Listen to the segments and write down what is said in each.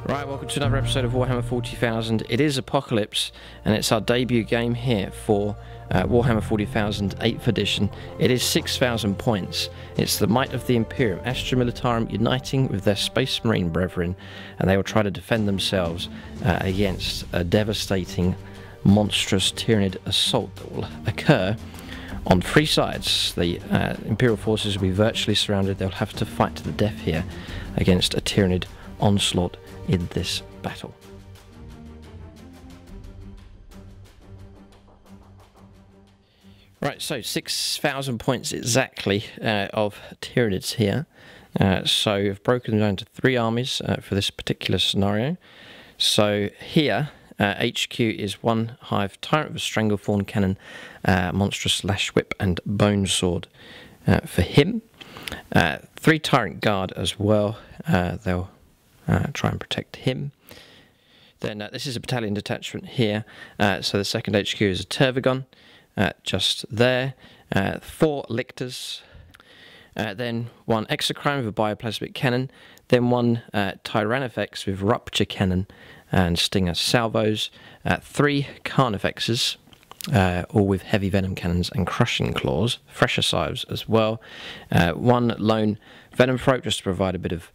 Right, welcome to another episode of Warhammer 40,000. It is Apocalypse, and it's our debut game here for Warhammer 40,000 8th edition. It is 6,000 points. It's the might of the Imperium, Astra Militarum uniting with their Space Marine brethren, and they will try to defend themselves against a devastating, monstrous Tyranid assault that will occur on three sides. The Imperial forces will be virtually surrounded. They'll have to fight to the death here against a Tyranid onslaught in this battle. Right, so 6,000 points exactly of Tyranids here. So I've broken them down into three armies for this particular scenario. So here, HQ is one Hive Tyrant with Stranglethorn Cannon, Monstrous Lash Whip and Bone Sword for him. Three Tyrant Guard as well. They'll try and protect him. Then this is a battalion detachment here. So the second HQ is a Tervagon, just there. 4 Lictors. Then one Exocrine with a bioplasmic cannon. Then one Tyrannifex with rupture cannon and stinger salvos. 3 Carnifexes, all with heavy venom cannons and crushing claws. Fresher Scythes as well. 1 lone venom throat just to provide a bit of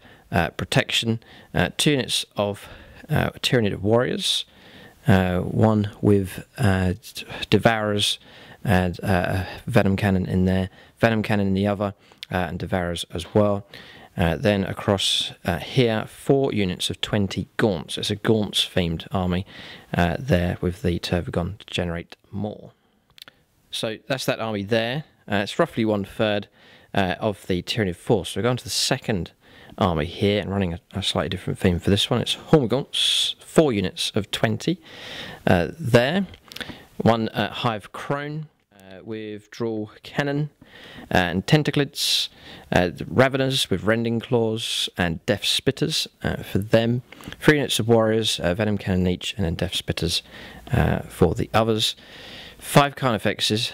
protection. 2 units of Tyranid warriors, 1 with Devourers and venom cannon in there, venom cannon in the other, and Devourers as well. Then across here, 4 units of 20 Gaunts. It's a Gaunts themed army there with the Tervagon to generate more. So that's that army there. It's roughly 1/3 of the Tyranid force. So we're going to the second army here and running a slightly different theme for this one. It's Hormagaunts, 4 units of 20 there. 1 Hive Crone with Drawl Cannon and Tentaclids, Raveners with Rending Claws and Death Spitters for them. 3 units of Warriors, Venom Cannon each, and then Death Spitters for the others. 5 Carnifexes,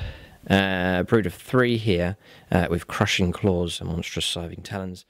brood of 3 here with Crushing Claws and Monstrous Scything Talons.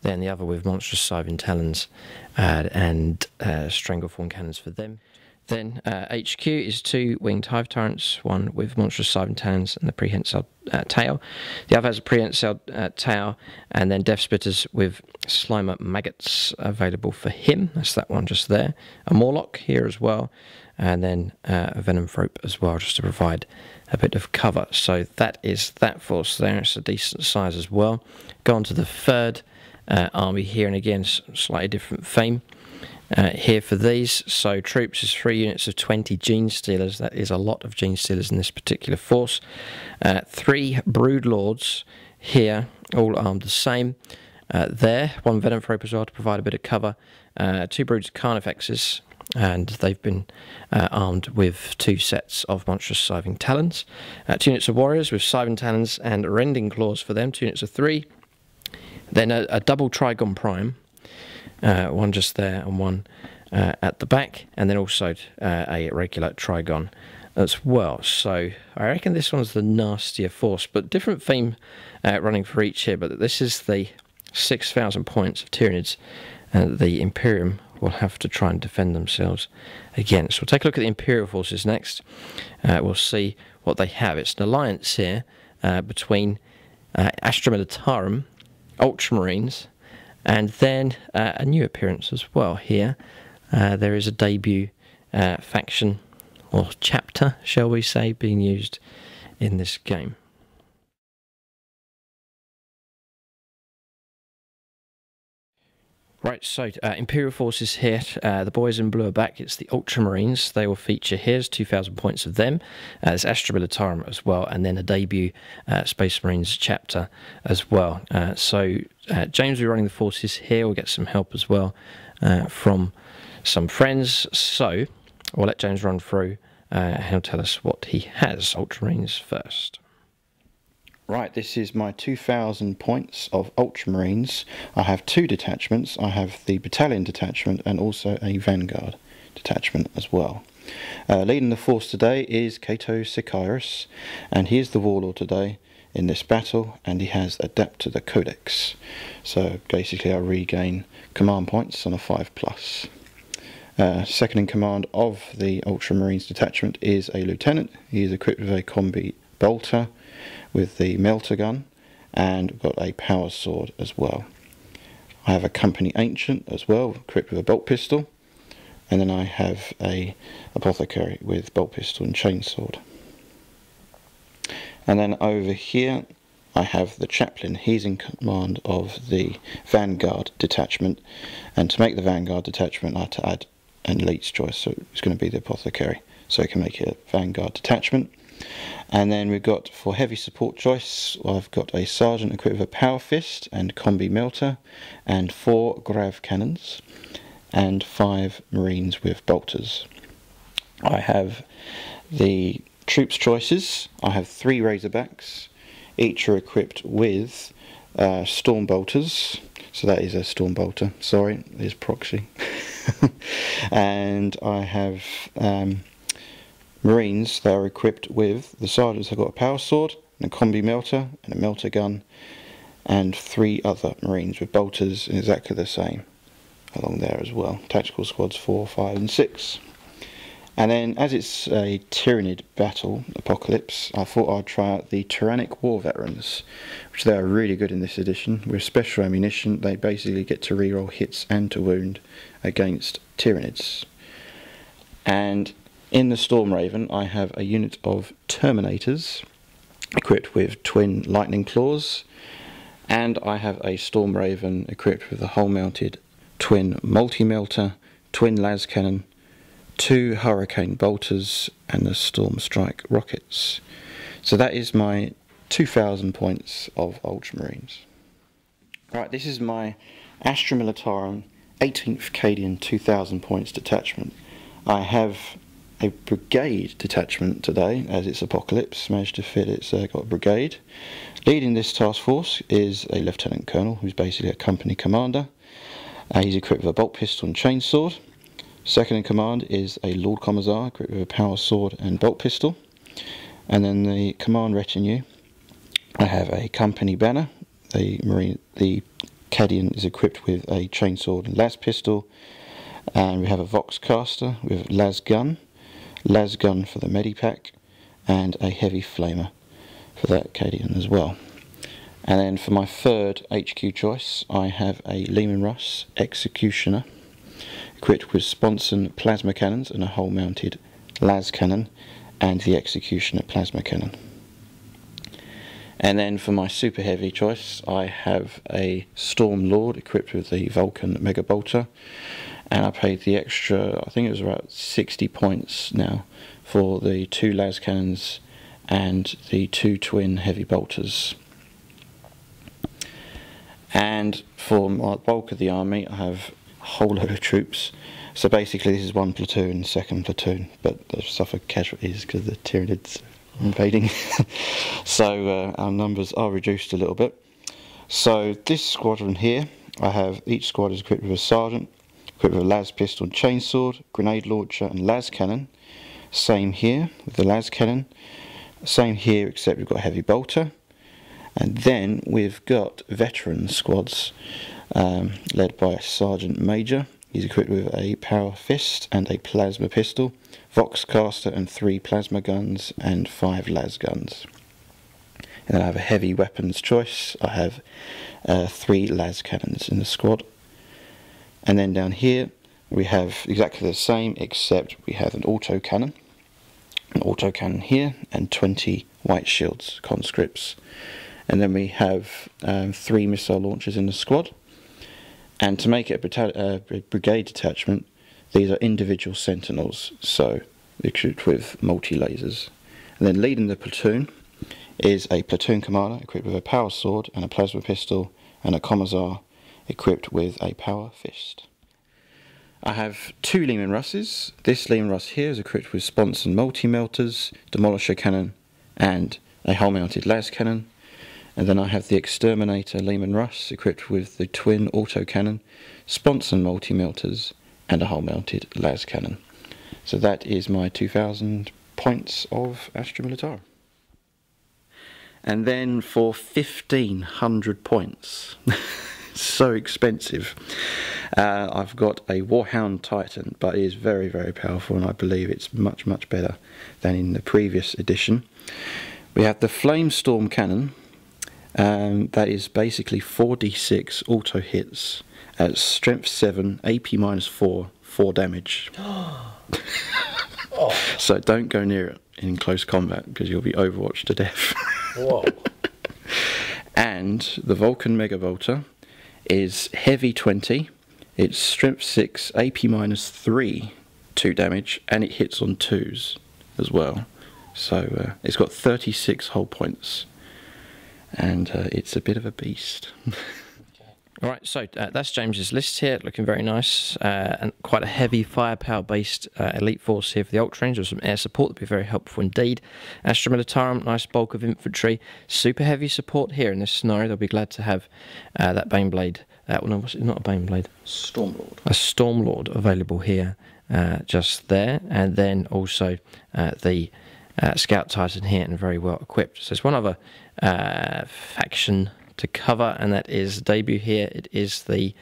Then the other with Monstrous Scything Talons and Stranglethorn Cannons for them. Then HQ is 2 Winged Hive Tyrants, 1 with Monstrous Scything Talons and the Prehensile Tail. The other has a Prehensile Tail, and then Death Spitters with Slimer Maggots available for him. That's that one just there. A Morlock here as well, and then a Venom Throat as well, just to provide a bit of cover. So that is that force there. It's a decent size as well. Go on to the third army here, and again slightly different theme here for these. So troops is 3 units of 20 Gene Stealers. That is a lot of Gene Stealers in this particular force. 3 Brood Lords here, all armed the same there. 1 Venom Thrope as well to provide a bit of cover. 2 Broods of Carnifexes, and they've been armed with 2 sets of Monstrous Scything Talons. 2 units of Warriors with Scything Talons and Rending Claws for them, 2 units of 3. Then a double Trigon Prime, 1 just there and 1 at the back, and then also a regular Trigon as well. So I reckon this one's the nastier force, but different theme running for each here. But this is the 6,000 points of Tyranids, and the Imperium will have to try and defend themselves against. We'll take a look at the Imperial forces next. We'll see what they have. It's an alliance here between Astra Militarum, Ultramarines, and then a new appearance as well here. There is a debut faction, or chapter, shall we say, being used in this game. Right, so Imperial forces here, the boys in blue are back. It's the Ultramarines. They will feature here. There's 2,000 points of them. There's Astra Militarum as well, and then a debut Space Marines chapter as well. So James will be running the forces here. We'll get some help as well from some friends. So we'll let James run through and he'll tell us what he has. Ultramarines first. Right, this is my 2,000 points of Ultramarines. I have 2 detachments. I have the Battalion detachment and also a Vanguard detachment as well. Leading the force today is Kato Sicyrus, and he is the Warlord today. in this battle, and he has Adapt to the Codex. So basically I regain command points on a 5+. Second in command of the Ultramarines detachment is a lieutenant. He is equipped with a combi bolter with the melter gun, and got a power sword as well. I have a company ancient as well, equipped with a bolt pistol, and then I have a apothecary with bolt pistol and chainsword. And then over here I have the chaplain. He's in command of the Vanguard detachment, and to make the Vanguard detachment I had to add an elite's choice, so it's going to be the apothecary, so I can make it a Vanguard detachment. And then we've got, for heavy support choice, I've got a sergeant equipped with a power fist and combi melter, and 4 grav cannons, and 5 marines with bolters. I have the troops choices. I have 3 razorbacks. Each are equipped with storm bolters. So that is a storm bolter. Sorry, it is proxy. And I have marines that are equipped with, the sergeants have got a power sword and a combi melter and a melter gun, and 3 other marines with bolters exactly the same along there as well. Tactical squads 4, 5 and 6. And then, as it's a Tyranid battle apocalypse, I thought I'd try out the Tyrannic War Veterans, which they are really good in this edition. With special ammunition, they basically get to reroll hits and to wound against Tyranids. And in the Storm Raven, I have a unit of Terminators equipped with twin lightning claws, and I have a Storm Raven equipped with a hull-mounted twin multi-melter, twin las cannon, 2 hurricane bolters, and the Storm Strike rockets. So that is my 2,000 points of Ultramarines. Right, this is my Astra Militarum 18th Cadian 2,000 points detachment. I have a brigade detachment today, as it's apocalypse, managed to fit it, so I got a brigade. Leading this task force is a lieutenant colonel, who's basically a company commander. He's equipped with a bolt pistol and chainsword. Second in command is a Lord Commissar, equipped with a power sword and bolt pistol. And then the command retinue, I have a company banner. The Cadian is equipped with a chainsword and las pistol. And we have a Vox caster with las gun for the medipack, and a heavy flamer for that Cadian as well. And then for my third HQ choice, I have a Leman Russ Executioner, equipped with sponson plasma cannons and a hull-mounted las cannon, and the Executioner plasma cannon. And then for my super heavy choice, I have a Storm Lord equipped with the Vulcan Mega Bolter, and I paid the extra, I think it was about 60 points now, for the 2 las cannons and the 2 twin heavy bolters. And for my bulk of the army, I have a whole load of troops. So basically this is 1 platoon, 2nd platoon, but they've suffered casualties because the Tyranids are invading. So our numbers are reduced a little bit. So this squadron here, I have, each squad is equipped with a sergeant, equipped with a las pistol and chainsword, grenade launcher and las cannon. Same here with the las cannon. Same here, except we've got a heavy bolter. And then we've got veteran squads led by a sergeant major. He's equipped with a power fist and a plasma pistol, Vox caster and 3 plasma guns and 5 las guns. And then I have a heavy weapons choice. I have 3 las cannons in the squad. And then down here we have exactly the same, except we have an autocannon here, and 20 white shields, conscripts. And then we have 3 missile launchers in the squad. And to make it a brigade detachment, these are individual sentinels, so equipped with multi-lasers. And then leading the platoon is a platoon commander equipped with a power sword and a plasma pistol, and a commissar equipped with a power fist. I have 2 Leman Russes. This Leman Russ here is equipped with sponson multi-melters, demolisher cannon and a hull-mounted las cannon. And then I have the Exterminator Leman Russ equipped with the twin autocannon, sponson multi-melters and a hull-mounted las cannon. So that is my 2,000 points of Astra Militarum. And then for 1,500 points, so expensive, I've got a Warhound Titan, but it is very, very powerful, and I believe it's much, much better than in the previous edition. We have the Flamestorm Cannon. That is basically 4d6 auto hits at strength 7, AP -4, 4 damage. So don't go near it in close combat because you'll be overwatched to death. Whoa. And the Vulcan Megavolta is heavy 20, it's strength 6, AP -3, 2 damage, and it hits on 2s as well. So it's got 36 hull points, and it's a bit of a beast. Alright, so that's James's list here, looking very nice, and quite a heavy firepower based elite force here for the Ultramarines, with some air support that would be very helpful indeed. Astra Militarum, nice bulk of infantry, super heavy support here in this scenario. They'll be glad to have that Baneblade, well no, it's not a Baneblade, Stormlord. a Stormlord available here just there, and then also the Scout Titan here, and very well equipped. So there's one other faction to cover, and that is debut here. It is the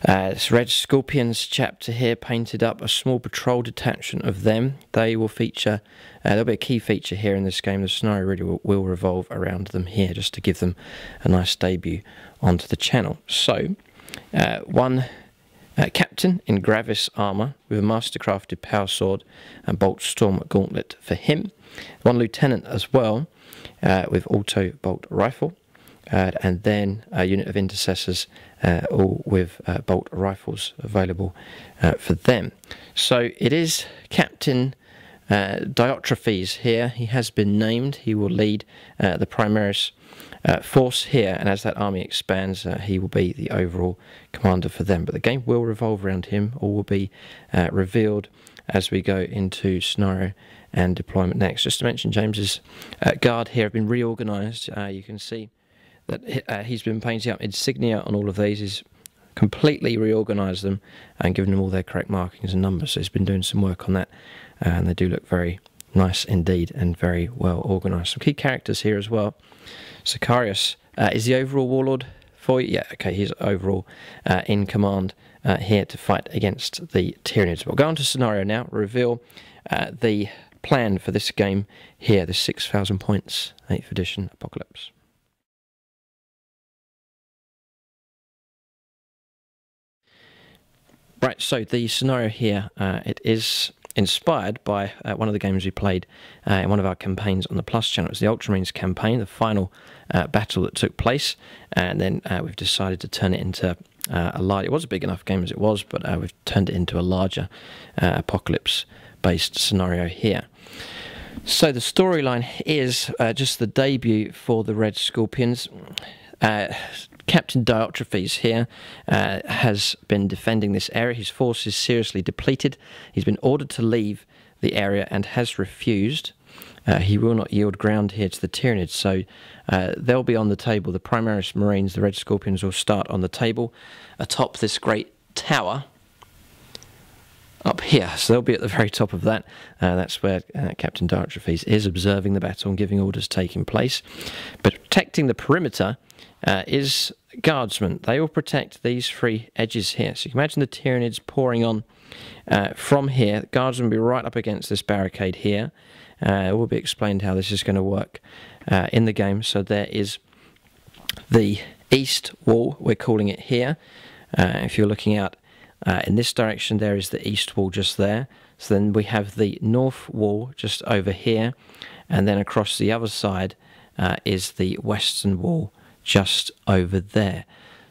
Red Scorpions chapter here, painted up, a small patrol detachment of them. They will feature, there'll be a key feature here in this game. The scenario really will revolve around them here, just to give them a nice debut onto the channel. So one captain in Gravis armour with a mastercrafted power sword and bolt storm gauntlet for him. One lieutenant as well with auto bolt rifle. And then a unit of intercessors, all with bolt rifles available for them. So it is Captain Diotrephes here. He has been named. He will lead the Primaris force here, and as that army expands, he will be the overall commander for them. But the game will revolve around him. All will be revealed as we go into scenario and deployment next. Just to mention, James's guard here have been reorganised. You can see that he's been painting up insignia on all of these. He's completely reorganised them and given them all their correct markings and numbers. So he's been doing some work on that, and they do look very nice indeed and very well organised. Some key characters here as well. Sicarius is the overall warlord for you. Yeah, okay, he's overall in command here to fight against the Tyranids. We'll go on to scenario now, reveal the plan for this game here, the 6,000 points 8th edition Apocalypse. Right, so the scenario here, it is inspired by one of the games we played in one of our campaigns on the Plus channel. It was the Ultramarines campaign, the final battle that took place, and then we've decided to turn it into a large... It was a big enough game as it was, but we've turned it into a larger apocalypse-based scenario here. So the storyline is just the debut for the Red Scorpions. Captain Diotrephes here has been defending this area. His force is seriously depleted. He's been ordered to leave the area and has refused. He will not yield ground here to the Tyranids, so they'll be on the table. The Primaris Marines, the Red Scorpions, will start on the table atop this great tower up here. So they'll be at the very top of that. That's where Captain Diotrephes is observing the battle and giving orders taking place. But protecting the perimeter is guardsmen. They will protect these three edges here. So you can imagine the Tyranids pouring on from here. The guardsmen will be right up against this barricade here. It will be explained how this is going to work in the game. So there is the east wall, we're calling it here. If you're looking out in this direction, there is the east wall just there. So then we have the north wall just over here, and then across the other side is the western wall just over there.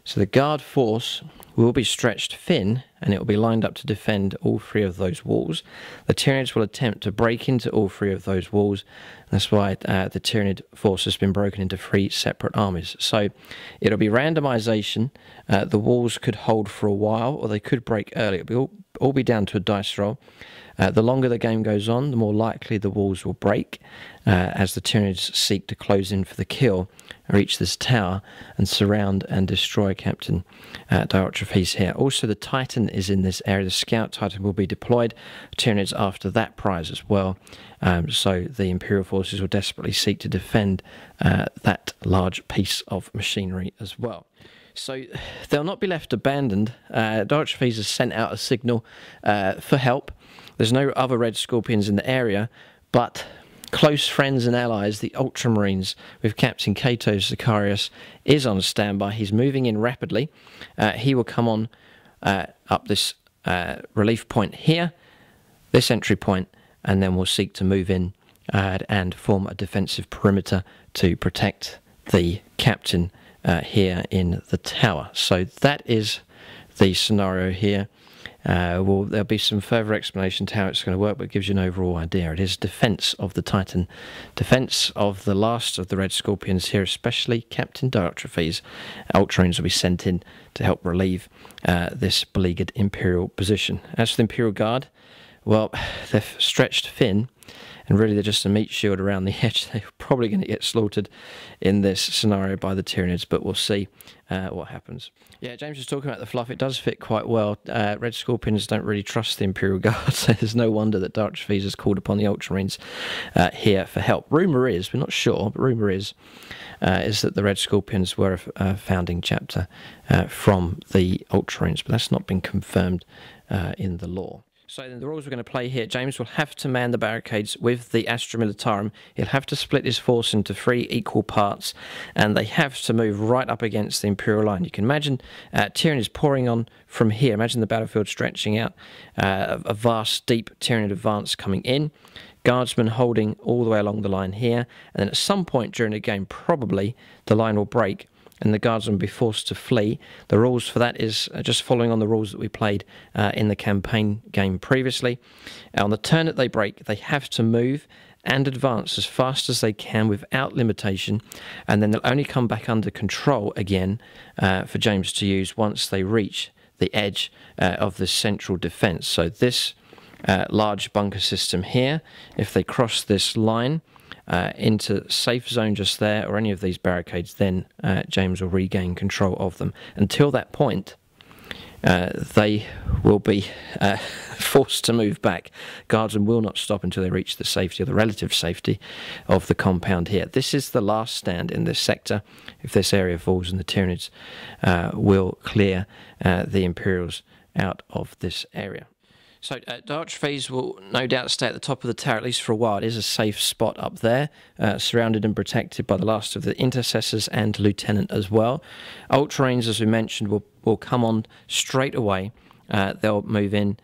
So the guard force will be stretched thin, and it will be lined up to defend all three of those walls. The Tyranids will attempt to break into all three of those walls. That's why the Tyranid force has been broken into three separate armies. So it'll be randomization. The walls could hold for a while, or they could break early. It'll be all be down to a dice roll. The longer the game goes on, the more likely the walls will break as the Tyranids seek to close in for the kill, reach this tower and surround and destroy Captain Diotrephes here. Also, the Titan is in this area. The Scout Titan will be deployed. Tyranids after that prize as well. So the Imperial forces will desperately seek to defend that large piece of machinery as well. So they'll not be left abandoned. Diotrephes has sent out a signal for help. There's no other Red Scorpions in the area, but close friends and allies, the Ultramarines with Captain Cato Zacharias, is on standby. He's moving in rapidly. He will come on up this relief point here, this entry point, and then we'll seek to move in and form a defensive perimeter to protect the captain here in the tower. So that is the scenario here. There'll be some further explanation to how it's going to work, but it gives you an overall idea. It is defence of the Titan, defence of the last of the Red Scorpions here, especially Captain Diotrephes. Ultramarines will be sent in to help relieve this beleaguered Imperial position. As for the Imperial Guard, well, they've stretched thin, and really they're just a meat shield around the edge. They're probably going to get slaughtered in this scenario by the Tyranids, but we'll see what happens. Yeah, James was talking about the fluff. It does fit quite well. Red Scorpions don't really trust the Imperial Guard, so there's no wonder that Diotrephes has called upon the Ultramarines here for help. Rumour is, we're not sure, but rumour is that the Red Scorpions were a founding chapter from the Ultramarines, but that's not been confirmed in the lore. So then the rules we're going to play here, James will have to man the barricades with the Astra Militarum. He'll have to split his force into 3 equal parts, and they have to move right up against the Imperial line. You can imagine Tyranids pouring on from here. Imagine the battlefield stretching out, a vast, deep Tyranid advance coming in. Guardsmen holding all the way along the line here, and then at some point during the game, probably, the line will break, and the guardsmen will be forced to flee. The rules for that is just following on the rules that we played in the campaign game previously. On the turn that they break, they have to move and advance as fast as they can without limitation, and then they'll only come back under control again for James to use once they reach the edge of the central defence. So this large bunker system here, if they cross this line into safe zone just there, or any of these barricades, then James will regain control of them. Until that point, they will be forced to move back. Guardsmen will not stop until they reach the safety, or the relative safety, of the compound here. This is the last stand in this sector. If this area falls, and the Tyranids will clear the Imperials out of this area. So Diotrephes will no doubt stay at the top of the tower, at least for a while. It is a safe spot up there, surrounded and protected by the last of the intercessors and lieutenant as well. Ultramarines, as we mentioned, will come on straight away. They'll move in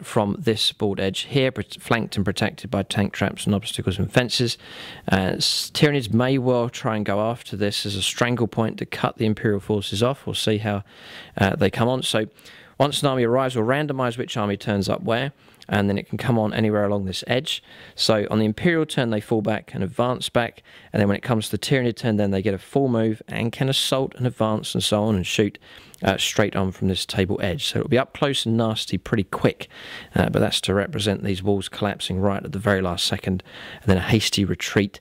from this board edge here, flanked and protected by tank traps and obstacles and fences. Tyranids may well try and go after this as a strangle point to cut the Imperial forces off. We'll see how they come on. So once an army arrives, we'll randomise which army turns up where, and then it can come on anywhere along this edge. So on the Imperial turn, they fall back and advance back, and then when it comes to the Tyranid turn, then they get a full move and can assault and advance and so on, and shoot straight on from this table edge. So it'll be up close and nasty pretty quick, but that's to represent these walls collapsing right at the very last second, and then a hasty retreat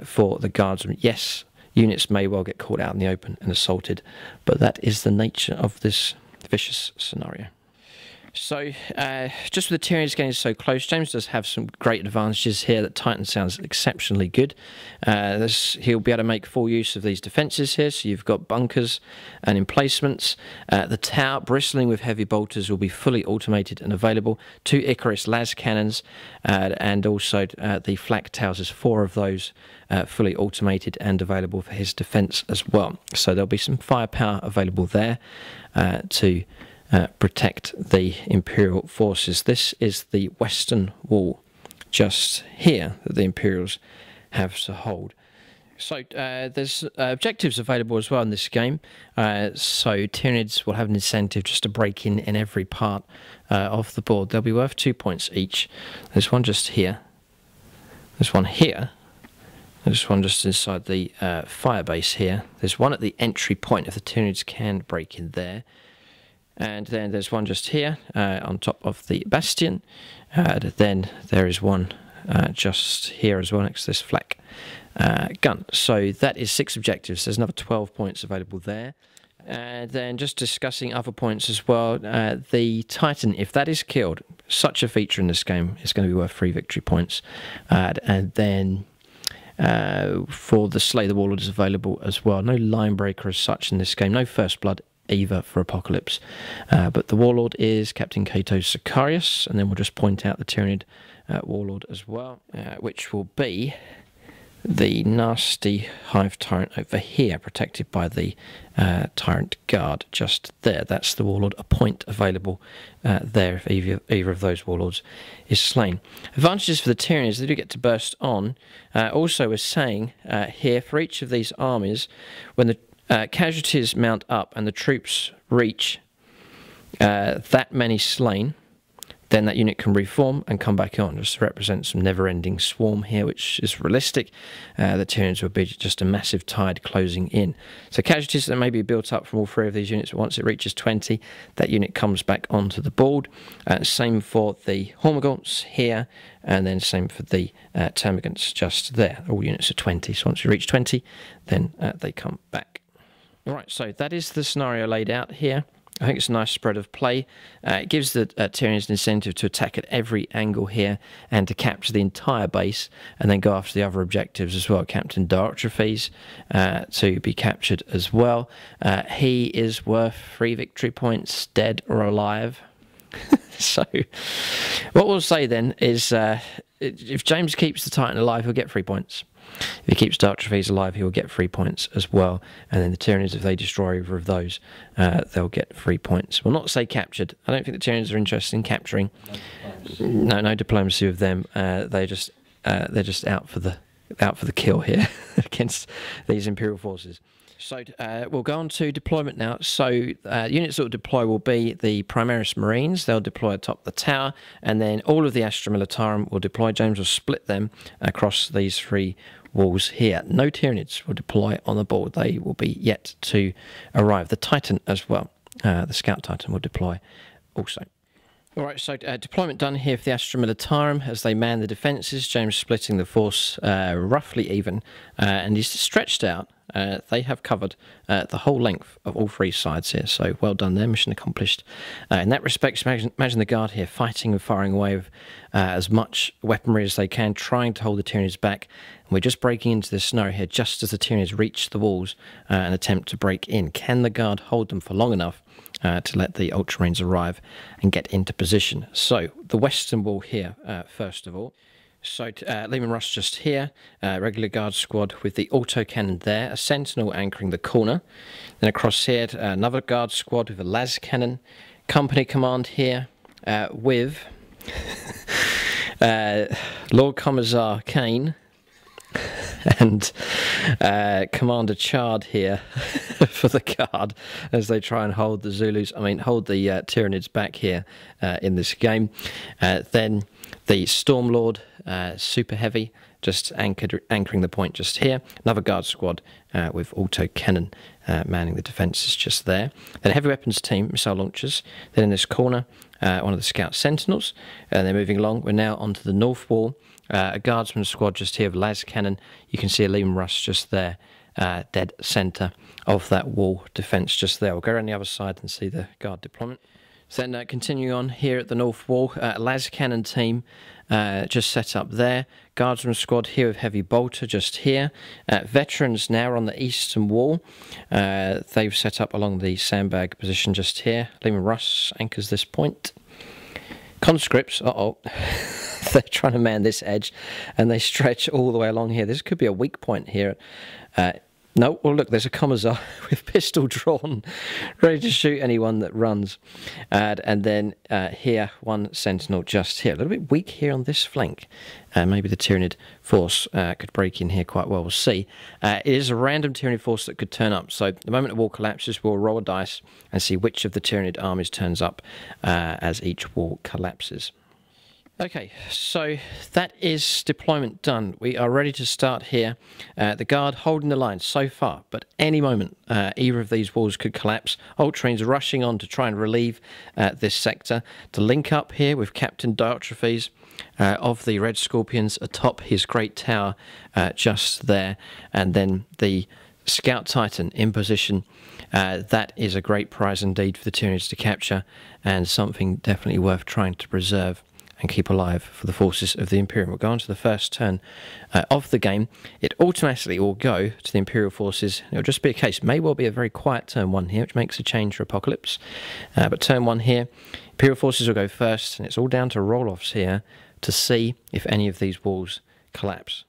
for the guardsmen. Yes, units may well get caught out in the open and assaulted, but that is the nature of this vicious scenario. So, just with the Tyranids getting so close, James does have some great advantages here. That Titan sounds exceptionally good. He'll be able to make full use of these defences here. So you've got bunkers and emplacements. The tower, bristling with heavy bolters, will be fully automated and available. 2 Icarus las cannons, and also the flak towers. There's 4 of those fully automated and available for his defence as well. So there'll be some firepower available there to protect the Imperial forces. This is the western wall just here that the Imperials have to hold. So there's objectives available as well in this game. So Tyranids will have an incentive just to break in every part of the board. They'll be worth 2 points each. There's one just here. There's one here. There's one just inside the fire base here. There's one at the entry point if the Tyranids can break in there. And then there's one just here on top of the bastion. Then there is one just here as well next to this flak gun. So that is 6 objectives. There's another 12 points available there. And then just discussing other points as well, the Titan, if that is killed, such a feature in this game, is going to be worth 3 victory points. And then for the Slay the Warlord is available as well. No line breaker as such in this game, no First Blood either for Apocalypse. But the Warlord is Captain Cato Sicarius, and then we'll just point out the Tyranid Warlord as well, which will be the nasty Hive Tyrant over here, protected by the Tyrant Guard just there. That's the Warlord, a point available there if either of those Warlords is slain. Advantages for the Tyranids, they do get to burst on. Also, we're saying here, for each of these armies, when the casualties mount up and the troops reach that many slain, then that unit can reform and come back on, just to represent some never-ending swarm here, which is realistic. The Tyranids will be just a massive tide closing in. So casualties that may be built up from all 3 of these units, but once it reaches 20, that unit comes back onto the board. Same for the Hormagaunts here, and then same for the Termagants just there. All units are 20, so once you reach 20, then they come back. Alright, so that is the scenario laid out here. I think it's a nice spread of play. It gives the Tyranids an incentive to attack at every angle here and to capture the entire base and then go after the other objectives as well. Captain Darktrophes to be captured as well. He is worth 3 victory points, dead or alive. So what we'll say then is if James keeps the Titan alive, he'll get 3 points. If he keeps Darktrophes alive, he will get 3 points as well. And then the Tyranids, if they destroy either of those, they'll get 3 points. We'll not say captured. I don't think the Tyranids are interested in capturing. No diplomacy with them. They're just out for the kill here against these Imperial forces. So we'll go on to deployment now. So units that will deploy will be the Primaris Marines. They'll deploy atop the tower, and then all of the Astra Militarum will deploy. James will split them across these 3 walls here. No Tyranids will deploy on the board. They will be yet to arrive. The Titan as well. The Scout Titan will deploy also. Alright, so deployment done here for the Astra Militarum as they man the defences. James splitting the force roughly even, and he's stretched out. They have covered the whole length of all 3 sides here, so well done there, mission accomplished. In that respect, imagine the Guard here fighting and firing away with as much weaponry as they can, trying to hold the Tyranids back. And we're just breaking into this scenario here just as the Tyranids reach the walls and attempt to break in. Can the Guard hold them for long enough to let the Ultramarines arrive and get into position? So the western wall here, first of all. So Leman Russ just here, regular Guard squad with the autocannon there, a sentinel anchoring the corner. Then across here, another Guard squad with a las cannon. Company command here with Lord Commissar Kane and Commander Chard here for the Guard as they try and hold the Zulus, hold the Tyranids back here in this game. Then the Stormlord, super heavy, just anchoring the point just here. Another Guard squad with autocannon manning the defences just there. Then a heavy weapons team, missile launchers. Then in this corner, one of the Scout Sentinels. And they're moving along. We're now onto the north wall. A Guardsman squad just here with las cannon. You can see a Leman Russ just there, dead centre of that wall defence just there. We'll go around the other side and see the Guard deployment. So then continuing on here at the north wall, las cannon team just set up there. Guardsman squad here with heavy bolter just here. Veterans now on the eastern wall. They've set up along the sandbag position just here. Leman Russ anchors this point. Conscripts, they're trying to man this edge and they stretch all the way along here. This could be a weak point here. No, well look, there's a Commissar with pistol drawn, ready to shoot anyone that runs. And then here, one Sentinel just here. A little bit weak here on this flank. Maybe the Tyranid force could break in here quite well, we'll see. It is a random Tyranid force that could turn up. So the moment the wall collapses, we'll roll a dice and see which of the Tyranid armies turns up as each wall collapses. Okay, so that is deployment done. We are ready to start here. The guard holding the line so far, but any moment either of these walls could collapse. Ultramarines rushing on to try and relieve this sector. To link up here with Captain Diotrephes of the Red Scorpions atop his great tower just there, and then the Scout Titan in position. That is a great prize indeed for the Tyranids to capture, and something definitely worth trying to preserve and keep alive for the forces of the Imperium. We'll go on to the first turn of the game. It automatically will go to the Imperial forces. It'll just be a case, may well be a very quiet turn one here, which makes a change for Apocalypse. But turn one here, Imperial forces will go first, and it's all down to roll-offs here to see if any of these walls collapse.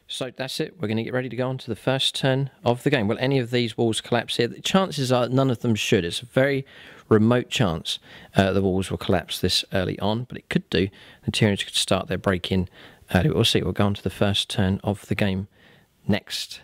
So that's it. We're going to get ready to go on to the first turn of the game. Will any of these walls collapse here? The chances are none of them should. It's a very remote chance the walls will collapse this early on, but it could do. The Tyranids could start their break-in early. We'll see. We'll go on to the first turn of the game next.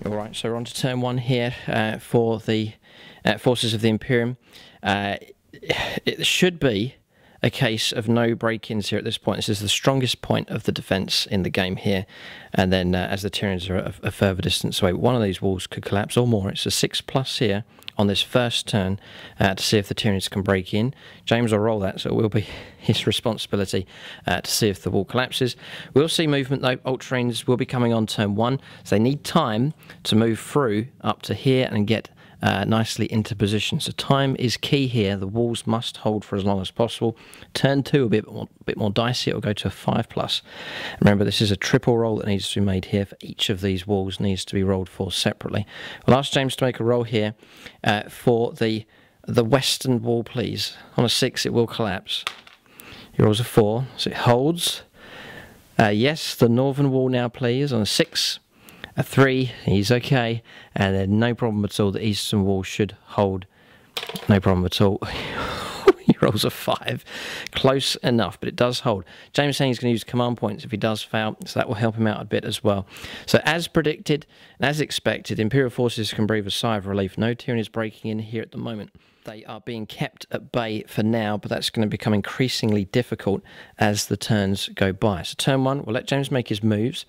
Alright, so we're on to turn one here for the forces of the Imperium. It should be a case of no break-ins here at this point. This is the strongest point of the defence in the game here. And then as the Tyranids are a further distance away, one of these walls could collapse or more. It's a 6+ here on this first turn to see if the Tyranids can break in. James will roll that, so it will be his responsibility to see if the wall collapses. We'll see movement though. Ultramarines will be coming on turn one, so they need time to move through up to here and get nicely into position. So time is key here. The walls must hold for as long as possible. Turn two will be a bit more dicey. It will go to a 5+. Remember, this is a triple roll that needs to be made here. For each of these walls needs to be rolled for separately. We'll ask James to make a roll here for the the western wall, please. On a 6, it will collapse. He rolls a 4, so it holds. Yes, the northern wall now, please. On a 6, a 3, he's okay. And then no problem at all. The eastern wall should hold. No problem at all. He rolls a 5. Close enough, but it does hold. James saying he's going to use command points if he does fail, so that will help him out a bit as well. So as predicted and as expected, Imperial forces can breathe a sigh of relief. No Tyranids breaking in here at the moment. They are being kept at bay for now, but that's going to become increasingly difficult as the turns go by. So turn 1, we'll let James make his moves.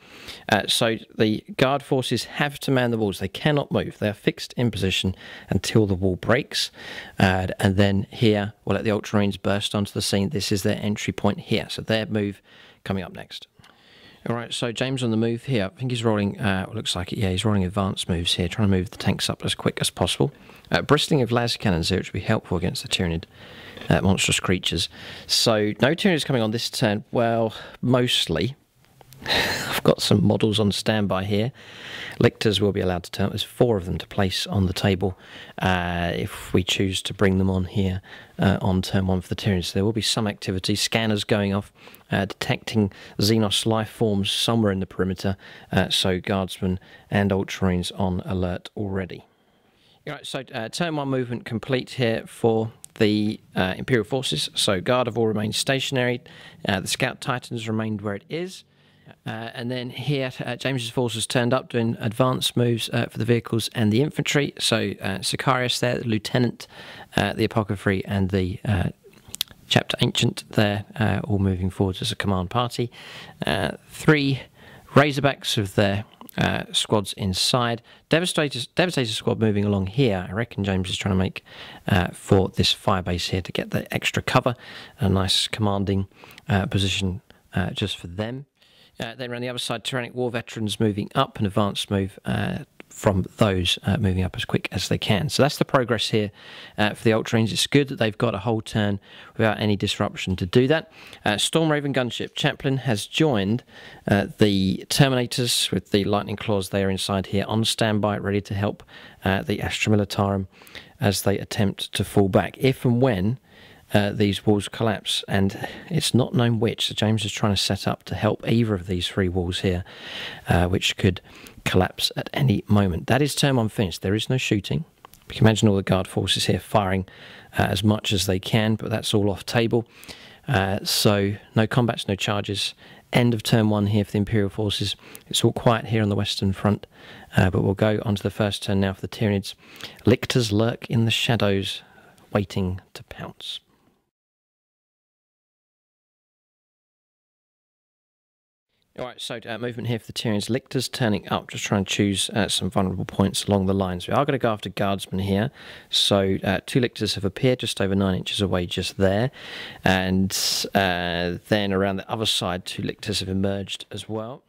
So the guard forces have to man the walls. They cannot move. They are fixed in position until the wall breaks. And then here, we'll let the Ultramarines burst onto the scene. This is their entry point here. So their move coming up next. All right, so James on the move here. I think he's rolling, looks like it, yeah, he's rolling advanced moves here, trying to move the tanks up as quick as possible. Bristling of las cannons here, which will be helpful against the Tyranid monstrous creatures. So no Tyranids coming on this turn. Well, mostly. I've got some models on standby here. Lictors will be allowed to turn. There's 4 of them to place on the table if we choose to bring them on here on turn 1 for the Tyranids. So there will be some activity. Scanners going off, detecting Xenos life forms somewhere in the perimeter. So Guardsmen and Ultramarines on alert already. All right, so turn 1 movement complete here for the Imperial forces. So Guard have all remained stationary. The Scout Titans remained where it is. And then here, James's forces turned up doing advanced moves for the vehicles and the infantry. So Sicarius there, the Lieutenant, the Apothecary, and the Chapter Ancient there, all moving forwards as a command party. 3 Razorbacks of their squads inside. Devastator squad moving along here. I reckon James is trying to make for this firebase here to get the extra cover. A nice commanding position just for them. Then around the other side, Tyrannic War Veterans moving up, an advanced move from those moving up as quick as they can. So that's the progress here for the Ultramarines. It's good that they've got a whole turn without any disruption to do that. Storm Raven gunship. Chaplain has joined the Terminators with the Lightning Claws there inside here on standby, ready to help the Astra Militarum as they attempt to fall back. If and when these walls collapse, and it's not known which, so James is trying to set up to help either of these 3 walls here, which could collapse at any moment. That is turn 1 finished. There is no shooting. You can imagine all the guard forces here firing as much as they can, but that's all off table. So no combats, no charges. End of turn 1 here for the Imperial forces. It's all quiet here on the Western Front, but we'll go on to the first turn now for the Tyranids. Lictors lurk in the shadows, waiting to pounce. Alright, so movement here for the Tyranids. Lictors turning up, just trying to choose some vulnerable points along the lines. We are going to go after Guardsmen here. So 2 Lictors have appeared just over 9 inches away just there. And then around the other side, 2 Lictors have emerged as well.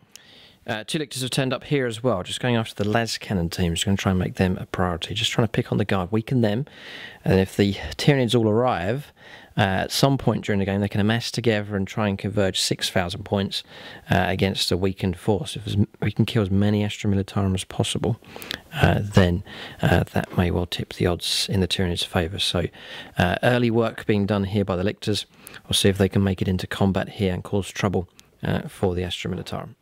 2 Lictors have turned up here as well, just going after the las cannon team. Just going to try and make them a priority. Just trying to pick on the guard, weaken them. And if the Tyranids all arrive, at some point during the game, they can amass together and try and converge 6,000 points against a weakened force. If we can kill as many Astra Militarum as possible, then that may well tip the odds in the Tyranids' favour. So early work being done here by the Lictors. We'll see if they can make it into combat here and cause trouble for the Astra Militarum.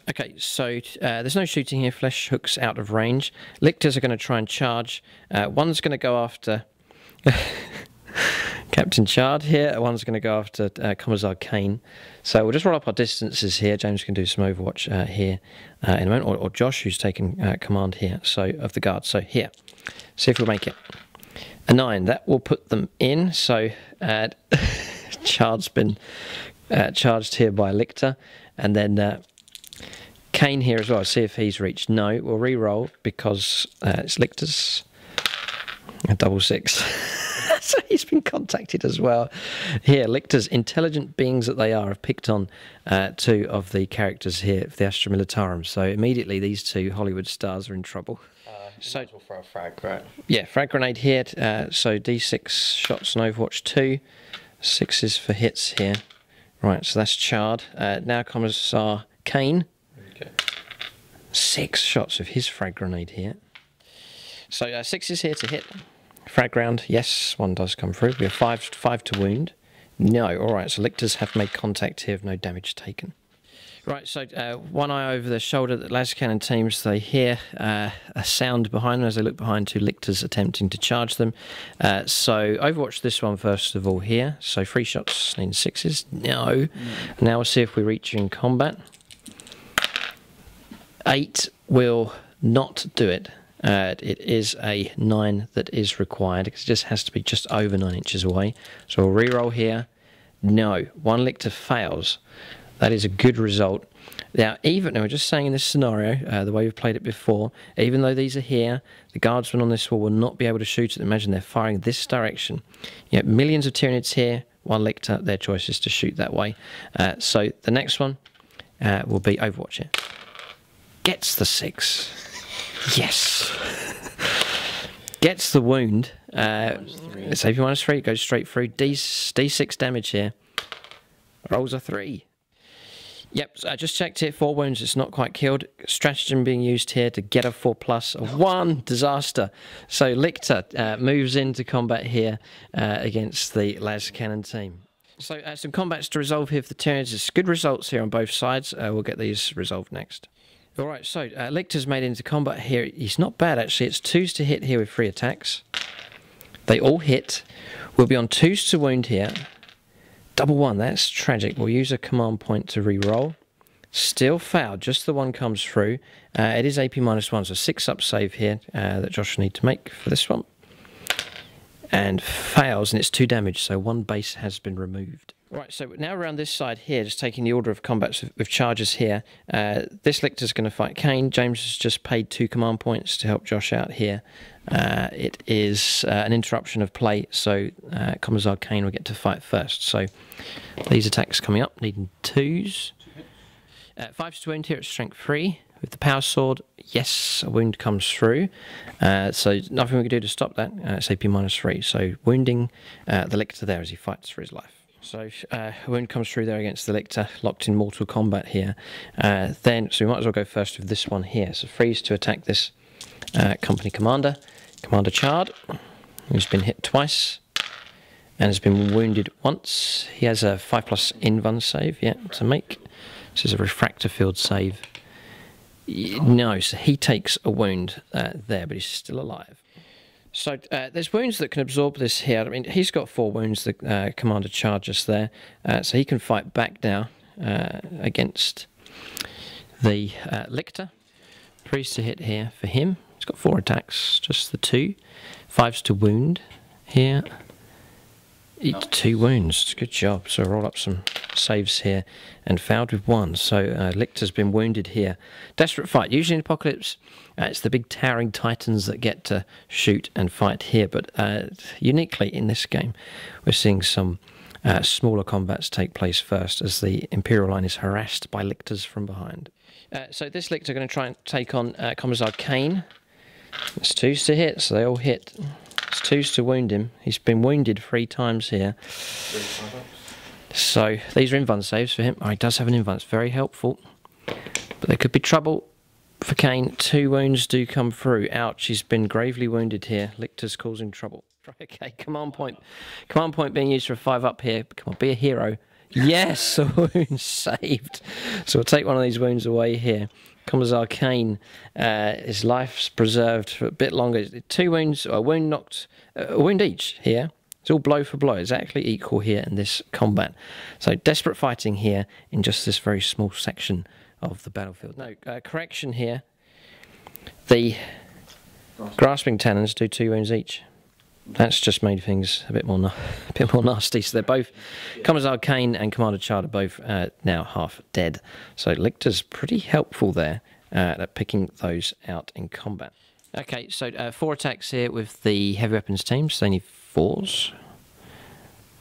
Okay, so there's no shooting here. Flesh hooks out of range. Lictors are going to try and charge. One's going to go after Captain Chard here. One's going to go after Commissar Kane. So we'll just roll up our distances here. James can do some Overwatch here in a moment, or Josh, who's taken command here, so of the guard. So here, see if we'll make it. A 9. That will put them in. So Chard's been charged here by Lictor, and then Kane here as well. See if he's reached. No, we'll re-roll because it's Lictor's. A 6. So he's been contacted as well. Here, Lictors, intelligent beings that they are, have picked on 2 of the characters here of the Astra Militarum. So immediately these 2 Hollywood stars are in trouble. So we'll throw a frag, right? Yeah, frag grenade here. So D6 shots on Overwatch 2. 6s for hits here. Right, so that's Chard. Now Commissar Kane. Okay. 6 shots of his frag grenade here. So 6 is here to hit. Frag round, yes, one does come through. We have five to wound. No, alright, so lictors have made contact here with no damage taken. Right, so one eye over their shoulder, the laser cannon teams, they hear a sound behind them as they look behind two lictors attempting to charge them. So overwatch this one first of all here. So 3 shots in 6s, no. Now we'll see if we reach in combat. 8 will not do it. It is a 9 that is required because it just has to be just over 9 inches away. So we'll re-roll here. No, 1 lictor fails. That is a good result. Now, we're just saying in this scenario, the way we've played it before, even though these are here, the guardsmen on this wall will not be able to shoot it. Imagine they're firing this direction. You have millions of Tyranids here, 1 lictor, their choice is to shoot that way. So the next one will be Overwatch here. Gets the 6. Yes. Gets the wound. It's AP -3, goes straight through. D6 damage here. Rolls a 3. Yep, so I just checked here, 4 wounds, it's not quite killed. Stratagem being used here to get a 4+, a 1, disaster. So Lictor moves into combat here against the laser cannon team. So some combats to resolve here for the Tyranids. It's good results here on both sides. We'll get these resolved next. Alright, so Lictor's made into combat here. He's not bad actually, it's 2s to hit here with 3 attacks. They all hit. We'll be on 2s to wound here. Double 1, that's tragic. We'll use a command point to re-roll. Still failed, just the 1 comes through. It is AP -1, so 6 up save here that Josh will need to make for this one. And fails, and it's 2 damage, so 1 base has been removed. Right, so now around this side here, just taking the order of combats with charges here. This Lictor's going to fight Kane. James has just paid 2 command points to help Josh out here. It is an interruption of play, so Commissar Kane will get to fight first. So these attacks coming up, needing 2s. 5s to wound here at strength 3. With the power sword, yes, a wound comes through. So nothing we can do to stop that. It's AP -3. So wounding the Lictor there as he fights for his life. So a wound comes through there against the Lictor, locked in mortal combat here. So we might as well go first with this one here. So freeze to attack this company commander, Commander Chard, who's been hit twice and has been wounded once. He has a 5+ invuln save yet to make. This is a refractor field save. No, so he takes a wound there, but he's still alive. So there's wounds that can absorb this here. I mean, he's got 4 wounds, the Commander Chard just there. So he can fight back now against the Lictor. 3s to hit here for him. He's got 4 attacks, just the 2. 5s to wound here. 2 wounds, good job. So roll up some saves here and failed with 1. So Lictor's been wounded here. Desperate fight. Usually in Apocalypse, it's the big towering titans that get to shoot and fight here. But uniquely in this game, we're seeing some smaller combats take place first as the Imperial line is harassed by Lictors from behind. So this Lictor going to try and take on Commissar Kane. It's 2s to hit, so they all hit. It's 2s to wound him. He's been wounded 3 times here. So these are invuln saves for him. Oh, he does have an invuln. It's very helpful. But there could be trouble for Kane. 2 wounds do come through. Ouch, he's been gravely wounded here. Lictor's causing trouble. Okay, command point. Command point being used for a 5 up here. Come on, be a hero. Yes, a wound saved. So we'll take one of these wounds away here. Commissar Kane, his life's preserved for a bit longer. 2 wounds, a wound knocked, a wound each here. It's all blow for blow, exactly equal here in this combat. So desperate fighting here in just this very small section of the battlefield. No, correction here. The grasping talons do 2 wounds each. That's just made things a bit more nasty. So they're both, Commissar Kane and Commander Chard are both now half dead. So Lictor's pretty helpful there at picking those out in combat. Okay, so 4 attacks here with the heavy weapons team. So they need 4s.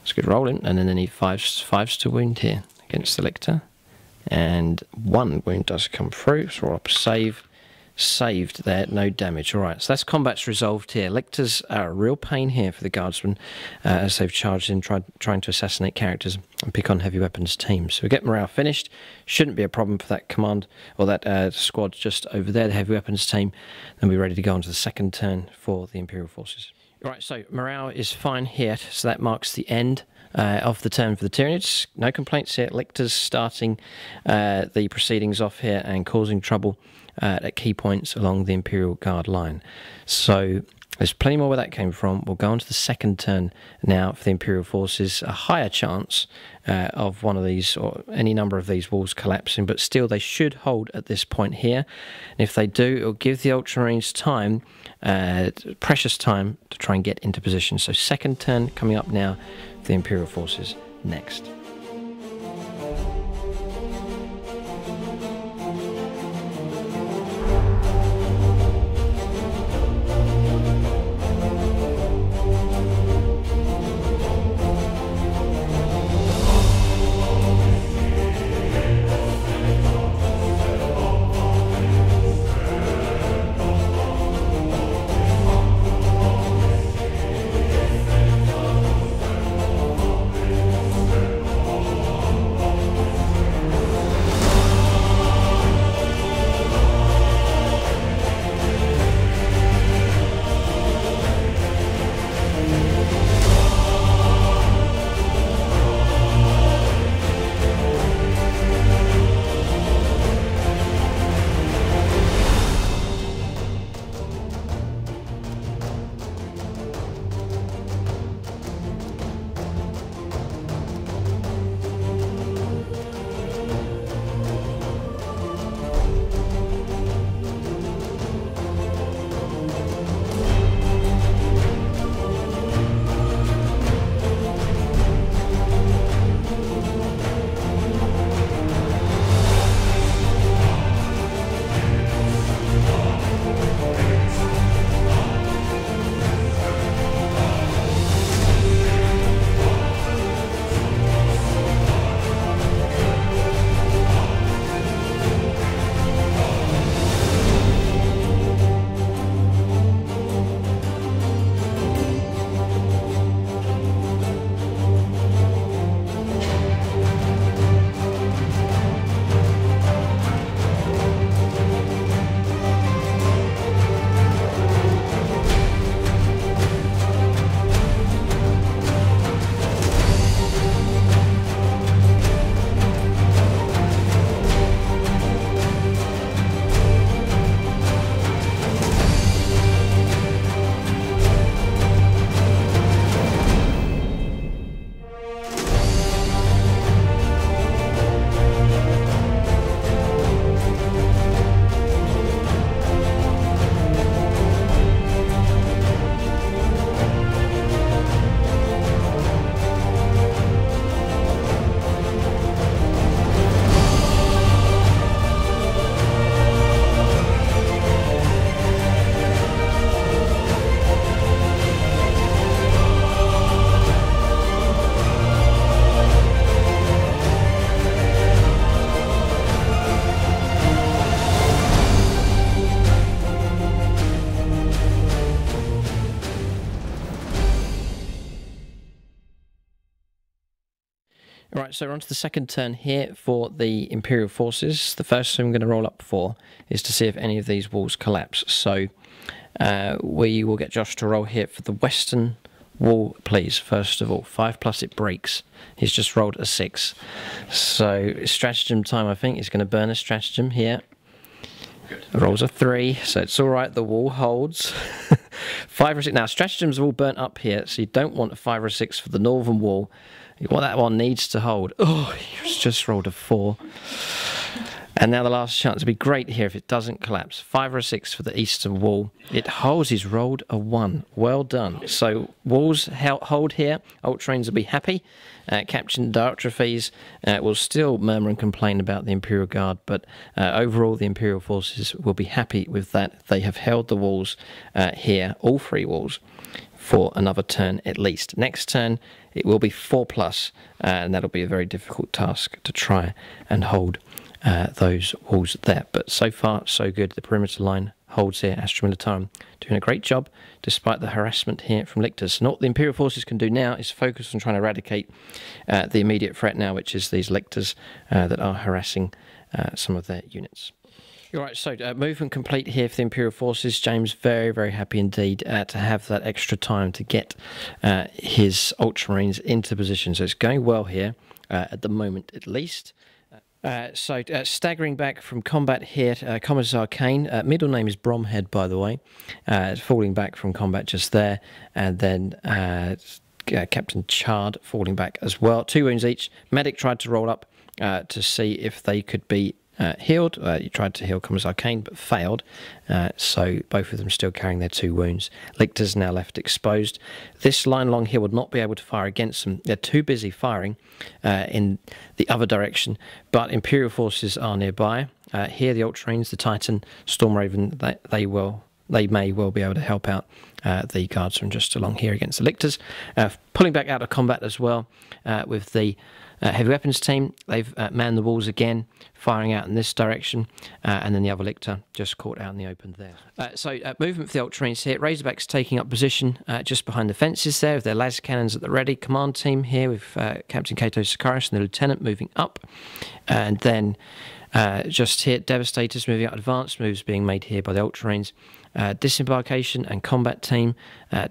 That's good rolling, and then they need 5s to wound here against the Lictor. And 1 wound does come through, so roll up a save. saved there, no damage. All right, so that's combat's resolved here. Lictors are a real pain here for the guardsmen as they've charged in trying to assassinate characters and pick on heavy weapons teams. So we get morale finished. Shouldn't be a problem for that command or that squad just over there, the heavy weapons team. Then we're ready to go on to the second turn for the Imperial forces. All right, so morale is fine here, so that marks the end of the turn for the Tyranids. No complaints here. Lictors starting the proceedings off here and causing trouble at key points along the Imperial Guard line. So there's plenty more where that came from. We'll go on to the second turn now for the Imperial forces. A higher chance of one of these or any number of these walls collapsing, but still they should hold at this point here. And if they do, it'll give the Ultramarines time, precious time, to try and get into position. So second turn coming up now for the Imperial forces next. Right, so we're on to the second turn here for the Imperial forces. The first thing I'm going to roll up for is to see if any of these walls collapse. So we will get Josh to roll here for the western wall, please. First of all, 5+ it breaks. He's just rolled a 6. So stratagem time, I think. He's going to burn a stratagem here. Good. Rolls a 3, so it's all right. The wall holds. 5 or 6. Now, stratagems are all burnt up here, so you don't want a 5 or 6 for the northern wall. What that one needs to hold. Oh, he's just rolled a 4. And now the last chance. It'd be great here if it doesn't collapse. 5 or 6 for the eastern wall. It holds. He's rolled a 1. Well done. So walls hold here. Ultramarines will be happy. Captain Dioptrophes will still murmur and complain about the Imperial Guard, but overall the Imperial forces will be happy with that. They have held the walls here, all 3 walls, for another turn at least. Next turn it will be 4+, and that'll be a very difficult task to try and hold those walls there. But so far, so good. The perimeter line holds here. Astra Militarum doing a great job despite the harassment here from lictors. And what the Imperial forces can do now is focus on trying to eradicate the immediate threat now, which is these lictors that are harassing some of their units. Alright, so movement complete here for the Imperial forces. James very, very happy indeed to have that extra time to get his Ultramarines into position. So it's going well here, at the moment at least. Staggering back from combat here, Commissar Kane, middle name is Bromhead by the way, falling back from combat just there, and then Captain Chard falling back as well. 2 wounds each. Medic tried to roll up to see if they could be healed. He tried to heal Commissar Kane but failed, so both of them still carrying their 2 wounds. Lictors now left exposed. This line along here would not be able to fire against them. They're too busy firing in the other direction, but Imperial forces are nearby. Here the Ultramarines, the Titan, Stormraven, they may well be able to help out the guards from just along here against the lictors. Pulling back out of combat as well with the heavy weapons team. They've manned the walls again, firing out in this direction, and then the other lictor just caught out in the open there. Movement for the Ultramarines here. Razorbacks taking up position just behind the fences there with their laser cannons at the ready. Command team here with Captain Kato Sakaris and the Lieutenant moving up, and then just here Devastators moving out. Advanced moves being made here by the Ultramarines. Disembarkation and combat team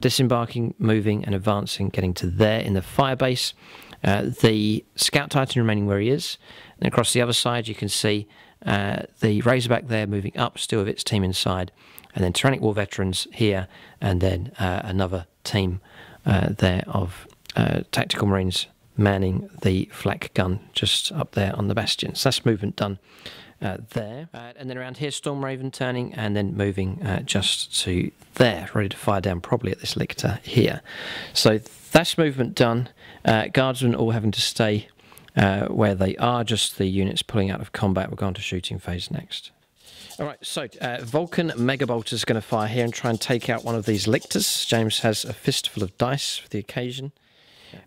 disembarking, moving and advancing, getting to there in the firebase. The Scout Titan remaining where he is, and across the other side you can see the Razorback there moving up, still with its team inside, and then Tyrannic War Veterans here, and then another team there of Tactical Marines manning the flak gun just up there on the bastions. That's movement done there. And then around here, Stormraven turning and then moving just to there, ready to fire down probably at this lictor here. So that's movement done. Guardsmen all having to stay where they are, just the units pulling out of combat. We'll go on to shooting phase next. Alright, so Vulcan Megabolter is going to fire here and try and take out one of these lictors. James has a fistful of dice for the occasion.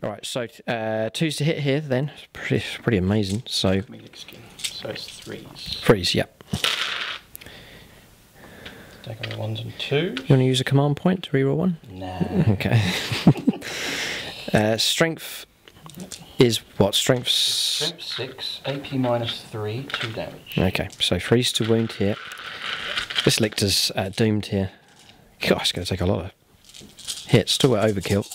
Alright, so 2s to hit here then. Pretty amazing. So it's 3s. 3s, yep. Take on the 1s and 2s. You want to use a command point to reroll one? Nah. Okay. Strength is what? Strength 6, AP -3, 2 damage. Okay, so 3s to wound here. This lictor's doomed here. God, it's going to take a lot of hits. Still at overkill.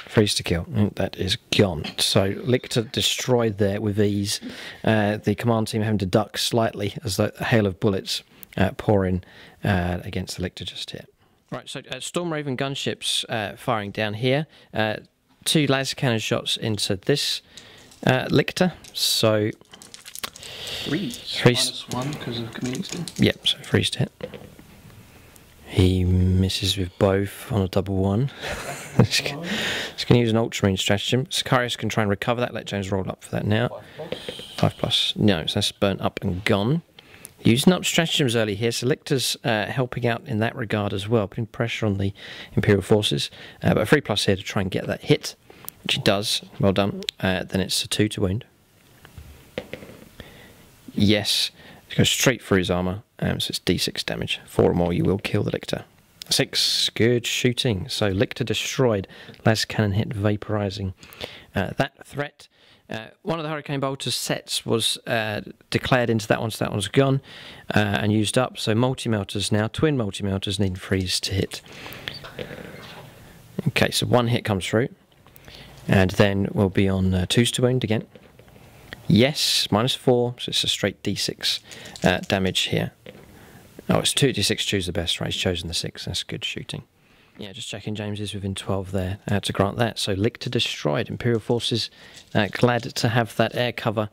3s to kill. That is gone. So lictor destroyed there with ease. The command team having to duck slightly as the hail of bullets pour in against the lictor just here. Right, so Stormraven gunships firing down here. 2 laser cannon shots into this lictor. So 3s. -1 because of community. Yep, so 3s to hit. He misses with both on a double 1. He's going to use an Ultramarine stratagem. Sicarius can try and recover that. Let James roll up for that now. 5+. No, so that's burnt up and gone. Using up stratagems early here, so lictor's helping out in that regard as well, putting pressure on the Imperial forces. But a 3+ here to try and get that hit, which he does. Well done. Then it's a 2 to wound. Yes. It goes straight through his armour, so it's D6 damage. 4 or more, you will kill the lictor. 6, good shooting. So lictor destroyed. Las cannon hit, vaporising that threat. One of the Hurricane Bolter's sets was declared into that one, so that one's gone and used up. So multi-melters now, twin multi-melters need 3s to hit. Okay, so 1 hit comes through, and then we'll be on 2s to wound again. Yes, -4, so it's a straight D6 damage here. Oh, it's 2d6, choose the best, right? He's chosen the 6, that's good shooting. Yeah, just checking James is within 12 there to grant that. So lictor destroyed. Imperial forces glad to have that air cover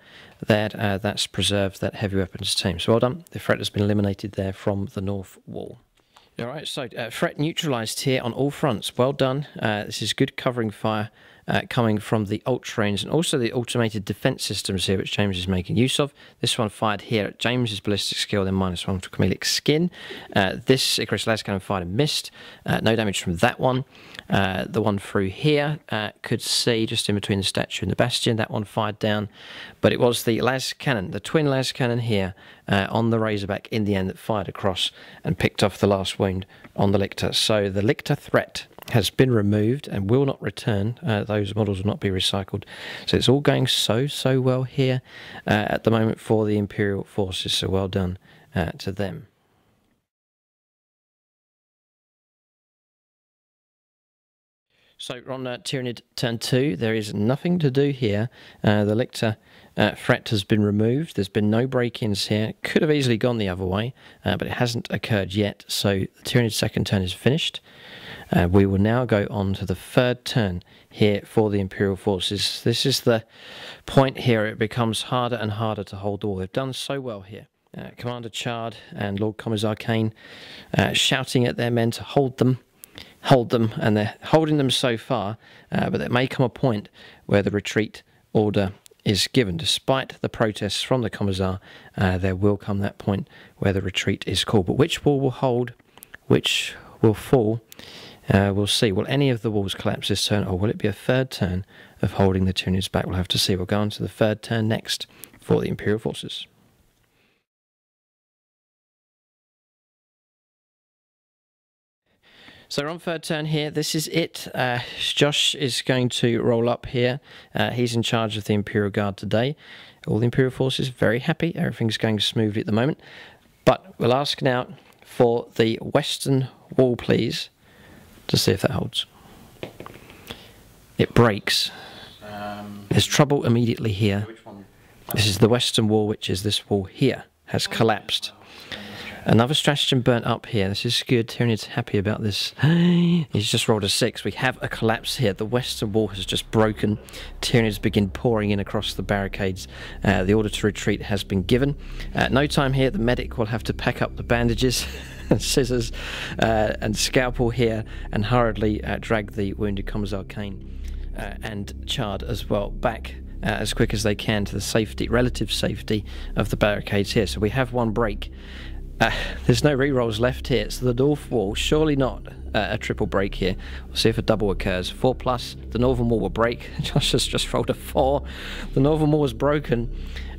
there. That's preserved that heavy weapons team. So well done. The threat has been eliminated there from the north wall. Alright, so threat neutralised here on all fronts. Well done. This is good covering fire coming from the Ultramarines and also the automated defence systems here, which James is making use of. This one fired here at James's ballistic skill, then -1 for Chameleon Skin. This Icarus las cannon fired and missed. No damage from that one. The one through here could see just in between the statue and the bastion. That one fired down, but it was the las cannon, the twin las cannon here on the Razorback in the end that fired across and picked off the last wound on the Lictor. So the Lictor threat has been removed and will not return. Those models will not be recycled. So it's all going so well here at the moment for the Imperial forces. So well done to them. So on Tyranid turn 2, there is nothing to do here. The Lictor threat has been removed. There's been no break-ins here. Could have easily gone the other way, but it hasn't occurred yet. So the Tyranid second turn is finished. We will now go on to the third turn here for the Imperial forces. This is the point here. It becomes harder and harder to hold the wall. They've done so well here. Commander Chard and Lord Commissar Kane shouting at their men to hold them, and they're holding them so far, but there may come a point where the retreat order is given. Despite the protests from the Commissar, there will come that point where the retreat is called. But which wall will hold, which will fall, we'll see. Will any of the walls collapse this turn, or will it be a third turn of holding the Tyranids back? We'll have to see. We'll go on to the third turn next for the Imperial forces. So we're on third turn here. This is it. Josh is going to roll up here. He's in charge of the Imperial Guard today. All the Imperial forces very happy. Everything's going smoothly at the moment. But we'll ask now for the western wall, please, to see if that holds. It breaks. There's trouble immediately here. This is the western wall, which is this wall here, has collapsed. Another stratagem burnt up here. This is good. Tyranid's happy about this. He's just rolled a 6. We have a collapse here. The western wall has just broken. Tyranids begin pouring in across the barricades. The order to retreat has been given. No time here. The medic will have to pack up the bandages and scissors and scalpel here and hurriedly drag the wounded Commissar Kane and Chard as well back as quick as they can to the safety, relative safety of the barricades here. So we have one break. There's no rerolls left here, so the north wall, surely not a triple break here. We'll see if a double occurs. 4+, the northern wall will break. Josh has just rolled a 4. The northern wall is broken,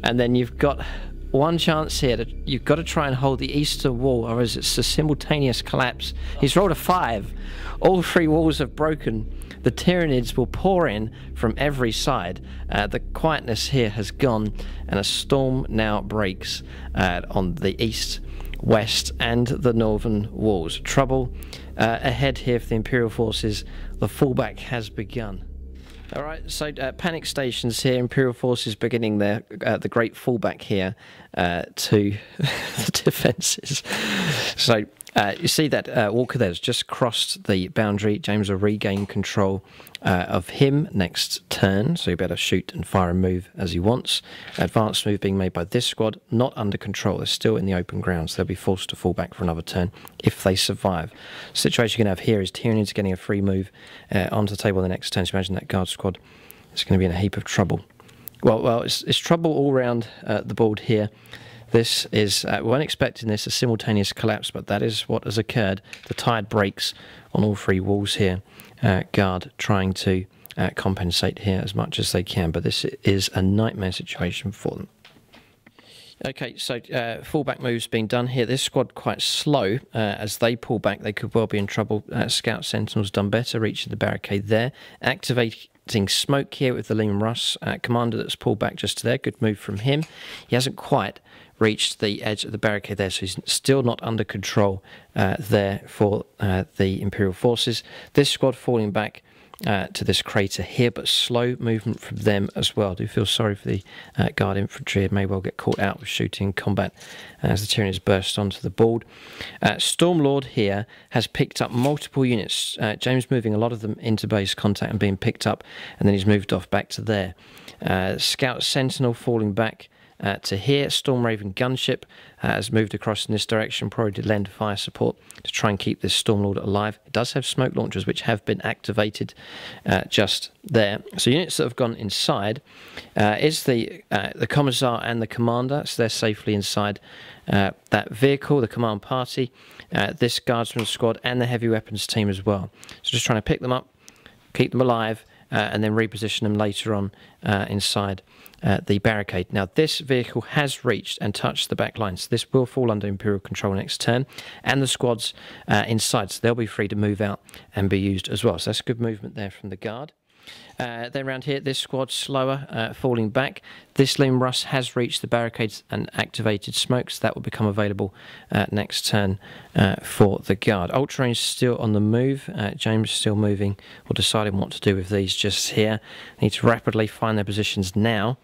and then you've got one chance here. You've got to try and hold the eastern wall, or is it a simultaneous collapse? He's rolled a 5. All 3 walls have broken. The Tyranids will pour in from every side. The quietness here has gone, and a storm now breaks on the east, west and the northern walls. Trouble ahead here for the Imperial forces. The fallback has begun. Alright, so panic stations here. Imperial forces beginning their the great fallback here to the defences. So you see that Walker there has just crossed the boundary. James will regain control of him next turn, so he'll be able to shoot and fire and move as he wants. Advanced move being made by this squad, not under control. They're still in the open ground, so they'll be forced to fall back for another turn if they survive. The situation you're going to have here is Tyranids getting a free move onto the table the next turn. So imagine that guard squad is going to be in a heap of trouble. Well, it's trouble all round the board here. This is, we weren't expecting this, a simultaneous collapse, but that is what has occurred. The tide breaks on all 3 walls here. Guard trying to compensate here as much as they can, but this is a nightmare situation for them. Okay, so fallback moves being done here. This squad quite slow. As they pull back, they could well be in trouble. Scout Sentinel's done better, reaching the barricade there. Activating smoke here with the Lehman Russ. Commander that's pulled back just there. Good move from him. He hasn't quite reached the edge of the barricade there, so he's still not under control there for the Imperial forces. This squad falling back to this crater here, but slow movement from them as well. I do feel sorry for the Guard infantry. It may well get caught out with shooting combat as the Tyranids burst onto the board. Stormlord here has picked up multiple units. James moving a lot of them into base contact and being picked up, and then he's moved off back to there. Scout Sentinel falling back to here. Storm Raven gunship has moved across in this direction, probably to lend fire support to try and keep this Stormlord alive. It does have smoke launchers which have been activated just there. So units that have gone inside is the Commissar and the Commander, so they're safely inside that vehicle, the command party, this Guardsman squad and the heavy weapons team as well. So just trying to pick them up, keep them alive, and then reposition them later on inside the barricade. Now this vehicle has reached and touched the back line, so this will fall under Imperial control next turn, and the squads inside, so they'll be free to move out and be used as well. So that's good movement there from the Guard. Then around here, this squad slower, falling back. This Lim Russ has reached the barricades and activated smokes. That will become available next turn for the Guard. Ultra Range still on the move. James still moving or deciding what to do with these just here. Need to rapidly find their positions now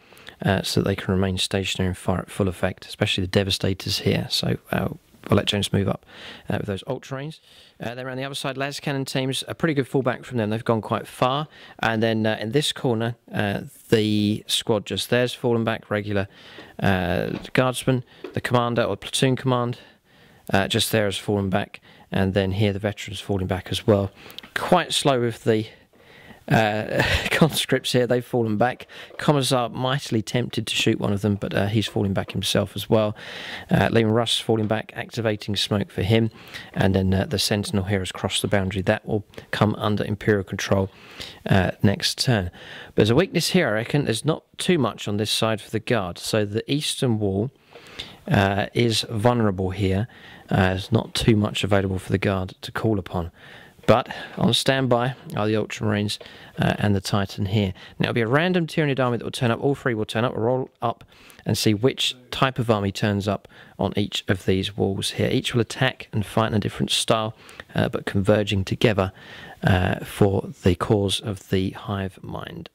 so that they can remain stationary and fire at full effect, especially the Devastators here. So we'll let James move up with those Ultra Range. Then around the other side, las cannon teams, a pretty good fallback from them. They've gone quite far. And then in this corner, the squad just there's fallen back, regular Guardsman, the Commander or Platoon Command just there has fallen back. And then here the Veterans falling back as well. Quite slow with the conscripts here, they've fallen back. Commissar mightily tempted to shoot one of them, but he's falling back himself as well. Liam Russ falling back, activating smoke for him, and then the Sentinel here has crossed the boundary. That will come under Imperial control next turn. But there's a weakness here, I reckon. There's not too much on this side for the Guard, so the eastern wall is vulnerable here. There's not too much available for the Guard to call upon. But on standby are the Ultramarines and the Titan here. Now it'll be a random Tyranid army that will turn up. All three will turn up. We'll roll up and see which type of army turns up on each of these walls here. Each will attack and fight in a different style, but converging together for the cause of the hive mind.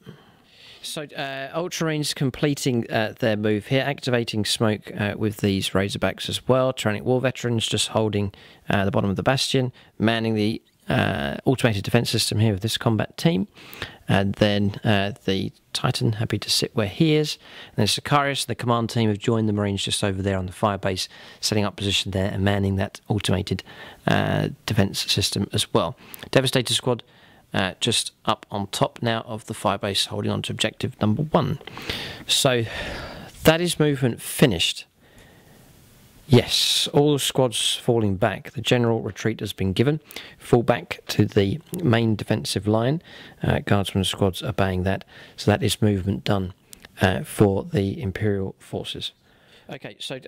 So Ultramarines completing their move here, activating smoke with these Razorbacks as well. Tyranid War Veterans just holding the bottom of the bastion, manning the automated defense system here with this combat team, and then the Titan happy to sit where he is, and then Sicarius and the command team have joined the Marines just over there on the firebase, setting up position there and manning that automated defense system as well. Devastator squad just up on top now of the firebase, holding on to objective number 1. So that is movement finished. Yes, all squads falling back. The general retreat has been given. Fall back to the main defensive line. Guardsmen squads obeying that. So that is movement done for the Imperial forces. Okay, so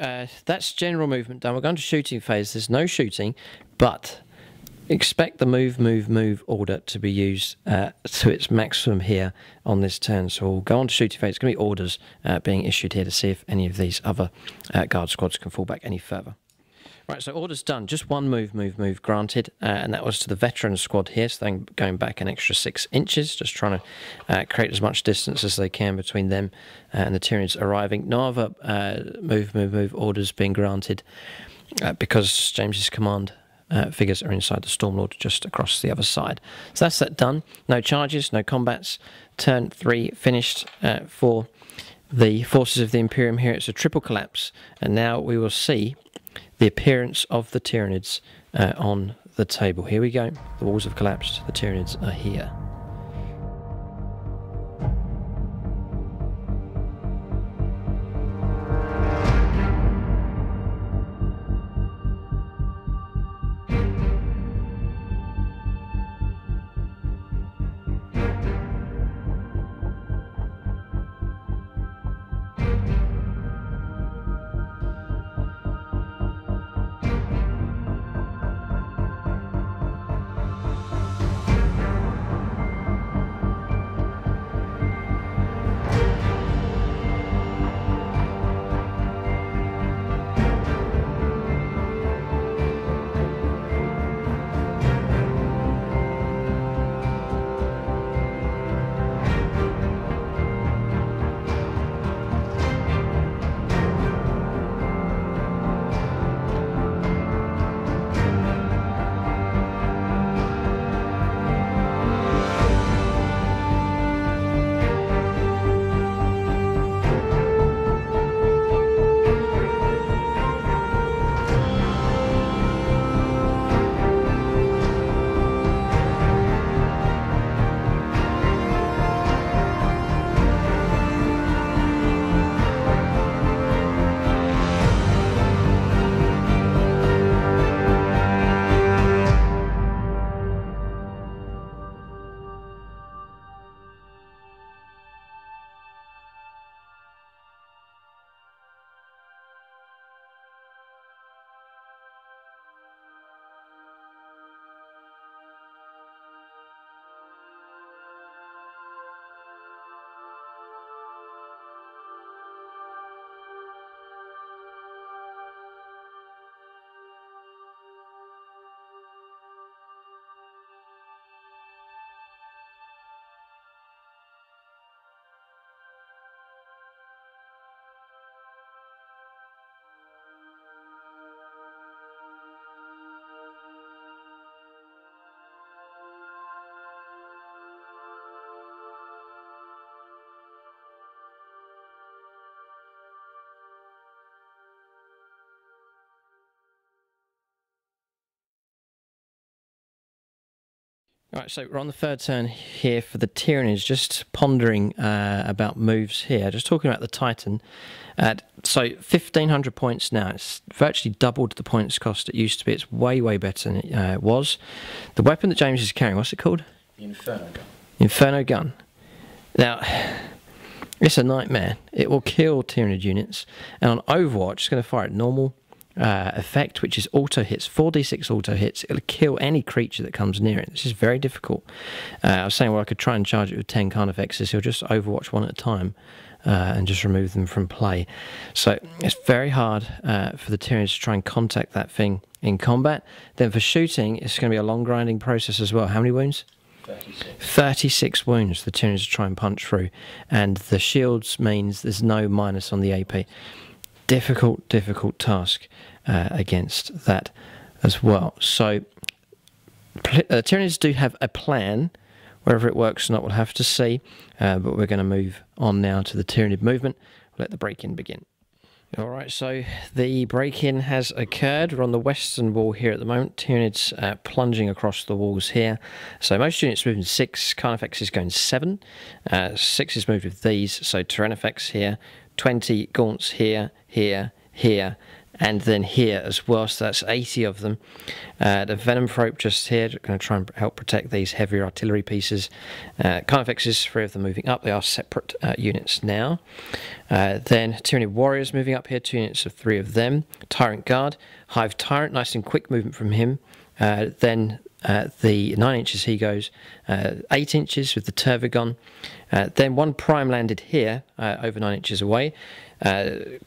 that's general movement done. We're going to shooting phase. There's no shooting, but expect the move order to be used to its maximum here on this turn. So we'll go on to shooting phase. It's going to be orders being issued here to see if any of these other Guard squads can fall back any further. Right, so orders done. Just one move granted, and that was to the veteran squad here. So they're going back an extra 6 inches, just trying to create as much distance as they can between them and the Tyranids arriving. No other move orders being granted because James's command figures are inside the Stormlord just across the other side. So that's that done. No charges, no combats. Turn 3 finished for the forces of the Imperium here. It's a triple collapse, and now we will see the appearance of the Tyranids on the table. Here we go. The walls have collapsed. The Tyranids are here. Right, so we're on the third turn here for the Tyranids, just pondering about moves here, just talking about the Titan. So 1,500 points now, it's virtually doubled the points cost it used to be. It's way, way better than it was. The weapon that James is carrying, what's it called? Inferno gun. Inferno gun. Now, it's a nightmare. It will kill Tyranid units, and on Overwatch, it's going to fire at normal effect, which is auto hits, 4d6 auto hits. It'll kill any creature that comes near it. This is very difficult. I was saying, well, I could try and charge it with 10 Carnifexes. He'll just Overwatch one at a time and just remove them from play. So it's very hard for the Tyranids to try and contact that thing in combat. Then for shooting, it's going to be a long grinding process as well. How many wounds? 36 wounds the Tyranids try and punch through, and the shields means there's no minus on the AP. Difficult task against that as well. So Tyranids do have a plan. Whether it works or not, we'll have to see. But we're going to move on now to the Tyranid movement. Let the break-in begin. Alright, so the break-in has occurred. We're on the western wall here at the moment. Tyranids plunging across the walls here. So most units moving 6, Carnifex is going 7. 6 is moved with these, so Tyrannifex here, 20 Gaunts here, here, and then here as well, so that's 80 of them. The Venom Thrope just here, going to try and help protect these heavier artillery pieces. Carnifexes, 3 of them moving up, they are separate units now. Then Tyranid Warriors moving up here, 2 units of 3 of them. Tyrant Guard, Hive Tyrant, nice and quick movement from him. Then the 9 inches he goes, 8 inches with the Tervigon. Then 1 Prime landed here, over 9 inches away.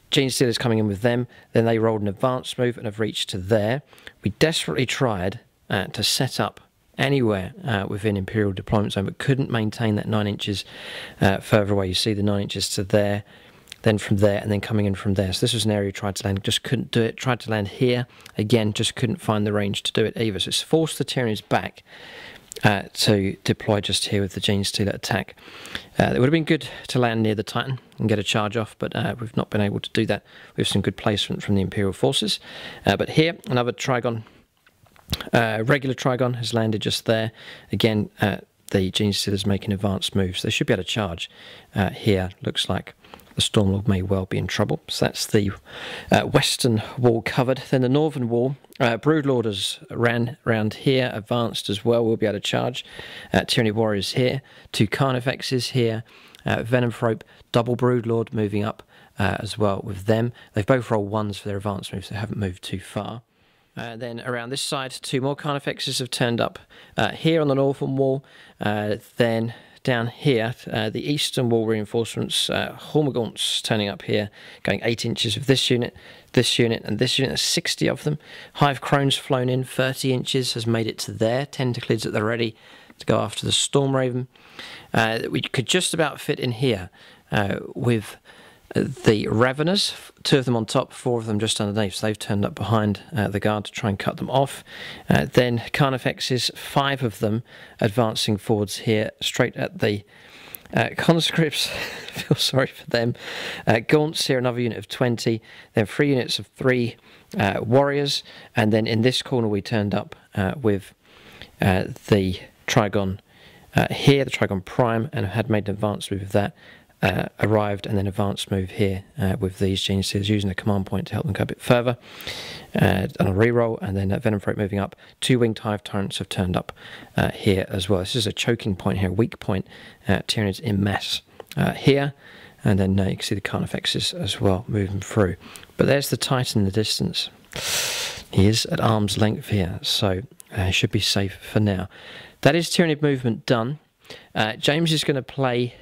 Gene Stealers coming in with them. Then they rolled an advanced move and have reached to there. We desperately tried to set up anywhere within Imperial deployment zone, but couldn't maintain that 9 inches further away. You see the 9 inches to there, then from there, and then coming in from there. So this was an area we tried to land, just couldn't do it. Tried to land here, again, just couldn't find the range to do it either. So it's forced the Tyranids back to deploy just here with the Gene Stealer attack. It would have been good to land near the Titan and get a charge off, but we've not been able to do that with some good placement from the Imperial forces. But here, another Trigon, regular Trigon has landed just there. Again, the Gene Stealer's making advanced moves. They should be able to charge here. Looks like the Stormlord may well be in trouble. So that's the western wall covered. Then the northern wall, Broodlord has ran around here, advanced as well. We'll be able to charge. Tyranid Warriors here, 2 Carnifexes here, Venom Thrope, double Broodlord moving up as well with them. They've both rolled 1s for their advanced moves. They haven't moved too far. Then around this side, 2 more Carnifexes have turned up here on the northern wall. Then down here, the eastern wall reinforcements, Hormagaunts turning up here, going 8 inches with this unit, and this unit. There's 60 of them. Hive Crone's flown in, 30 inches, has made it to there. Tentaclids at the ready to go after the Storm Raven. We could just about fit in here with the Raveners, 2 of them on top, 4 of them just underneath, so they've turned up behind the guard to try and cut them off. Then Carnifexes, 5 of them advancing forwards here, straight at the conscripts. Feel sorry for them. Gaunts here, another unit of 20, then 3 units of 3 warriors, and then in this corner we turned up with the Trigon here, the Trigon Prime, and had made an advanced move of that. Arrived and then advanced move here with these Gene Stealers, using a command point to help them go a bit further on a reroll, and then Venom Throat moving up. 2 Winged Hive Tyrants have turned up here as well. This is a choking point here, weak point. Tyranids in mass here, and then you can see the Carnifexes as well moving through. But there's the Titan in the distance. He is at arm's length here, so he should be safe for now. That is Tyranid movement done. James is going to play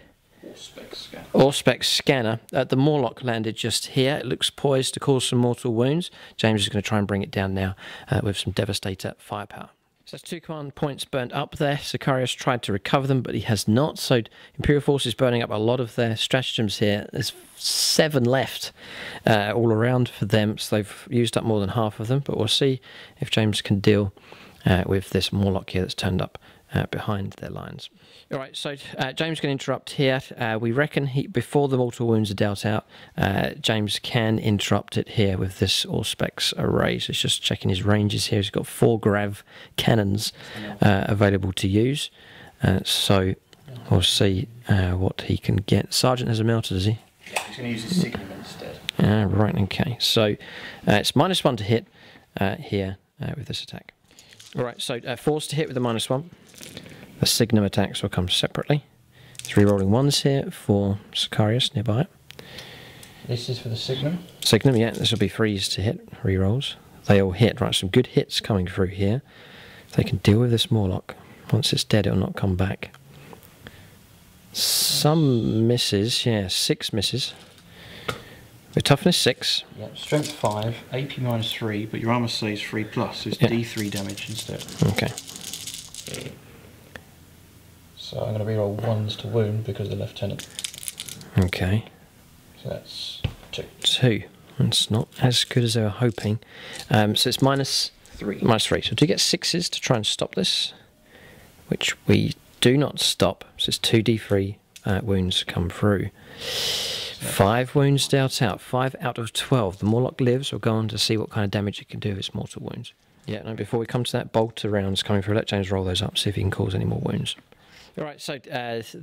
Auspex Scanner. The Morlock landed just here. It looks poised to cause some mortal wounds. James is going to try and bring it down now with some Devastator firepower. So that's 2 command points burnt up there. Sicarius tried to recover them, but he has not. So Imperial forces burning up a lot of their stratagems here. There's 7 left all around for them, so they've used up more than half of them. But we'll see if James can deal with this Morlock here that's turned up behind their lines. All right, so James can interrupt here. We reckon before the mortal wounds are dealt out, James can interrupt it here with this Auspex array. So he's just checking his ranges here. He's got 4 grav cannons available to use. So we'll see what he can get. Sergeant has a melter, does he? Yeah, he's going to use his Signum instead. Right, okay. So it's -1 to hit here with this attack. All right, so force to hit with a -1. The Signum attacks will come separately. 3 rolling 1s here for Sicarius nearby. This is for the Signum? Signum, yeah, this will be 3s to hit, re-rolls. They all hit, right, some good hits coming through here. If they can deal with this Morlock. Once it's dead, it will not come back. Some misses, yeah, 6 misses. With toughness 6. Yeah, strength 5, AP -3, but your armor stays 3+, so it's D3 damage instead. Okay. So I'm going to reroll 1s to wound because of the lieutenant. Okay. So that's 2. 2. That's not as good as they were hoping. So it's -3. -3. So to get 6s to try and stop this, which we do not stop. So it's 2d3 wounds come through. 5 wounds dealt out. 5 out of 12. The Morlock lives. We'll go on to see what kind of damage it can do with its mortal wounds. Yeah, no, before we come to that, bolter rounds coming through. Let James roll those up, see if he can cause any more wounds. Alright, so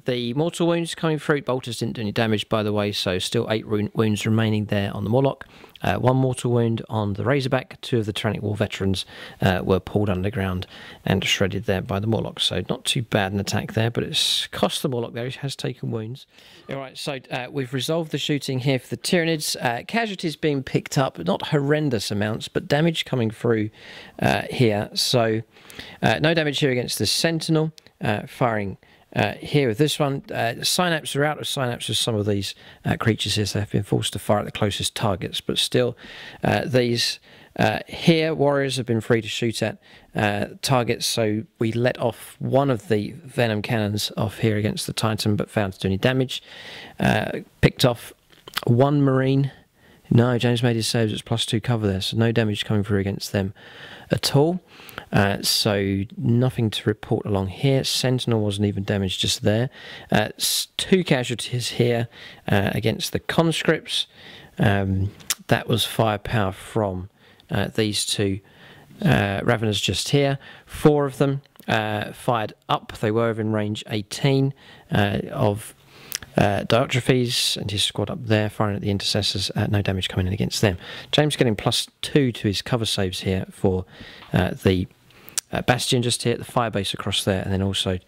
the mortal wounds coming through. Bolters didn't do any damage, by the way, so still 8 wounds remaining there on the Morlock. 1 mortal wound on the Razorback. 2 of the Tyranid War veterans were pulled underground and shredded there by the Morlock. So not too bad an attack there, but it's cost the Morlock there. He has taken wounds. Alright, so we've resolved the shooting here for the Tyranids. Casualties being picked up, not horrendous amounts, but damage coming through here. So no damage here against the Sentinel. Firing here with this one. Synapse are out of synapse with some of these creatures here, so they've been forced to fire at the closest targets, but still these here warriors have been free to shoot at targets, so we let off one of the venom cannons off here against the Titan, but failed to do any damage. Picked off 1 marine. No, James made his saves. It's +2 cover there, so no damage coming through against them at all. So nothing to report along here. Sentinel wasn't even damaged just there. 2 casualties here against the conscripts. That was firepower from these 2 Raveners just here. 4 of them fired up. They were within range 18 of Diotrephes and his squad up there firing at the intercessors. No damage coming in against them. James getting +2 to his cover saves here for the bastion just here, the firebase across there, and then also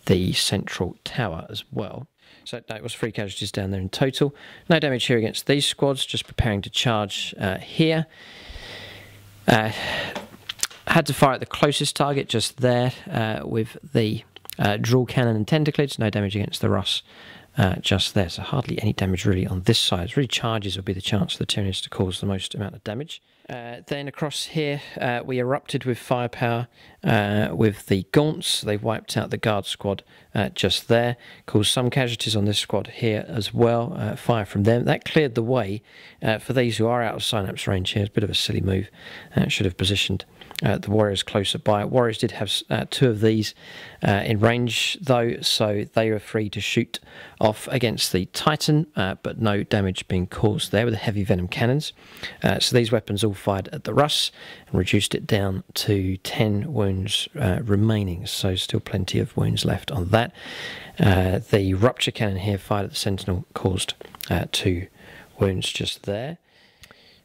the central tower as well. So that was 3 casualties down there in total. No damage here against these squads, just preparing to charge here. Had to fire at the closest target just there with the Draw Cannon and Tentaclids. No damage against the Russ just there, so hardly any damage really on this side. It's really charges would be the chance for the Tyranids to cause the most amount of damage. Then across here we erupted with firepower with the Gaunts. They wiped out the guard squad just there, caused some casualties on this squad here as well. Fire from them. That cleared the way for these who are out of synapse range here. It's a bit of a silly move. Should have positioned the warriors closer by. Warriors did have 2 of these in range though, so they were free to shoot off against the Titan, but no damage being caused there with the heavy venom cannons. So these weapons all fired at the Russ and reduced it down to 10 wounds remaining, so still plenty of wounds left on that. The rupture cannon here fired at the Sentinel caused 2 wounds just there.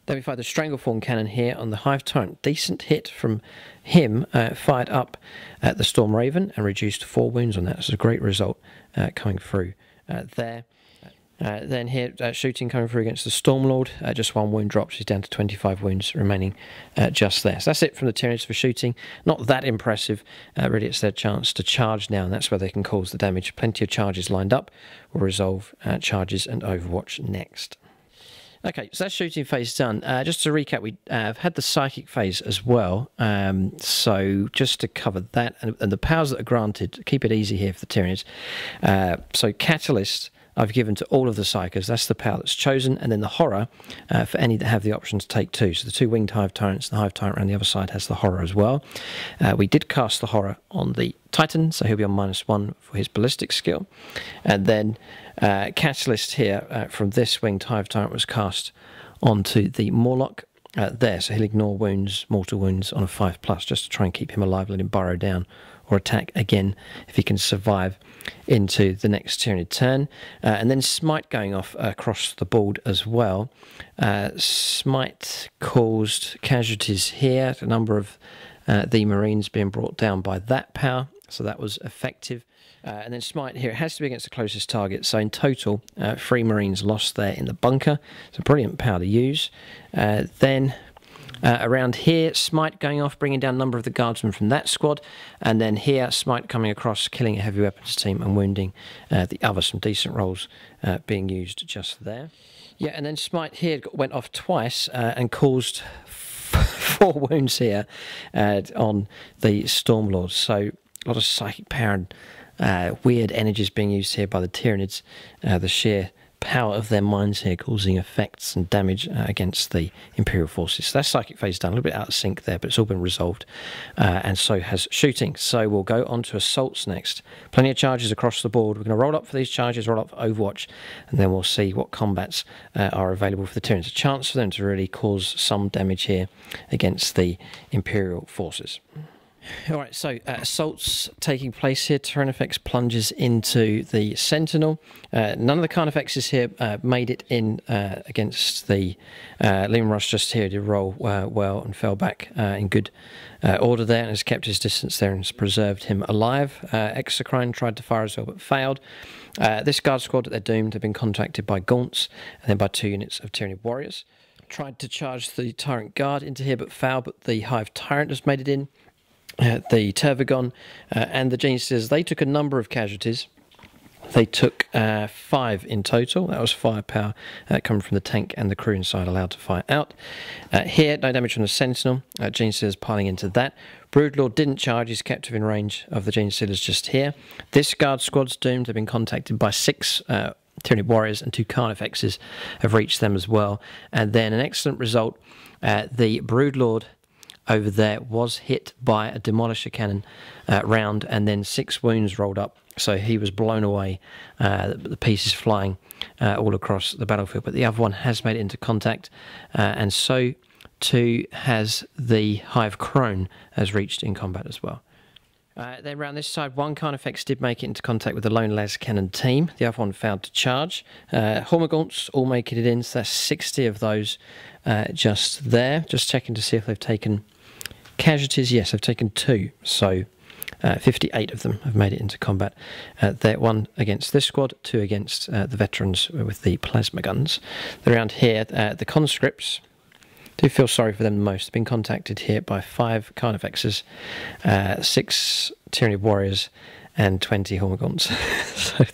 Then we fired the Strangleform cannon here on the Hive Tyrant. Decent hit from him, fired up at the Storm Raven and reduced 4 wounds on that. It's a great result coming through there. Then here, shooting coming through against the Stormlord. Just 1 wound drops. He's down to 25 wounds remaining just there. So that's it from the Tyranids for shooting. Not that impressive. Really, it's their chance to charge now, and that's where they can cause the damage. Plenty of charges lined up. We'll resolve charges and Overwatch next. Okay, so that's shooting phase done. Just to recap, we have had the psychic phase as well. So just to cover that, and the powers that are granted, keep it easy here for the Tyranids. So Catalyst I've given to all of the Psychers. That's the power that's chosen. And then the Horror for any that have the option to take 2. So the 2 Winged Hive Tyrants, the Hive Tyrant around the other side has the Horror as well. We did cast the Horror on the Titan, so he'll be on -1 for his ballistic skill. And then Catalyst here from this Winged Hive Tyrant was cast onto the Morlock there, so he'll ignore wounds, mortal wounds on a 5+, just to try and keep him alive, let him burrow down or attack again if he can survive into the next Tyranid turn. And then Smite going off across the board as well. Smite caused casualties here, a number of the Marines being brought down by that power, so that was effective. And then Smite here, it has to be against the closest target, so in total 3 Marines lost there in the bunker. It's a brilliant power to use. Then around here, Smite going off, bringing down a number of the guardsmen from that squad, and then here Smite coming across, killing a heavy weapons team and wounding the other. Some decent rolls being used just there. Yeah, and then Smite here went off twice and caused 4 wounds here on the Stormlords, so a lot of psychic power and weird energies being used here by the Tyranids. The sheer power of their minds here causing effects and damage against the Imperial forces. So that psychic phase done, a little bit out of sync there, but it's all been resolved, and so has shooting. So we'll go on to assaults next. Plenty of charges across the board. We're going to roll up for these charges, roll up for Overwatch, and then we'll see what combats are available for the Tyranids. A chance for them to really cause some damage here against the Imperial forces. Alright, so assaults taking place here. Tyranofex plunges into the Sentinel. None of the Carnifexes here made it in against the Lehman Rush just here. Did roll well and fell back in good order there and has kept his distance there and has preserved him alive. Exocrine tried to fire as well but failed. This guard squad, they're doomed, have been contacted by Gaunts and then by 2 units of Tyranid warriors. Tried to charge the Tyrant Guard into here but failed, but the Hive Tyrant has made it in. The Tervagon and the Geniuses, they took a number of casualties. They took 5 in total. That was firepower coming from the tank and the crew inside allowed to fire out. Here, no damage from the Sentinel. Geniuses piling into that. Broodlord didn't charge. He's kept within range of the Geniuses just here. This guard squad's doomed. They've been contacted by 6 Tyranid warriors and 2 Carnifexes have reached them as well. And then an excellent result. The Broodlord over there was hit by a demolisher cannon round and then 6 wounds rolled up, so he was blown away, the pieces flying all across the battlefield, but the other one has made it into contact, and so too has the Hive Crone has reached in combat as well. Then around this side, 1 Carnifex did make it into contact with the lone las cannon team. The other one failed to charge. Hormagaunts all making it in, so that's 60 of those just there. Just checking to see if they've taken casualties. Yes, they've taken 2, so 58 of them have made it into combat. There, 1 against this squad, 2 against the veterans with the plasma guns. Around here, the conscripts, do feel sorry for them the most. They've been contacted here by 5 Carnifexes, 6 Tyranid warriors, and 20 Hormagaunts. So I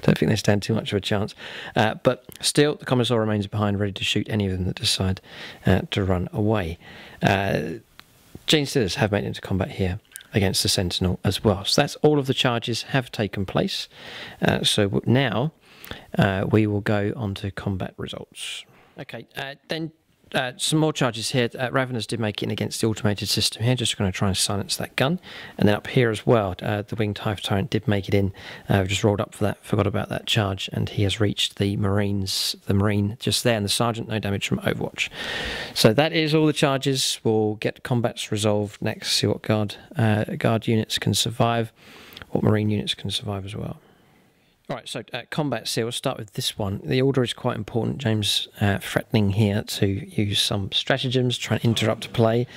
don't think they stand too much of a chance. But still, the Commissar remains behind, ready to shoot any of them that decide to run away. Geniuses have made it into combat here against the Sentinel as well. So that's all of the charges have taken place. So now we will go on to combat results. Okay, then some more charges here. Ravenous did make it in against the automated system here. Just going to try and silence that gun. And then up here as well, the Winged Hive Tyrant did make it in. Just rolled up for that, forgot about that charge, and he has reached the Marines, the Marine just there, and the Sergeant, no damage from Overwatch. So that is all the charges. We'll get combats resolved next, see what guard units can survive, what Marine units can survive as well. Alright, so combat seal, we'll start with this one. The order is quite important. James threatening here to use some stratagems, try and interrupt play.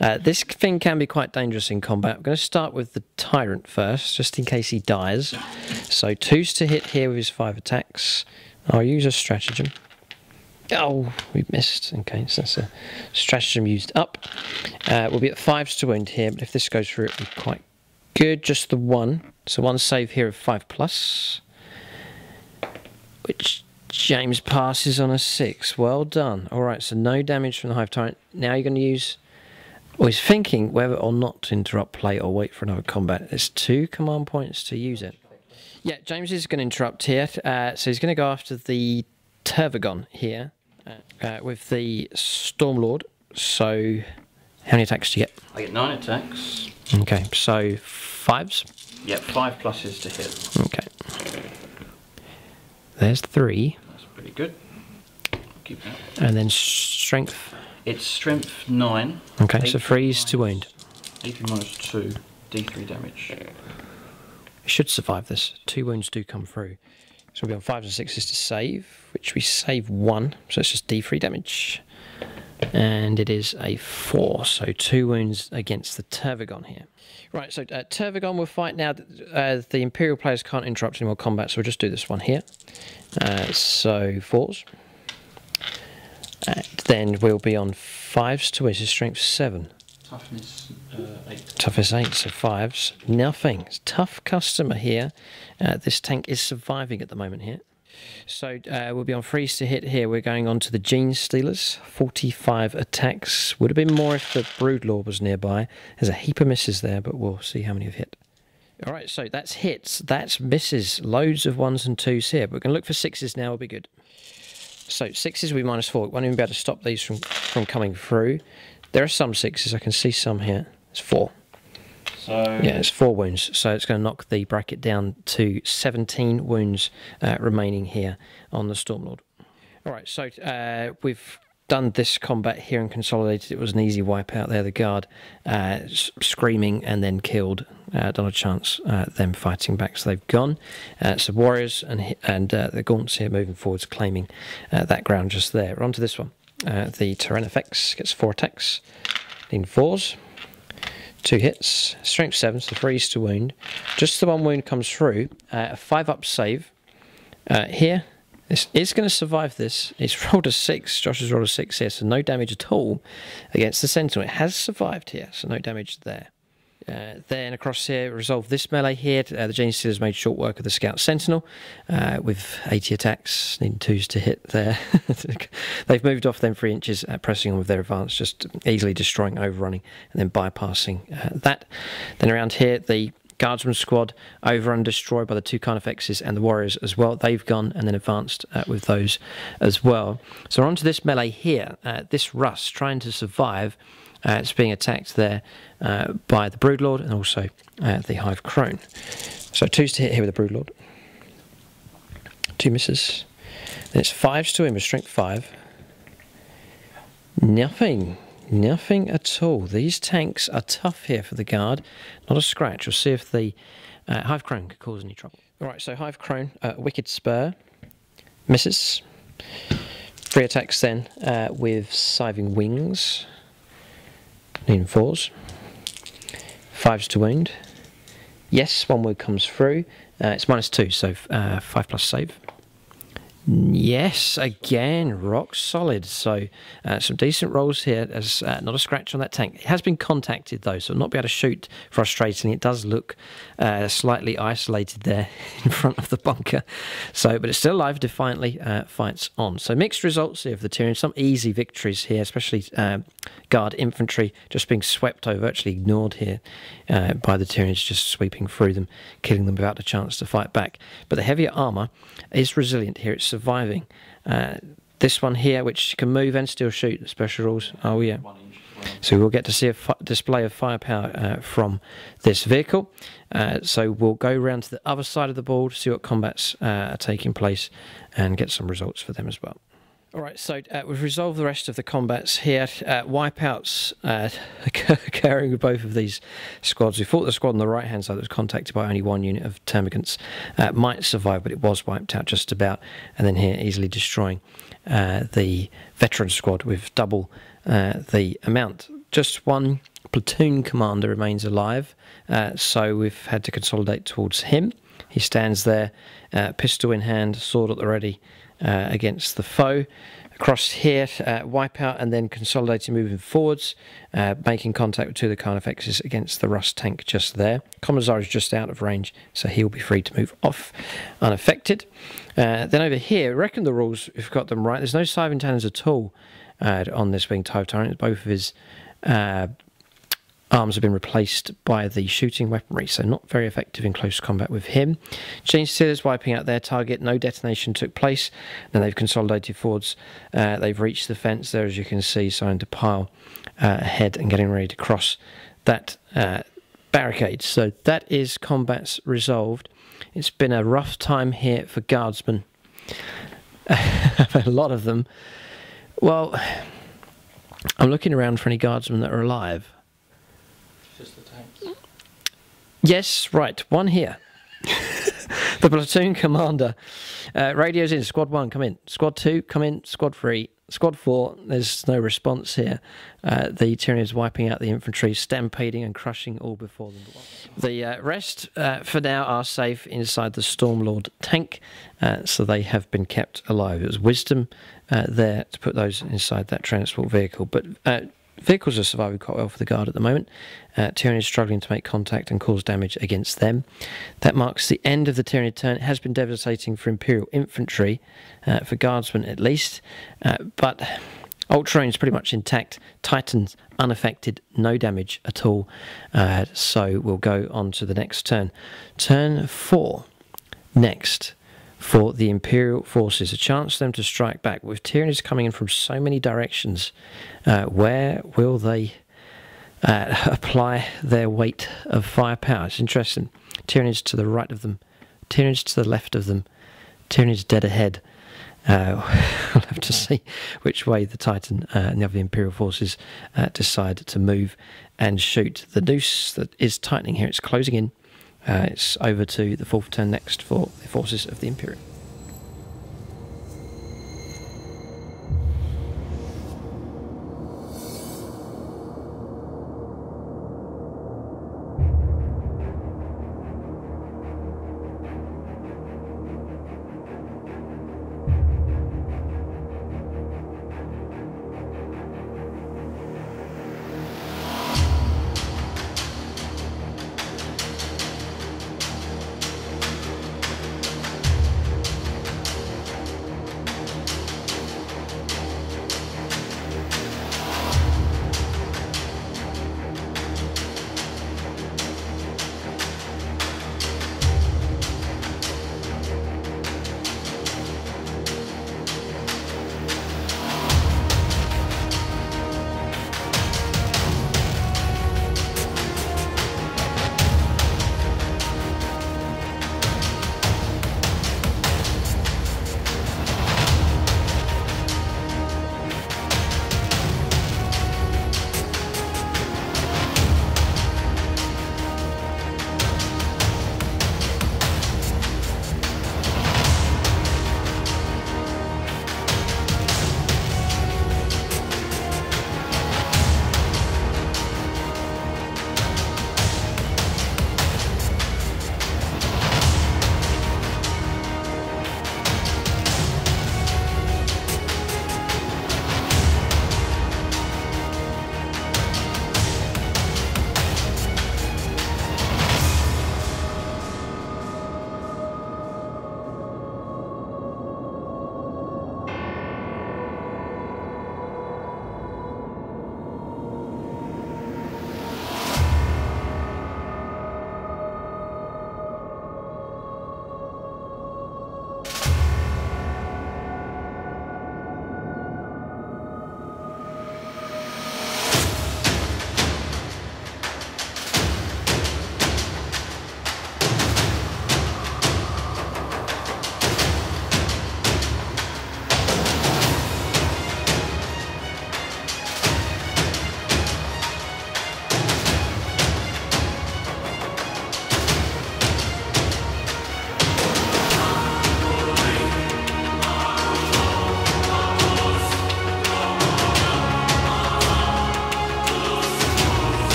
This thing can be quite dangerous in combat. I'm going to start with the Tyrant first, just in case he dies. So 2s to hit here with his 5 attacks. I'll use a stratagem. Oh, we've missed. Okay, so that's a stratagem used up. We'll be at 5s to wound here, but if this goes through, it'll be quite good. Just the 1. So 1 save here of 5+. Which James passes on a 6. Well done. Alright, so no damage from the Hive Tyrant. Now you're going to use... Well, he's thinking whether or not to interrupt play or wait for another combat. There's 2 command points to use it. Yeah, James is going to interrupt here. So he's going to go after the Tervagon here with the Stormlord. So how many attacks do you get? I get 9 attacks. Okay, so 5s? Yep, 5 pluses to hit. Okay. There's 3. That's pretty good. I'll keep that. And then strength? It's strength 9. Okay, so freeze to wound. AP minus 2, D3 damage. We should survive this. 2 wounds do come through. So we'll be on 5s and 6s to save, which we save 1. So it's just D3 damage. And it is a 4, so 2 wounds against the Tervagon here. Right, so Tervagon will fight now. The Imperial players can't interrupt any more combat, so we'll just do this one here. So 4s. And then we'll be on 5s to which is strength 7. Toughness 8. Toughness 8, so 5s. Nothing. It's a tough customer here. This tank is surviving at the moment here. So we'll be on freeze to hit here. We're going on to the Gene Stealers. 45 attacks. Would have been more if the Broodlord was nearby. There's a heap of misses there, but we'll see how many have hit. All right, so that's hits. That's misses. Loads of 1s and 2s here. But we're going to look for 6s now. Will be good. So 6s will be minus 4. We won't even be able to stop these from coming through. There are some 6s. I can see some here. It's 4. So yeah, it's 4 wounds, so it's going to knock the bracket down to 17 wounds remaining here on the Stormlord. Alright, so we've done this combat here and consolidated. It was an easy wipe out there. The guard screaming and then killed. Not a chance them fighting back, so they've gone. So warriors and the Gaunts here moving forwards, claiming that ground just there. We're on to this one. The Tyrannifex gets 4 attacks, in 4s. 2 hits, strength 7, so freeze to wound. Just the 1 wound comes through. A 5-up save. Here, it's going to survive this. It's rolled a 6. Josh has rolled a 6 here, so no damage at all against the Sentinel. It has survived here, so no damage there. Then across here, resolve this melee here. The Gene Stealers made short work of the Scout Sentinel with 80 attacks, needing 2s to hit there. They've moved off them 3 inches, pressing on with their advance, just easily destroying, overrunning, and then bypassing that. Then around here, the Guardsman squad overrun, destroyed by the 2 Carnifexes and the Warriors as well. They've gone and then advanced with those as well. So we're on to this melee here. This Russ trying to survive. It's being attacked there by the Broodlord and also the Hive Crone. So 2s to hit here with the Broodlord. 2 misses. Then it's 5s to him with strength 5. Nothing. Nothing at all. These tanks are tough here for the guard. Not a scratch. We'll see if the Hive Crone could cause any trouble. Alright, so Hive Crone, Wicked Spur. Misses. 3 attacks then with Scything Wings. In 4s. 5s to wound. Yes, 1 wound comes through. It's minus 2, so 5 plus save. Yes, again, rock solid. So some decent rolls here. There's not a scratch on that tank. It has been contacted though, so not be able to shoot frustratingly. It does look slightly isolated there in front of the bunker. So, but it's still alive, defiantly fights on. So mixed results here for the Tyrians. Some easy victories here, especially guard infantry just being swept over, virtually ignored here by the Tyrians, just sweeping through them, killing them without a chance to fight back. But the heavier armour is resilient here. It's surviving. This one here, which can move and still shoot, the special rules. Oh yeah. So we'll get to see a display of firepower from this vehicle. So we'll go around to the other side of the board, see what combats are taking place, and get some results for them as well. Alright, so we've resolved the rest of the combats here. Wipeouts occurring with both of these squads. We thought the squad on the right-hand side that was contacted by only 1 unit of termagants might survive, but it was wiped out just about. And then here, easily destroying the veteran squad with double the amount. Just 1 platoon commander remains alive, so we've had to consolidate towards him. He stands there, pistol in hand, sword at the ready, against the foe. Across here, wipeout and then consolidating, moving forwards, making contact with 2 of the Carnifexes against the Rust tank just there. Commissar is just out of range, so he'll be free to move off unaffected. Then over here, I reckon the rules, if we've got them right, there's no Scything Tannons at all on this wing type Tyrant. Both of his arms have been replaced by the shooting weaponry, so not very effective in close combat with him. Change Stealers wiping out their target, no detonation took place. Then they've consolidated forwards. They've reached the fence there, as you can see, starting to pile ahead and getting ready to cross that barricade. So that is combats resolved. It's been a rough time here for guardsmen. A lot of them. Well, I'm looking around for any guardsmen that are alive. Just the tanks. Yes, right, one here. The platoon commander. Radios in, squad 1, come in. Squad 2, come in. Squad 3. Squad 4, there's no response here. The Tyranids wiping out the infantry, stampeding and crushing all before them. The rest, for now, are safe inside the Stormlord tank, so they have been kept alive. It was wisdom there to put those inside that transport vehicle, but vehicles are surviving quite well for the Guard at the moment. Tyranids struggling to make contact and cause damage against them. That marks the end of the Tyranid turn. It has been devastating for Imperial infantry, for Guardsmen at least, but Ultramarines pretty much intact. Titans unaffected, no damage at all. So we'll go on to the next turn. Turn 4 next for the Imperial forces. A chance for them to strike back. With Tyranids coming in from so many directions, where will they apply their weight of firepower? It's interesting. Tyranids to the right of them, Tyranids to the left of them, Tyranids dead ahead. We'll have to see which way the Titan and the other Imperial forces decide to move and shoot. The noose that is tightening here, it's closing in. It's over to the 4th turn next for the forces of the Imperium.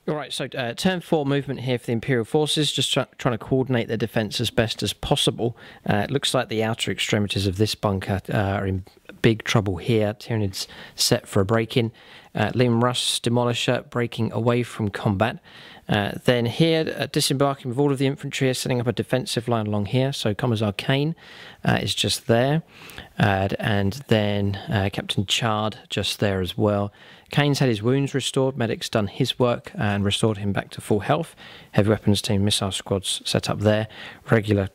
All right, so turn 4 movement here for the Imperial forces, just trying to coordinate their defence as best as possible. It looks like the outer extremities of this bunker are in big trouble here. Tyranids set for a break-in. Lehman Russ Demolisher breaking away from combat. Then here, disembarking with all of the infantry, setting up a defensive line along here. So Commodore Kane is just there. And then Captain Chard just there as well. Kane's had his wounds restored, medic's done his work and restored him back to full health. Heavy weapons team, missile squads set up there. Regular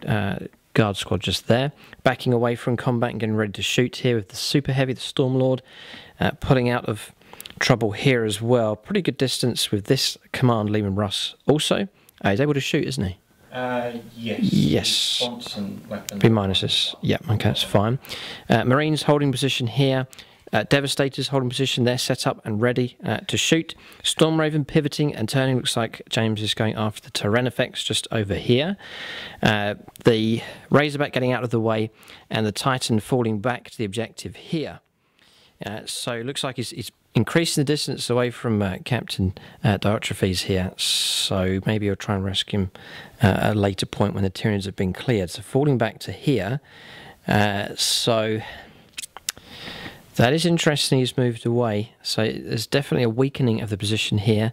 guard squad just there. Backing away from combat and getting ready to shoot here with the super heavy, the Stormlord, pulling out of trouble here as well. Pretty good distance with this command, Lehman Russ also. He's able to shoot, isn't he? Yes. Yes. Response and weapons. B minuses. Yeah, okay, that's fine. Marines holding position here. Devastators holding position there, set up and ready to shoot. Stormraven pivoting and turning. Looks like James is going after the Terran effects just over here. The Razorback getting out of the way and the Titan falling back to the objective here. So it looks like he's increasing the distance away from Captain Diotrephes here. So maybe he'll try and rescue him at a later point when the Tyranids have been cleared. So falling back to here. So that is interesting, he's moved away. So there's definitely a weakening of the position here.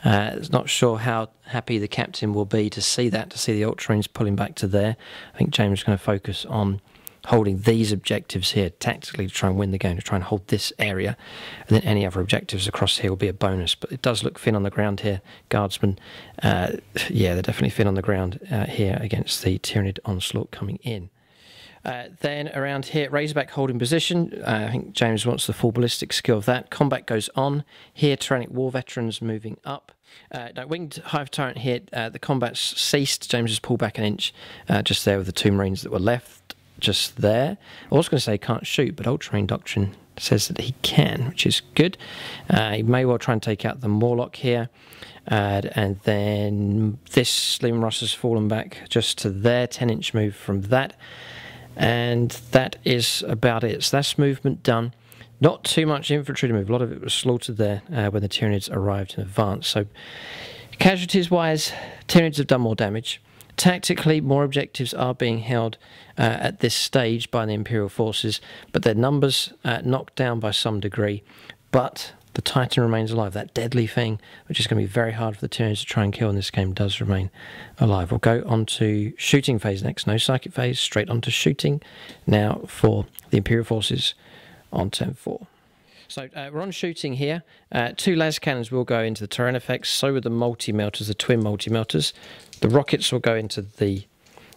Not sure how happy the captain will be to see that, to see the Ultramarines pulling back to there. I think James is going to focus on holding these objectives here tactically to try and win the game, to try and hold this area. And then any other objectives across here will be a bonus. But it does look thin on the ground here. Guardsmen, yeah, they're definitely thin on the ground here against the Tyranid onslaught coming in. Then around here, Razorback holding position. I think James wants the full ballistic skill of that. Combat goes on. Here, Tyrannic War Veterans moving up. Now, Winged Hive Tyrant here, the combat's ceased. James has pulled back an inch just there with the 2 Marines that were left just there. I was going to say can't shoot, but Ultramarine Doctrine says that he can, which is good. He may well try and take out the Morlock here. And then this Lehman Russ has fallen back just to there, 10-inch move from that. And that is about it. So that's movement done. Not too much infantry to move. A lot of it was slaughtered there when the Tyranids arrived in advance. So casualties-wise, Tyranids have done more damage. Tactically, more objectives are being held at this stage by the Imperial forces, but their numbers knocked down by some degree. But the Titan remains alive. That deadly thing, which is going to be very hard for the Tyranids to try and kill in this game, does remain alive. We'll go on to shooting phase next. No psychic phase, straight on to shooting now for the Imperial forces on turn 4. So we're on shooting here. 2 las cannons will go into the Terran effects, so will the multi-melters, the twin multi-melters. The rockets will go into the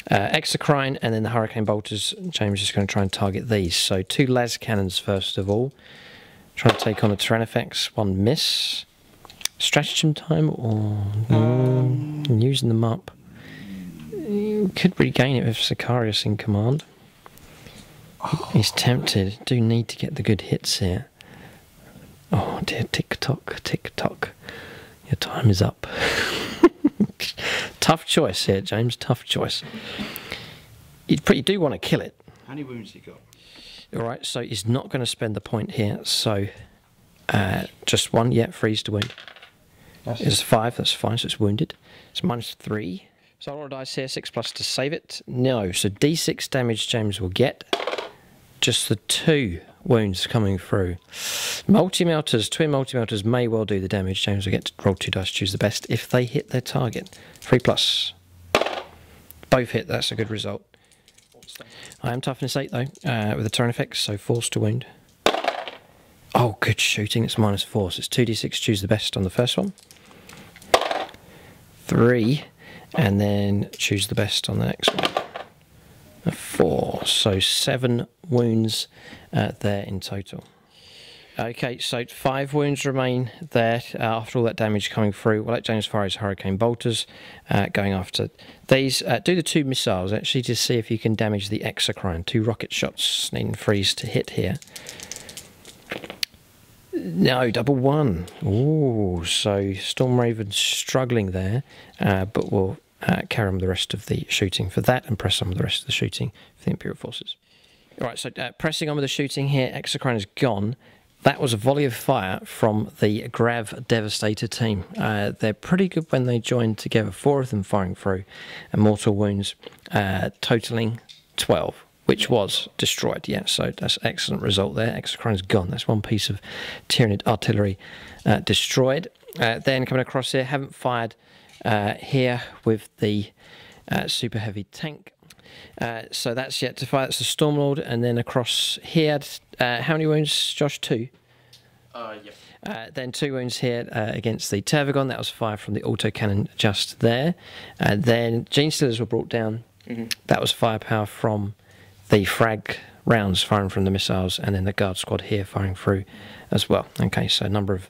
exocrine, and then the hurricane bolters. James is going to try and target these. So 2 las cannons first of all. Try to take on the Terran effects. 1 miss. Stratagem time or using them up. You could regain it with Sicarius in command. He's tempted. Do need to get the good hits here. Oh dear, tick-tock, tick-tock. Your time is up. Tough choice here, James. Tough choice. You do want to kill it. How many wounds he got? Alright, so he's not going to spend the point here, so just 1, yeah, freeze to wound. It's 5, that's fine, so it's wounded. It's -3. So I roll a dice here, 6+ to save it. No, so D6 damage James will get. Just the 2 wounds coming through. Multi-melters, twin multi-melters may well do the damage. James will get to roll 2 dice, choose the best if they hit their target. 3+. Both hit, that's a good result. I am toughness 8 though, with the turn effects, so force to wound. Oh, good shooting, it's -4, so it's 2d6, choose the best on the first one. 3, and then choose the best on the next one. 4, so 7 wounds there in total. Okay, so 5 wounds remain there after all that damage coming through. We'll let James fire his Hurricane Bolters, going after these. Do the 2 missiles, actually, to see if you can damage the exocrine. 2 rocket shots, needing freeze to hit here. No, double 1. Ooh, so Stormraven struggling there, but we'll carry on with the rest of the shooting for that and press on with the rest of the shooting for the Imperial forces. Alright, so pressing on with the shooting here, exocrine is gone. That was a volley of fire from the Grav Devastator team. They're pretty good when they join together. 4 of them firing through, and mortal wounds totaling 12, which was destroyed. Yeah, so that's an excellent result there. Exocrine's gone. That's one piece of Tyranid artillery destroyed. Then coming across here, haven't fired here with the super heavy tank. So that's yet to fire. That's the Stormlord, and then across here, how many wounds, Josh? 2? Yeah. Then 2 wounds here against the Tervagon. That was fire from the autocannon just there. And then Gene Stealers were brought down. That was firepower from the frag rounds firing from the missiles, and then the guard squad here firing through as well. Okay, so a number of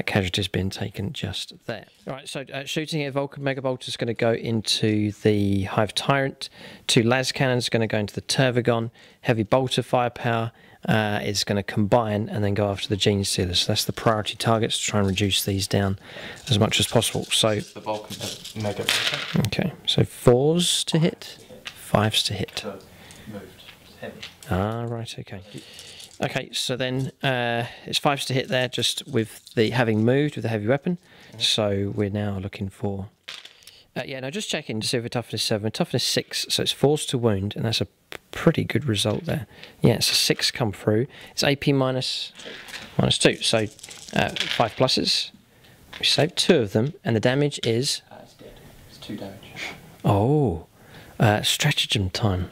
casualties being taken just there. All right, so shooting here, Vulcan Megabolt is going to go into the Hive Tyrant. 2 las cannons going to go into the Tervagon. Heavy bolter firepower is going to combine and then go after the Gene Stealers. So that's the priority targets, to try and reduce these down as much as possible. So the Vulcan Megabolt. okay, so 4s to hit, 5s to hit. Moved. Heavy. Ah, right, okay. Okay, so then it's 5s to hit there, just with the having moved with the heavy weapon. So we're now looking for... yeah, no, just checking to see if we're toughness 7. Toughness 6, so it's 4s to wound, and that's a pretty good result there. Yeah, it's a 6 come through. It's AP minus 2, so 5 pluses. We saved 2 of them, and the damage is... It's dead. It's 2 damage. Oh, stratagem time.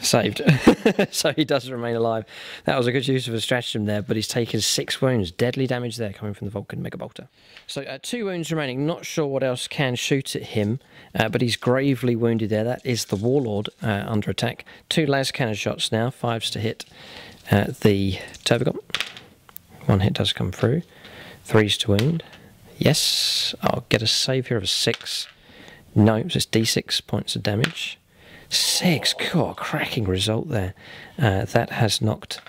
Saved. So he does remain alive. That was a good use of a stratagem there, but he's taken 6 wounds. Deadly damage there coming from the Vulcan Megabolter. So 2 wounds remaining. Not sure what else can shoot at him, but he's gravely wounded there. That is the Warlord under attack. 2 las cannon shots now. 5s to hit the Tervagon. 1 hit does come through. 3s to wound. Yes. I'll get a save here of a 6. No, it's D6 points of damage. 6, God, cracking result there. That has knocked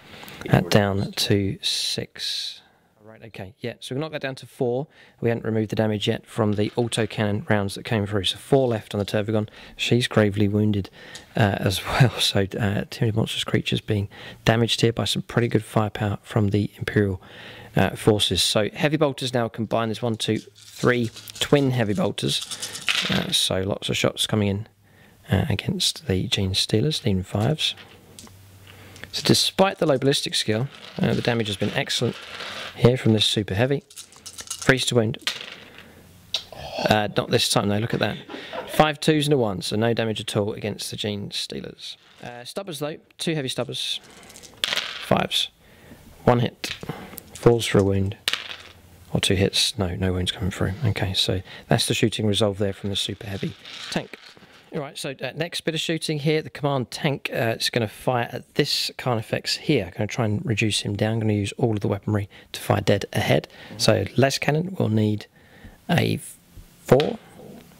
that down to 6. Right, okay, yeah, so we've knocked that down to 4. We haven't removed the damage yet from the autocannon rounds that came through. So 4 left on the Tervagon. She's gravely wounded as well. So Tyranid monstrous creatures being damaged here by some pretty good firepower from the Imperial forces. So heavy bolters now combined. There's 1, 2, 3 twin heavy bolters. So lots of shots coming in against the Gene Stealers, even 5s. So despite the low ballistic skill, the damage has been excellent here from this super heavy. 3s to wound. Not this time though, look at that. 5 2s and a 1, so no damage at all against the Gene Stealers. Stubbers though, 2 heavy stubbers. 5s. 1 hit. 4s for a wound. Or 2 hits. No wounds coming through. Okay, so that's the shooting resolve there from the super heavy tank. Alright, so next bit of shooting here, the command tank is going to fire at this Carnifex here. I'm going to try and reduce him down. I'm going to use all of the weaponry to fire dead ahead. So las cannon will need a 4.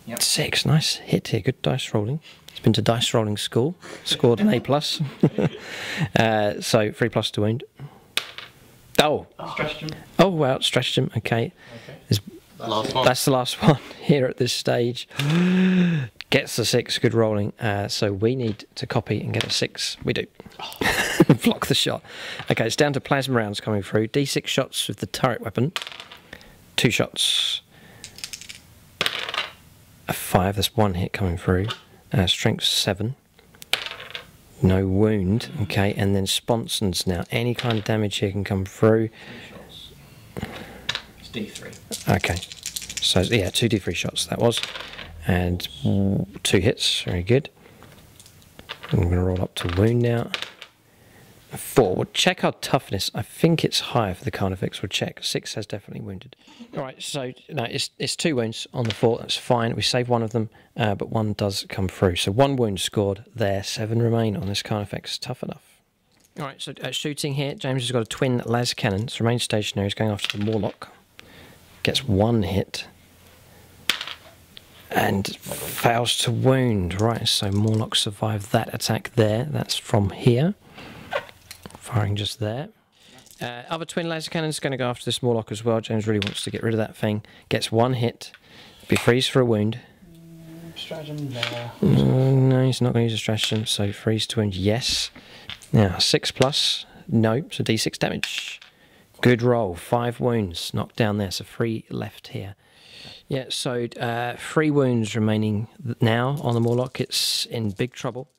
Yep. 6, nice hit here, good dice rolling. He's been to dice rolling school, scored an A+. So 3 plus to wound. Oh! Stratagem. Oh wow, stratagem, okay. Last one. That's the last one here at this stage. Gets the 6, good rolling. So we need to copy and get a 6. We do. Block the shot. Okay, it's down to plasma rounds coming through. D6 shots with the turret weapon. 2 shots. A 5, that's 1 hit coming through. Strength 7. No wound. Okay, and then sponsons now. Any kind of damage here can come through. 3 shots. It's D3. Okay. So, yeah, 2 D3 shots that was. And 2 hits, very good. I'm going to roll up to wound now. 4. We'll check our toughness. I think it's higher for the Carnifex. We'll check. 6 has definitely wounded. Alright, so no, it's 2 wounds on the 4. That's fine. We save 1 of them, but 1 does come through. So 1 wound scored there. 7 remain on this Carnifex. Tough enough. Alright, so shooting here. James has got a twin las cannon. So remain stationary. He's going after the Morlock. Gets 1 hit. And fails to wound. Right, so Morlock survived that attack there. That's from here. Firing just there. Other twin laser cannons going to go after this Morlock as well. James really wants to get rid of that thing. Gets 1 hit. Be freeze for a wound. Stratagem there. No, he's not going to use a stratagem. So freeze to wound, yes. Now 6 plus. No, so D6 damage. Good roll. 5 wounds knocked down there, so 3 left here. Yeah, so 3 wounds remaining now on the Morlock. It's in big trouble.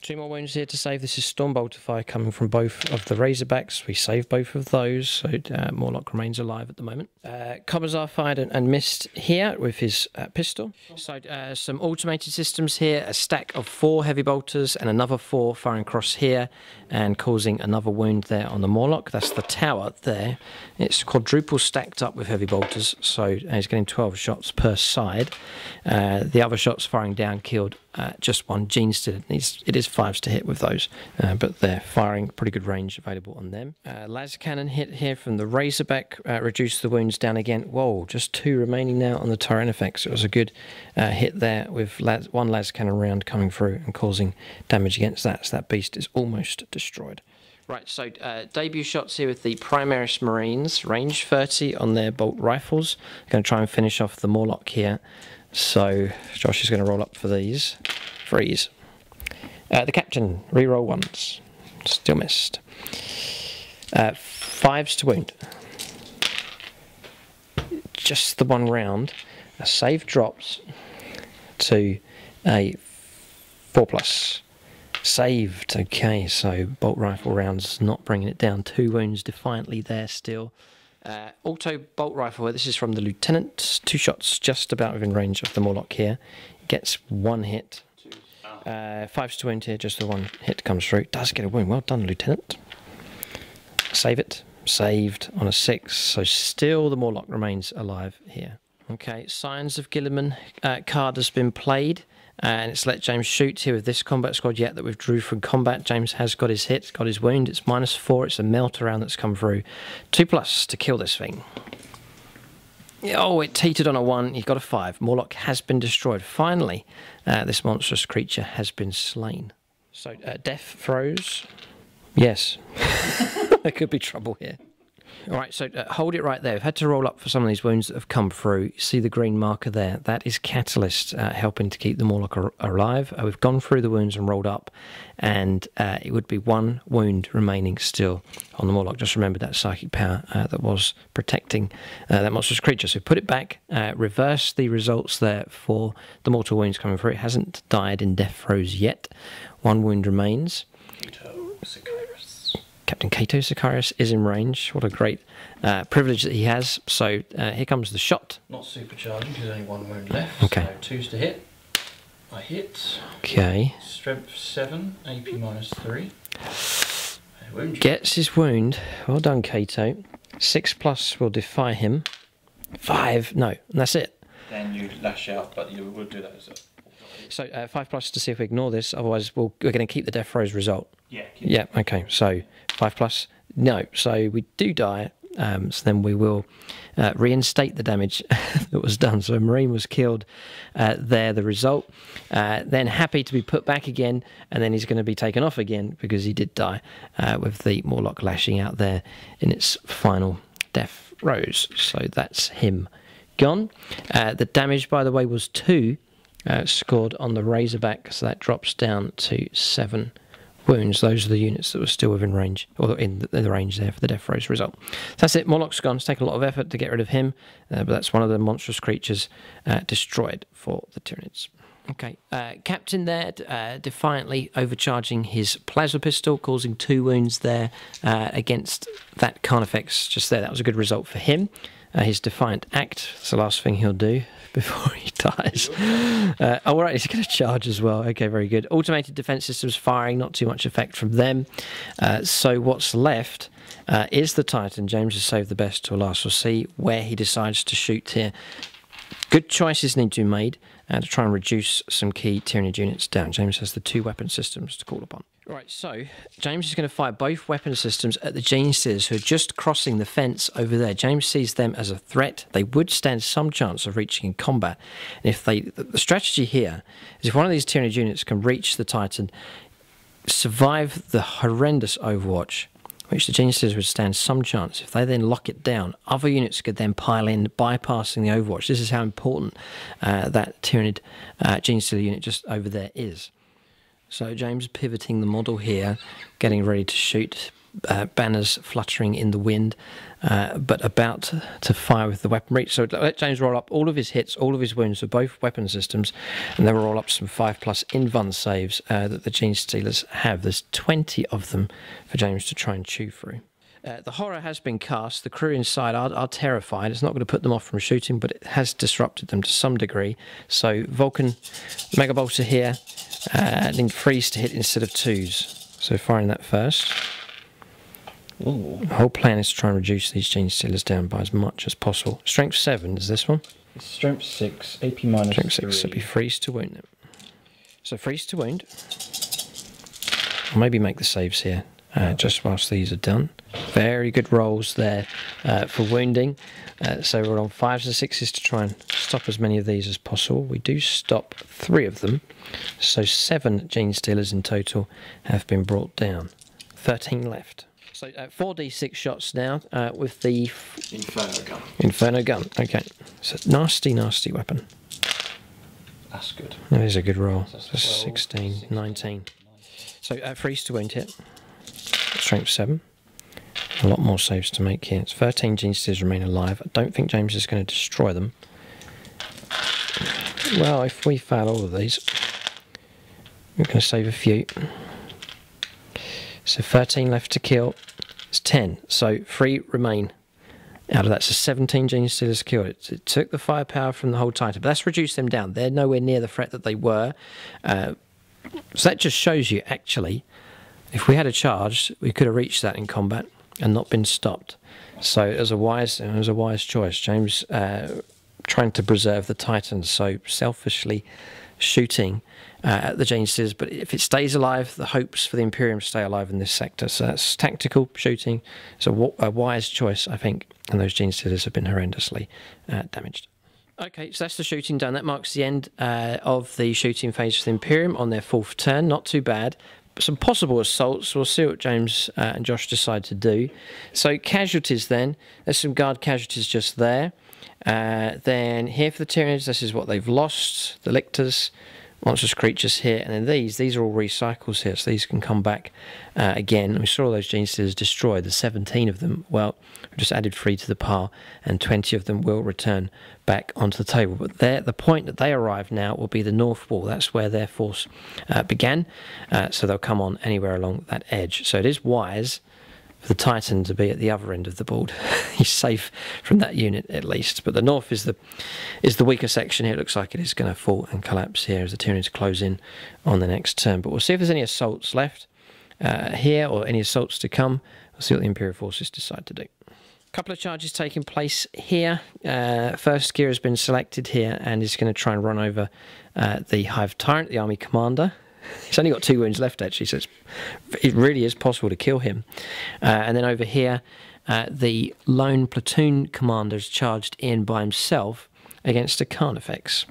2 more wounds here to save. This is Stormbolter fire coming from both of the Razorbacks. We saved both of those, so Morlock remains alive at the moment. Commissar fired and missed here with his pistol. So some automated systems here, a stack of 4 heavy bolters and another 4 firing across here and causing another wound there on the Morlock. That's the tower there. It's quadruple stacked up with heavy bolters, so he's getting 12 shots per side. The other shots firing down killed just 1. Gene's did it. It is 5s to hit with those, but they're firing pretty good range available on them. Laser cannon hit here from the Razorback, reduced the wounds down again. Whoa, just 2 remaining now on the Tyranids. It was a good hit there with 1 laser cannon round coming through and causing damage against that, so that beast is almost destroyed. Right, so debut shots here with the Primaris Marines, range 30 on their bolt rifles. Going to try and finish off the Morlock here. So Josh is going to roll up for these. Freeze. The captain, reroll once. Still missed. 5s to wound. Just the 1 round. A save drops to a 4+. Saved. Okay, so bolt rifle rounds not bringing it down. 2 wounds defiantly there still. Auto bolt rifle, this is from the Lieutenant. 2 shots just about within range of the Morlock here. Gets 1 hit. 5s to wound here, just the 1 hit comes through. Does get a wound. Well done, Lieutenant. Save it. Saved on a 6. So still the Morlock remains alive here. Okay, Signs of Gilliman card has been played. And it's let James shoot here with this combat squad yet that withdrew from combat. James has got his hit, got his wound. It's -4. It's a melter round that's come through. 2+ to kill this thing. Oh, it teetered on a 1. He got a 5. Morlock has been destroyed. Finally, this monstrous creature has been slain. So, death throws. Yes. There could be trouble here. Alright, so hold it right there. We've had to roll up for some of these wounds that have come through. You see the green marker there? That is Catalyst helping to keep the Morlock alive. We've gone through the wounds and rolled up, and it would be 1 wound remaining still on the Morlock. Just remember that psychic power that was protecting that monstrous creature. So put it back, reverse the results there for the mortal wounds coming through. It hasn't died in death throes yet. 1 wound remains. Captain Kato Sicarius is in range. What a great privilege that he has. So here comes the shot. Not supercharging because there's only 1 wound left. Okay. So 2s to hit. I hit. Okay. Strength 7, AP -3. Wound. Gets his wound. Well done, Kato. 6+ will defy him. 5, no, and that's it. Then you lash out, but you would do that as a... So 5+ to see if we ignore this. Otherwise, we're going to keep the death throws result. Yeah. Yeah. Okay. So 5+. No. So we do die. So then we will reinstate the damage that was done. So a Marine was killed there, the result. Then happy to be put back again, and then he's going to be taken off again because he did die with the Morlock lashing out there in its final death throes. So that's him gone. The damage, by the way, was 2 scored on the Razorback, so that drops down to 7 wounds. Those are the units that were still within range, or in the range there for the death throes result. That's it. Morlock's gone. It's taken a lot of effort to get rid of him, but that's one of the monstrous creatures destroyed for the Tyranids. Okay, Captain there, defiantly overcharging his plasma pistol, causing 2 wounds there against that Carnifex just there. That was a good result for him. His defiant act, that's the last thing he'll do before he dies. All right, he's going to charge as well. Okay, very good. Automated defense systems firing, not too much effect from them. So what's left is the Titan. James has saved the best till last. We'll see where he decides to shoot here. Good choices need to be made to try and reduce some key Tyranid units down. James has the 2 weapon systems to call upon. Right, so James is going to fire both weapon systems at the Genestealers who are just crossing the fence over there. James sees them as a threat. They would stand some chance of reaching in combat. And if they, the strategy here is if one of these Tyranid units can reach the Titan, survive the horrendous overwatch, which the Genestealers would stand some chance. If they then lock it down, other units could then pile in, bypassing the overwatch. This is how important that Tyranid Genestealer unit just over there is. So James pivoting the model here, getting ready to shoot. banners fluttering in the wind, but about to fire with the weapon reach. So let James roll up all of his hits, all of his wounds for both weapon systems, and then we'll roll up some 5+ invuln saves that the Gene Stealers have. There's 20 of them for James to try and chew through. The horror has been cast. The crew inside are terrified. It's not going to put them off from shooting, but it has disrupted them to some degree. So Vulcan Mega Bolter here, adding 3s to hit instead of 2s. So firing that first. Ooh. The whole plan is to try and reduce these Gene Stealers down by as much as possible. Strength 7 is this one. It's strength 6, AP minus Strength 3. 6, so be freeze to wound them. So freeze to wound. I'll maybe make the saves here. Just whilst these are done. Very good rolls there for wounding. So we're on 5s and 6s to try and stop as many of these as possible. We do stop 3 of them. So 7 Gene Stealers in total have been brought down. 13 left. So 4d6 shots now with the Inferno gun. Inferno gun. Okay. So nasty, nasty weapon. That's good. That is a good roll. So So 16, 19. So freeze to wound hit. Strength 7. A lot more saves to make here. It's 13 Gene Stealers remain alive. I don't think James is going to destroy them. Well, if we fail all of these, we're going to save a few. So 13 left to kill. It's 10. So 3 remain out of that. So 17 Gene Stealers killed. It took the firepower from the whole Titan, but that's reduced them down. They're nowhere near the threat that they were. So that just shows you, actually, if we had a charge, we could have reached that in combat and not been stopped. So it was a wise choice. James trying to preserve the Titans, so selfishly shooting at the Gene Stealers, but if it stays alive, the hopes for the Imperium stay alive in this sector. So that's tactical shooting. It's a wise choice, I think, and those Gene Stealers have been horrendously damaged. Okay, so that's the shooting done. That marks the end of the shooting phase for the Imperium on their 4th turn. Not too bad. Some possible assaults. We'll see what James and Josh decide to do. So casualties then. There's some guard casualties just there. Then here for the Tyranids, this is what they've lost. The Lictors, monstrous creatures here. And then these are all recycles here, so these can come back again. We saw all those Gene Stealers destroyed, the 17 of them. Well, we just added 3 to the pile, and 20 of them will return back onto the table. But the point that they arrive now will be the north wall. That's where their force began. So they'll come on anywhere along that edge. So it is wise for the Titan to be at the other end of the board. He's safe from that unit at least. But the north is the weaker section here. It looks like it is going to fall and collapse here as the Tyranids close in on the next turn. But we'll see if there's any assaults left here or any assaults to come. We'll see what the Imperial forces decide to do. A couple of charges taking place here. First gear has been selected here and is going to try and run over the Hive Tyrant, the army commander. He's only got 2 wounds left, actually, so it really is possible to kill him. And then over here, the lone platoon commander is charged in by himself against a Carnifex.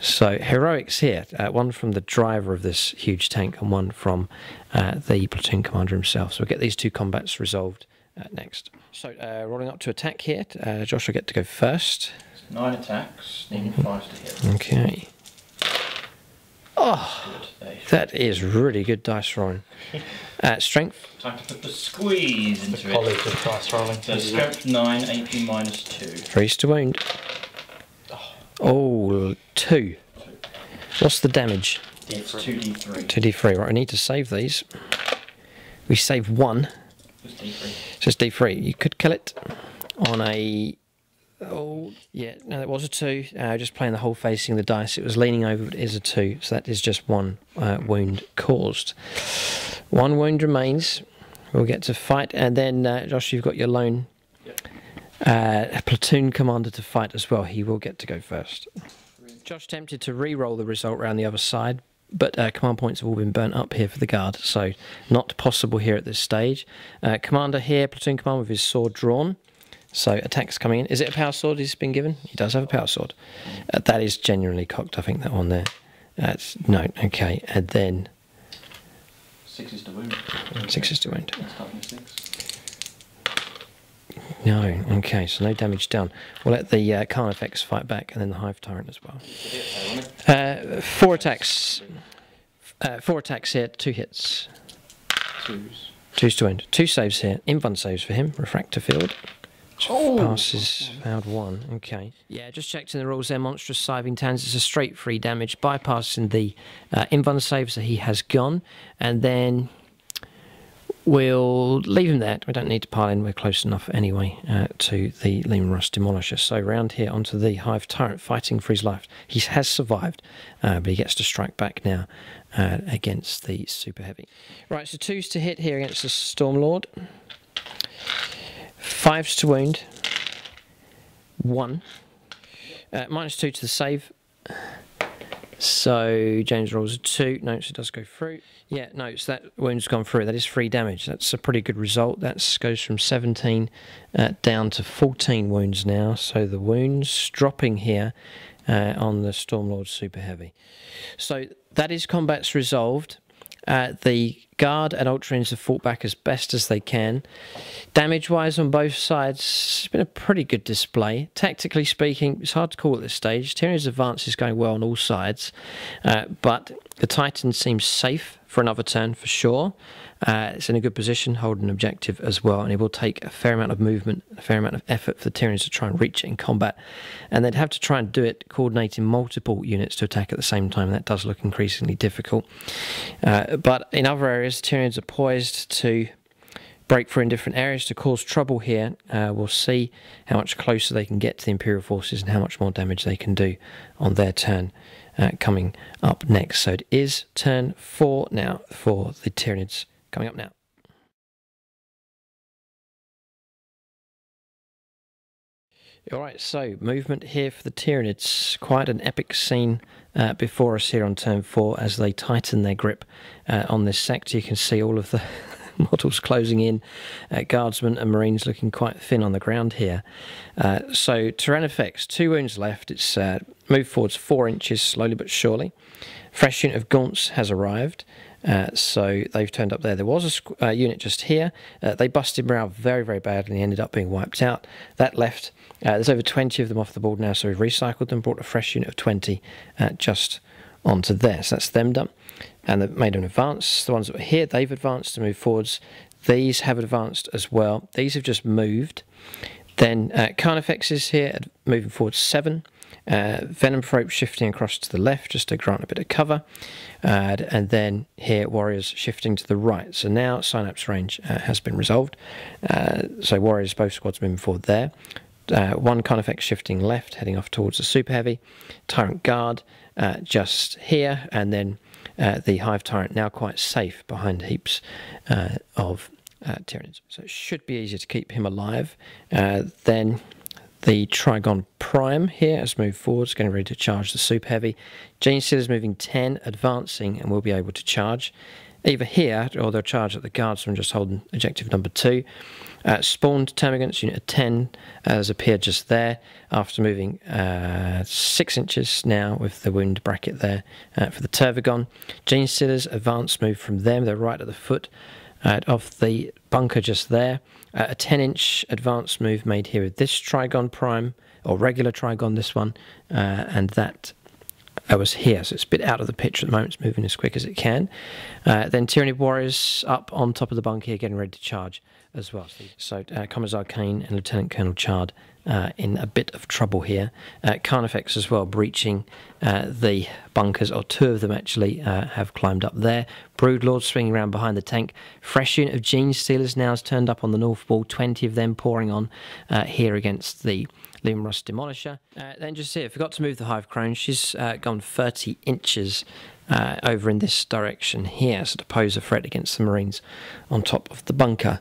So heroics here, one from the driver of this huge tank and one from the platoon commander himself. So we'll get these 2 combats resolved next. So rolling up to attack here, Josh will get to go first. 9 attacks, needing 5 to hit. Okay. Oh, that is really good dice rolling. Strength. Time to put the squeeze into it. Of dice rolling. So strength 9, AP minus 2. Freeze to wound. Oh, 2. What's the damage? It's 2d3. 2d3. Right, I need to save these. We save 1. Just d3. So it's d3. You could kill it on a... Oh, yeah, no, it was a 2. Just playing the whole facing the dice. It was leaning over, but it is a 2. So that is just 1 wound caused. 1 wound remains. We'll get to fight. And then, Josh, you've got your lone platoon commander to fight as well. He will get to go first. Josh tempted to re-roll the result around the other side, but command points have all been burnt up here for the guard, so not possible here at this stage. Commander here, platoon commander with his sword drawn. So attacks coming in. Is it a power sword he's been given? He does have a power sword. That is genuinely cocked, I think, that one there. No, okay. And then... 6 is to wound. 6 is to wound. That's 6. No, okay, so no damage done. We'll let the Carnifex fight back, and then the Hive Tyrant as well. 4 attacks. 4 attacks here, 2 hits. 2s. 2 to wound. 2 saves here. Invuln saves for him. Refractor field. Passes, failed 1. Okay. Yeah, just checked in the rules there. Monstrous Scything Talons. It's a straight 3 damage, bypassing the Invuln save, so he has gone. And then we'll leave him there. We don't need to pile in. We're close enough anyway to the Leman Russ Demolisher. So round here onto the Hive Tyrant, fighting for his life. He has survived, but he gets to strike back now against the Super Heavy. Right, so 2s to hit here against the Stormlord. 5s to wound. 1. -2 to the save. So James rolls a 2. No, so it does go through. Yeah, no, so that wound's gone through. That is 3 damage. That's a pretty good result. That goes from 17 down to 14 wounds now. So the wounds dropping here on the Stormlord Super Heavy. So that is combat's resolved. The Guard and Ultramarines have fought back as best as they can. Damage-wise on both sides, it's been a pretty good display. Tactically speaking, it's hard to call at this stage. Tyranids advance is going well on all sides, but the Titan seems safe for another turn for sure. It's in a good position, holding an objective as well, and it will take a fair amount of movement, a fair amount of effort for the Tyranids to try and reach it in combat. And they'd have to try and do it coordinating multiple units to attack at the same time, and that does look increasingly difficult. But in other areas, Tyranids are poised to break through in different areas to cause trouble here. We'll see how much closer they can get to the Imperial forces and how much more damage they can do on their turn coming up next. So it is turn 4 now for the Tyranids. Coming up now. Alright, so movement here for the Tyranids. Quite an epic scene before us here on turn 4 as they tighten their grip on this sector. You can see all of the models closing in, guardsmen and marines looking quite thin on the ground here. So Terran effects, 2 wounds left. It's moved forwards 4 inches slowly but surely. Fresh unit of Gaunts has arrived. So they've turned up there. There was a unit just here. They busted morale very, very badly and ended up being wiped out. That left. There's over 20 of them off the board now, so we've recycled them, brought a fresh unit of 20 just onto there. So that's them done. And they've made an advance. The ones that were here, they've advanced to move forwards. These have advanced as well. These have just moved. Then Carnifex is here, moving forward 7. Venom Thrope shifting across to the left just to grant a bit of cover, and then here Warriors shifting to the right. So now Synapse range has been resolved, so Warriors, both squads moving forward there. 1 Carnifex shifting left, heading off towards the Super Heavy. Tyrant Guard just here, and then the Hive Tyrant now quite safe behind heaps of Tyranids. So it should be easier to keep him alive. Then the Trigon Prime here has moved forwards, getting ready to charge the Super Heavy. Gene Stealer's moving 10, advancing, and will be able to charge either here, or they'll charge at the Guardsman, just holding objective number 2. Spawned Termagants, unit of 10, has appeared just there, after moving 6 inches now with the wound bracket there for the Tervagon. Gene Stealers, advance move from them, they're right at the foot of the bunker just there. A 10-inch advance move made here with this Trigon Prime, or regular Trigon, this one, and that was here, so it's a bit out of the picture at the moment. It's moving as quick as it can. Then Tyranid Warriors up on top of the bunker here, getting ready to charge as well. So Commodore Arcane and Lieutenant Colonel Chard in a bit of trouble here. Carnifex as well, breaching the bunkers, or 2 of them actually have climbed up there. Broodlord swinging around behind the tank. Fresh unit of Gene Stealers now has turned up on the north wall, 20 of them pouring on here against the Leman Russ Demolisher. Then just here, forgot to move the Hive Crone. She's gone 30 inches over in this direction here, so to pose a threat against the Marines on top of the bunker.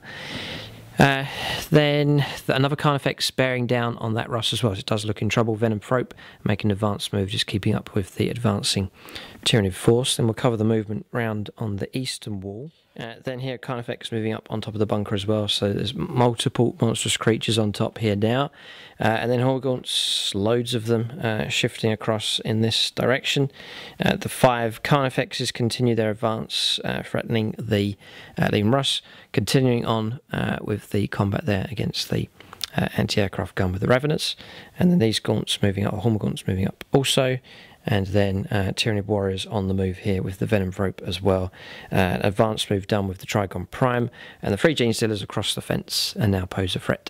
Then another Carnifex bearing down on that Russ as well. So it does look in trouble. Venom Thrope making an advanced move, just keeping up with the advancing Tyranid force. Then we'll cover the movement round on the eastern wall. Then here Carnifex moving up on top of the bunker as well. So there's multiple monstrous creatures on top here now. And then Horgaunts, loads of them shifting across in this direction. The 5 Carnifexes continue their advance, threatening the Leman Russ. Continuing on with the combat there against the anti-aircraft gun with the Ravenous. And then these Gaunts moving up, Horgaunts moving up also. and then Tyranid Warriors on the move here with the Venom Rope as well. Advanced move done with the Trigon Prime, and the 3 Gene Stealers across the fence and now pose a threat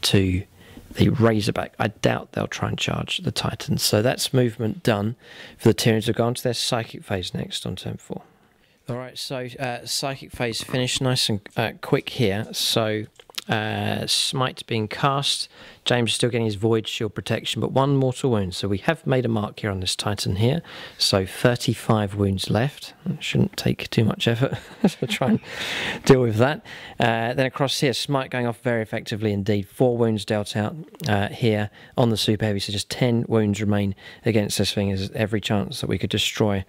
to the Razorback. I doubt they'll try and charge the Titans. So that's movement done for the Tyranids. They'll go on to their Psychic phase next on turn 4. Alright, so Psychic phase finished nice and quick here. So Smite being cast. James is still getting his Void Shield protection, but 1 mortal wound. So we have made a mark here on this Titan here. So 35 wounds left. It shouldn't take too much effort to try and deal with that. Then across here, Smite going off very effectively indeed. 4 wounds dealt out here on the Super Heavy. So just 10 wounds remain against this thing. There's every chance that we could destroy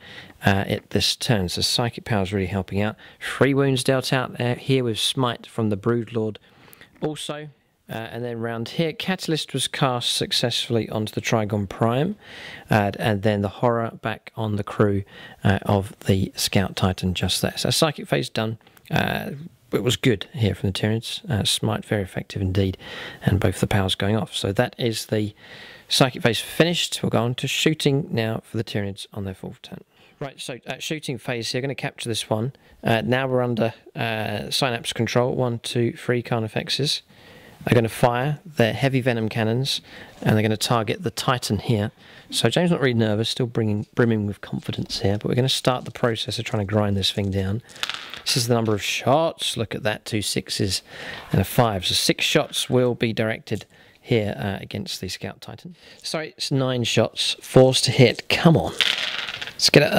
it this turn. So Psychic Power is really helping out. 3 wounds dealt out here with Smite from the Broodlord also. And then round here, Catalyst was cast successfully onto the Trigon Prime, and then the Horror back on the crew of the Scout Titan just there. So Psychic phase done. It was good here from the Tyranids. Smite very effective indeed, and both the powers going off. So that is the Psychic phase finished. We'll go on to shooting now for the Tyranids on their 4th turn. Right, so shooting phase here, going to capture this one. Now we're under Synapse control. 1, 2, 3 Carnifexes. They're going to fire their heavy venom cannons, and they're going to target the Titan here. So James not really nervous, still brimming with confidence here, but we're going to start the process of trying to grind this thing down. This is the number of shots. Look at that, 2 6s and a 5. So 6 shots will be directed here against the Scout Titan. Sorry, it's 9 shots, 4s to hit. Come on. Let's get it.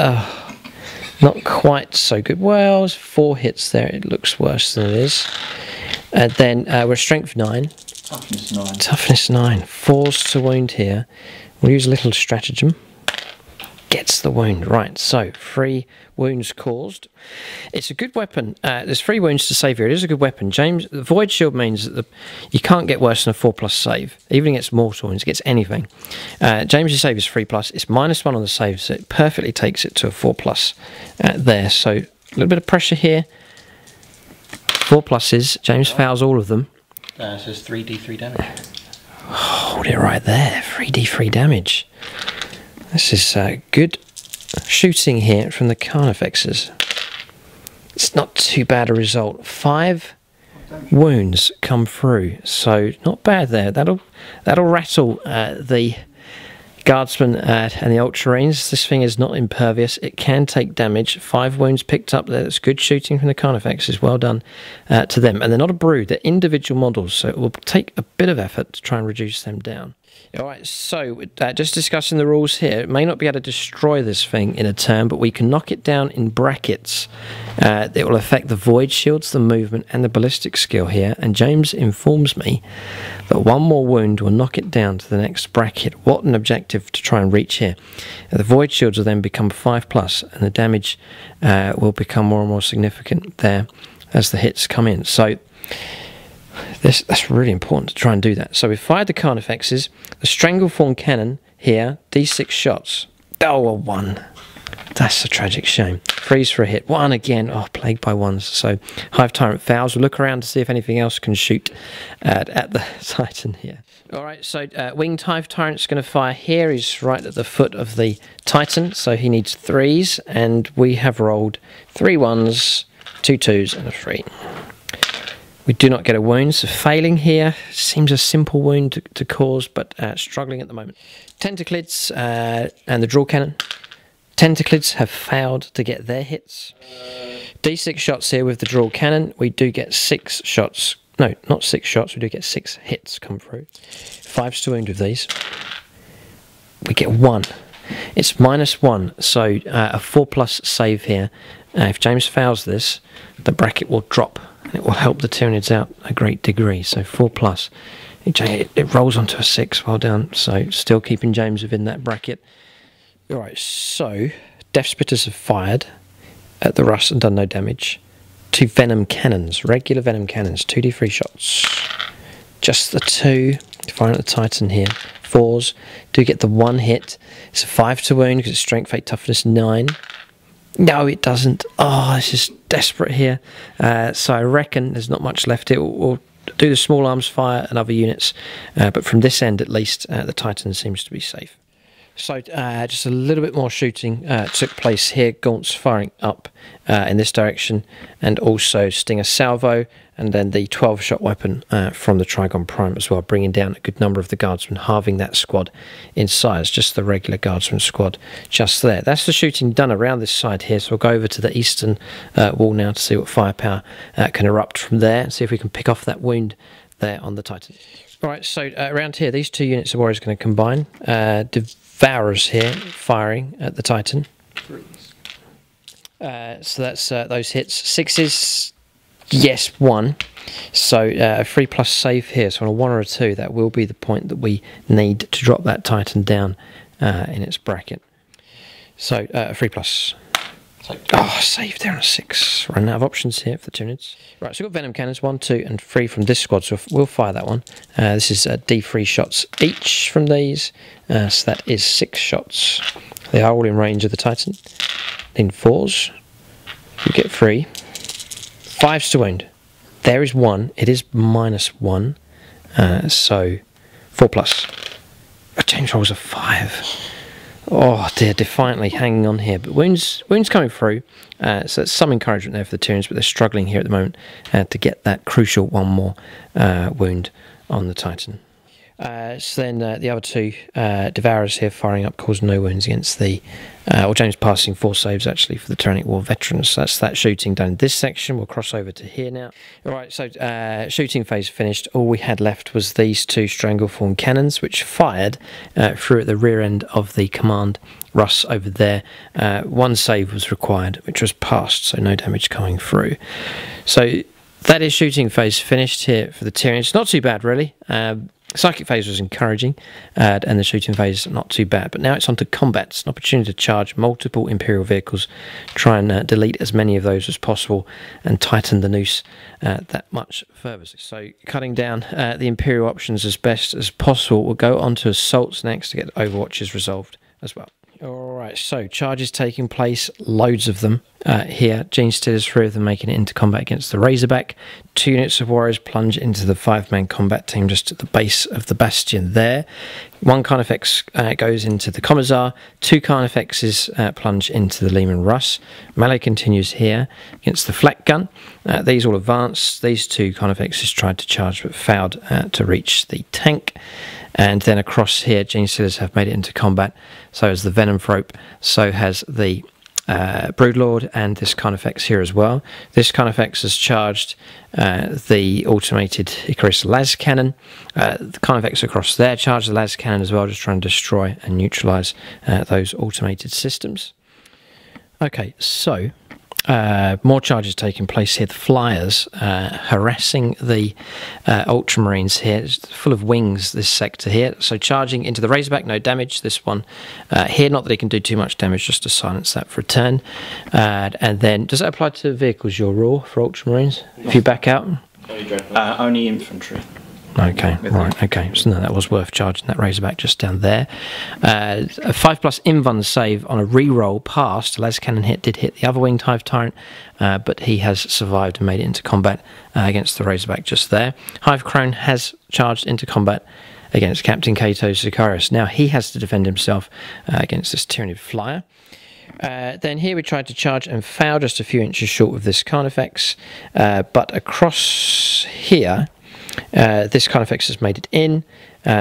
Not quite so good. Well, it's 4 hits there. It looks worse than it is. And then we're Strength 9. Toughness 9. Toughness 9. 4s to wound here. We'll use a little stratagem. Gets the wound. Right, so 3 wounds caused. It's a good weapon. There's 3 wounds to save here. It is a good weapon. James, the Void Shield means that you can't get worse than a 4+ save. Even against mortal wounds, it gets anything. James' save is 3+. It's -1 on the save, so it perfectly takes it to a 4+ there. So a little bit of pressure here. 4 pluses. James fouls all of them. So it's 3d3 damage. Hold it right there. 3d3 damage. This is good shooting here from the Carnifexes. It's not too bad a result. 5 wounds come through, so not bad there. That'll rattle the Guardsmen and the Ultramarines. This thing is not impervious. It can take damage. 5 wounds picked up there. That's good shooting from the Carnifexes. Well done to them. And they're not a brood. They're individual models, so it will take a bit of effort to try and reduce them down. Alright, so just discussing the rules here. It may not be able to destroy this thing in a turn, but we can knock it down in brackets. It will affect the Void Shields, the movement, and the ballistic skill here. And James informs me that 1 more wound will knock it down to the next bracket. What an objective to try and reach here. The Void Shields will then become 5+, and the damage will become more and more significant there as the hits come in. So that's really important to try and do that. So we fired the Carnifexes. The Strangleform Cannon here, D6 shots. Oh, a 1. That's a tragic shame. 3s for a hit. 1 again. Oh, plagued by 1s. So Hive Tyrant fouls. We'll look around to see if anything else can shoot at the Titan here. Alright, so Winged Hive Tyrant's going to fire here. He's right at the foot of the Titan, so he needs 3s, and we have rolled 3 1s, 2 2s, and a 3. We do not get a wound, so failing here seems a simple wound to cause, but struggling at the moment. Tentaclids and the Draw Cannon. Tentaclids have failed to get their hits. D6 shots here with the Draw Cannon. We do get 6 shots. No, not 6 shots. We do get 6 hits come through. 5s to wound with these. We get 1. It's -1, so a 4+ save here. If James fouls this, the bracket will drop. It will help the Tyranids out a great degree. So 4+. It rolls onto a 6. Well done. So still keeping James within that bracket. Alright, so Death Spitters have fired at the Rust and done no damage. 2 Venom Cannons. Regular Venom Cannons. 2d3 shots. Just the 2. Firing at the Titan here. 4s. Do get the 1 hit. It's a 5 to wound because it's Strength 8, Toughness 9. No, it doesn't. Oh, it's just desperate here. So I reckon there's not much left. It will do the small arms fire and other units. But from this end, at least, the Titan seems to be safe. So just a little bit more shooting took place here. Gaunts firing up in this direction, and also Stinger salvo, and then the 12-shot weapon from the Trigon Prime as well, bringing down a good number of the guardsmen, halving that squad in size, just the regular guardsman squad just there. That's the shooting done around this side here, so we'll go over to the eastern wall now to see what firepower can erupt from there, and see if we can pick off that wound there on the Titan. Alright, so around here, these two units of warriors are going to combine. Devourers here firing at the Titan. So that's those hits. Sixes, yes, 1. So a 3+ save here. So on a 1 or a 2, that will be the point that we need to drop that Titan down in its bracket. So a 3+. Oh, save there on a 6. Running out of options here for the Tyranids. Right, so we've got Venom Cannons, 1, 2 and 3 from this squad, so we'll fire that one. This is D3 shots each from these, so that is 6 shots. They are all in range of the Titan. In 4s, you get 3. 5s to wound. There is 1, it is -1, so 4+. James rolls a 5. Oh dear, defiantly hanging on here, but wounds coming through, so it's some encouragement there for the Tyranids, but they're struggling here at the moment to get that crucial 1 more wound on the Titan. So then the other two Devourers here firing up cause no wounds against the James passing 4 saves actually for the Tyrannic War veterans. So that's that shooting done in this section. We'll cross over to here now. Alright, so shooting phase finished. All we had left was these 2 Stranglethorn cannons, which fired through at the rear end of the command Russ over there. 1 save was required, which was passed, so no damage coming through. So that is shooting phase finished here for the Tyranids. Not too bad really. Psychic phase was encouraging, and the shooting phase not too bad, but now it's on to combat. It's an opportunity to charge multiple Imperial vehicles, try and delete as many of those as possible, and tighten the noose that much further. So cutting down the Imperial options as best as possible. We'll go on to assaults next to get Overwatches resolved as well. Alright, so charges taking place, loads of them here. Gene Stealers, 3 of them making it into combat against the Razorback. 2 units of warriors plunge into the 5-man combat team just at the base of the bastion there. 1 Carnifex goes into the Commissar. 2 Carnifexes plunge into the Leman Russ. Melee continues here against the Flak Gun. These all advance. These 2 Carnifexes tried to charge but failed to reach the tank. And then across here, Gene Stealers have made it into combat. So has the Venom Thrope, so has the Broodlord, and this Carnifex here as well. This Carnifex has charged the automated Icarus Las Cannon. The Carnifex across there charged the Las Cannon as well, just trying to destroy and neutralise those automated systems. Okay, so more charges taking place here. The Flyers harassing the Ultramarines here. It's full of wings, this sector here. So charging into the Razorback, no damage. This one here, not that it can do too much damage, just to silence that for a turn. And then, does that apply to vehicles, your raw for Ultramarines? If you back out? Only infantry. Okay, right, okay. So no, that was worth charging that Razorback just down there. A 5+ Invuln save on a reroll passed. Las Cannon did hit the other winged Hive Tyrant, but he has survived and made it into combat against the Razorback just there. Hive Crone has charged into combat against Captain Kato Sicarius. Now he has to defend himself against this Tyranid Flyer. Then here we tried to charge and failed, just a few inches short of this Carnifex, but across here this Carnifex has made it in,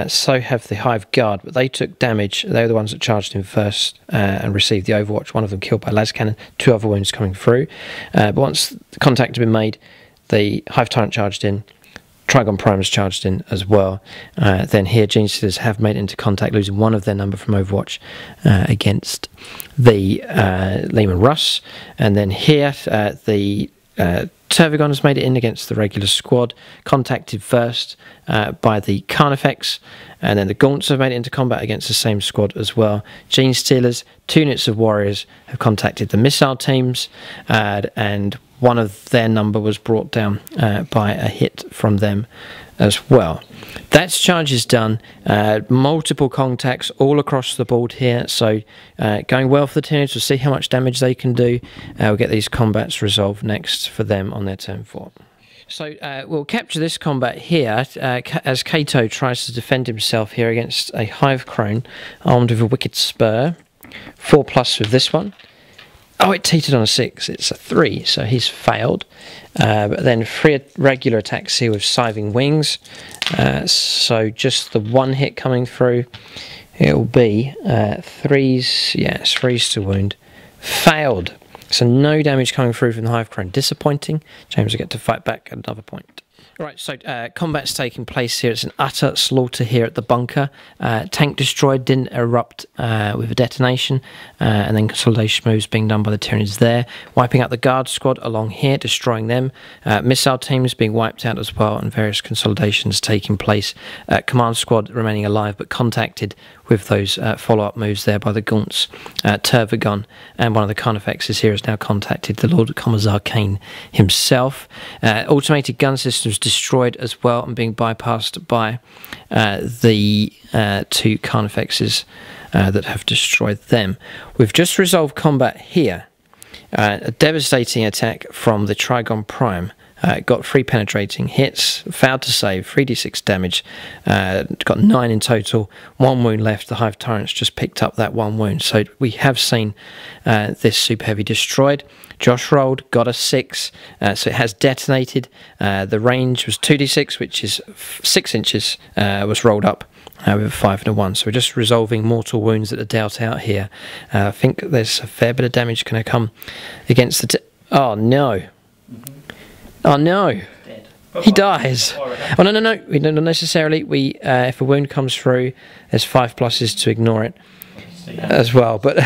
so have the Hive Guard, but they took damage. They were the ones that charged in first and received the Overwatch, 1 of them killed by Las Cannon, 2 other wounds coming through. But once contact had been made, the Hive Tyrant charged in, Trigon Primes charged in as well. Then here Gene Stealers have made it into contact, losing 1 of their number from Overwatch against the Leman Russ. And then here the Tervigon has made it in against the regular squad, contacted first by the Carnifex, and then the Gaunts have made it into combat against the same squad as well. Gene Stealers, 2 units of warriors have contacted the missile teams, and 1 of their number was brought down by a hit from them as well. That's charges done. Multiple contacts all across the board here, so going well for the Tyranids. We'll see how much damage they can do. We'll get these combats resolved next for them on their turn 4. So we'll capture this combat here as Kato tries to defend himself here against a Hive Crone armed with a Wicked Spur. 4+ with this one. Oh, it teetered on a 6. It's a 3, so he's failed. But then 3 regular attacks here with Scything Wings. So just the 1 hit coming through. It'll be 3s. Yes, 3s to wound. Failed. So no damage coming through from the Hive Crone. Disappointing. James will get to fight back at another point. Right, so combat's taking place here. It's an utter slaughter here at the bunker. Tank destroyed, didn't erupt with a detonation, and then consolidation moves being done by the Tyranids there, wiping out the guard squad along here, destroying them. Missile teams being wiped out as well, and various consolidations taking place. Command squad remaining alive, but contacted with those follow-up moves there by the Gaunts. Turvagon and one of the Carnifexes here has now contacted the Lord Commissar Kane himself. Automated gun systems destroyed as well and being bypassed by the 2 Carnifexes that have destroyed them. We've just resolved combat here. A devastating attack from the Trigon Prime. Got 3 penetrating hits, failed to save, 3d6 damage, got 9 in total, 1 wound left. The Hive Tyrants just picked up that 1 wound. So we have seen this Super Heavy destroyed. Josh rolled, got a 6, so it has detonated. The range was 2d6, which is 6 inches, was rolled up with a 5 and a 1. So we're just resolving mortal wounds that are dealt out here. I think there's a fair bit of damage going to come against the... Oh, no. Oh no, dead. He dies. Oh no, we don't necessarily. We if a wound comes through, there's 5 pluses to ignore it as well. But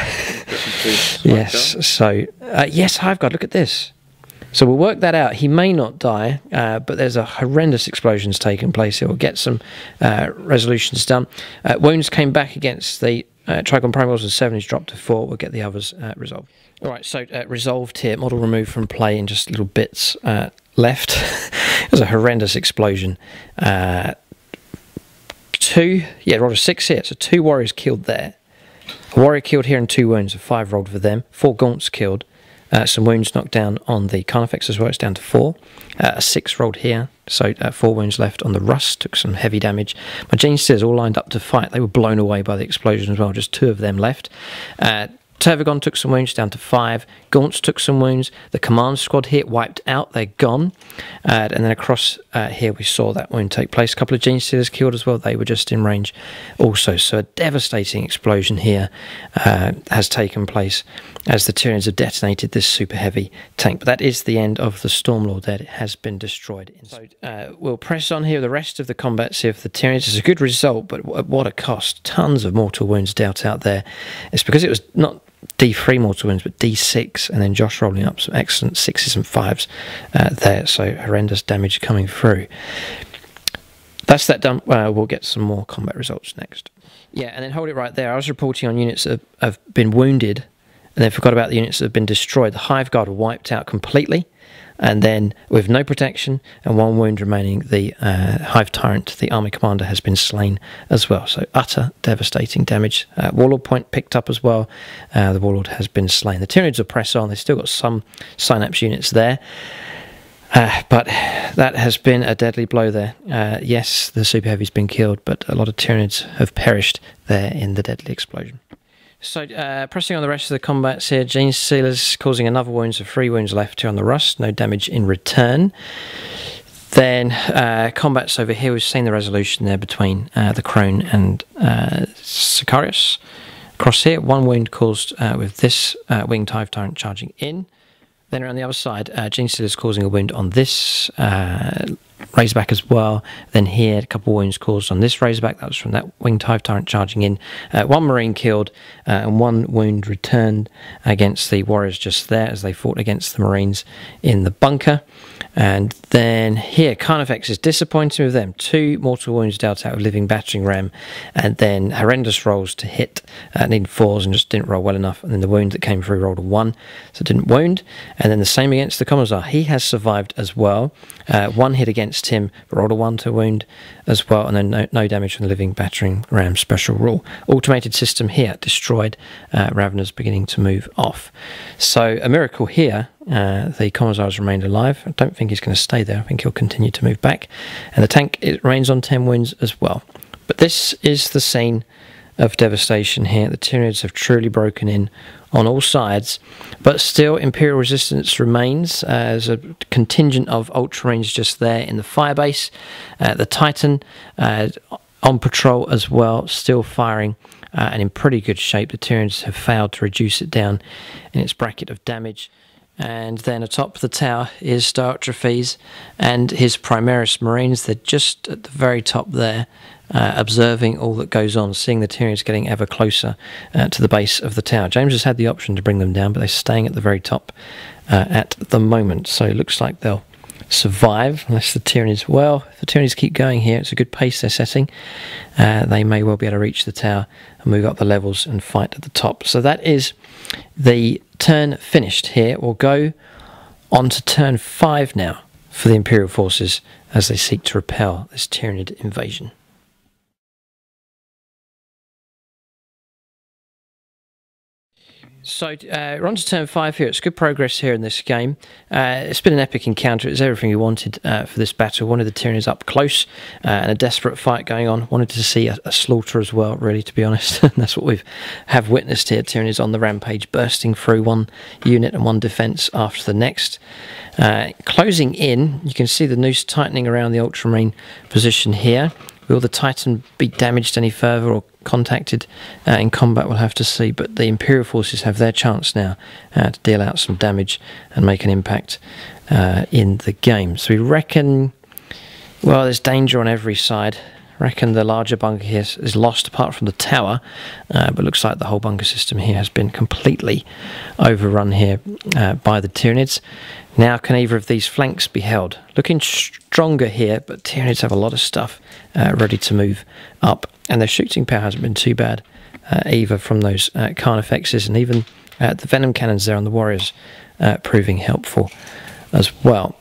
yes, so yes, Hive Guard. Look at this. So we'll work that out. He may not die, but there's a horrendous explosions taking place here. We'll get some resolutions done. Wounds came back against the Trigon Prime was 7. He's dropped to 4. We'll get the others resolved. All right, so resolved here. Model removed from play in just little bits left. It was a horrendous explosion. 2, yeah, rolled a 6 here. So 2 warriors killed there. A warrior killed here and 2 wounds. So 5 rolled for them. 4 Gaunts killed. Some wounds knocked down on the Carnifex as well. It's down to 4. A 6 rolled here. So 4 wounds left on the Rust. Took some heavy damage. My Genesteers all lined up to fight. They were blown away by the explosion as well. Just 2 of them left. Turvagon took some wounds, down to 5. Gaunts took some wounds. The command squad here wiped out. They're gone. And then across here we saw that wound take place. A couple of Genesteers killed as well. They were just in range also. So a devastating explosion here has taken place as the Tyranids have detonated this super heavy tank. But that is the end of the Stormlord there. It has been destroyed. So we'll press on here the rest of the combats here for the Tyranids. It's a good result, but at what a cost. Tons of mortal wounds dealt out there. It's because it was not D3 mortal wounds, but D6, and then Josh rolling up some excellent 6s and 5s there, so horrendous damage coming through. That's that done. We'll get some more combat results next. Yeah, and then hold it right there. I was reporting on units that have been wounded, and then forgot about the units that have been destroyed. The Hive Guard were wiped out completely, and then with no protection and 1 wound remaining, the Hive Tyrant, the army commander, has been slain as well. So utter devastating damage. Warlord point picked up as well. The Warlord has been slain. The Tyranids will press on. They've still got some Synapse units there. But that has been a deadly blow there. Yes, the Super Heavy's been killed, but a lot of Tyranids have perished there in the deadly explosion. So, pressing on the rest of the combats here, Genestealers causing another wound, so 3 wounds left here on the Rust, no damage in return. Then, combats over here, we've seen the resolution there between the Crone and Sicarius. Across here, 1 wound caused with this Winged Hive Tyrant charging in. Then around the other side, Genestealers causing a wound on this Razorback as well. Then here, a couple of wounds caused on this Razorback. That was from that Winged Hive Tyrant charging in. 1 Marine killed and 1 wound returned against the Warriors just there as they fought against the Marines in the bunker. And then here, Carnifex is disappointing with them. 2 mortal wounds dealt out with Living Battering Ram, and then horrendous rolls to hit, needing 4s and just didn't roll well enough. And then the wound that came through rolled a 1, so didn't wound. And then the same against the Commissar. He has survived as well. 1 hit against against him, but rolled a 1 to wound as well, and then no damage from the living battering ram special rule. Automated system here destroyed. Raveners beginning to move off. So a miracle here. The Commissar has remained alive. I don't think he's going to stay there. I think he'll continue to move back, and the tank, it remains on 10 wounds as well. But this is the scene of devastation here. The Tyranids have truly broken in on all sides, but still Imperial resistance remains as a contingent of Ultramarines just there in the firebase. The Titan on patrol as well, still firing and in pretty good shape. The Tyranids have failed to reduce it down in its bracket of damage. And then atop the tower is Diotrephes and his Primaris Marines. They're just at the very top there, observing all that goes on, seeing the Tyranids getting ever closer to the base of the tower. James has had the option to bring them down, but they're staying at the very top at the moment. So it looks like they'll survive, unless the Tyranids, well, if the Tyranids keep going here, it's a good pace they're setting. They may well be able to reach the tower and move up the levels and fight at the top. So that is the turn finished here. We'll go on to turn 5 now for the Imperial forces as they seek to repel this Tyranid invasion. So we're on to turn 5 here. It's good progress here in this game. It's been an epic encounter. It's everything we wanted for this battle. Wanted the Tyranids up close and a desperate fight going on. Wanted to see a slaughter as well, really, to be honest. That's what we have witnessed here. Tyranids on the rampage, bursting through one unit and one defence after the next. Closing in, you can see the noose tightening around the Ultramarine position here. Will the Titan be damaged any further or contacted in combat? We'll have to see, but the Imperial forces have their chance now to deal out some damage and make an impact in the game. So we reckon, well, there's danger on every side. I reckon the larger bunker here is lost apart from the tower, but looks like the whole bunker system here has been completely overrun here by the Tyranids. Now, can either of these flanks be held? Looking stronger here, but Tyranids have a lot of stuff ready to move up, and their shooting power hasn't been too bad either from those Carnifexes, and even the Venom Cannons there on the Warriors proving helpful as well.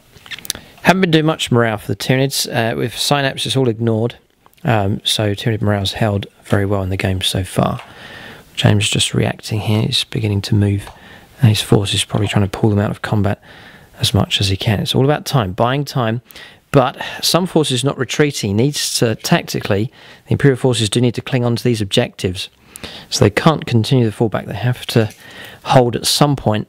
Haven't been doing much morale for the Tyranids. With Synapses all ignored, so Tyranid morale's held very well in the game so far. James just reacting here. He's beginning to move, and his force is probably trying to pull them out of combat as much as he can. It's all about time, buying time, but some forces not retreating. Needs to, tactically, the Imperial forces do need to cling on to these objectives, so they can't continue to fall back. They have to hold at some point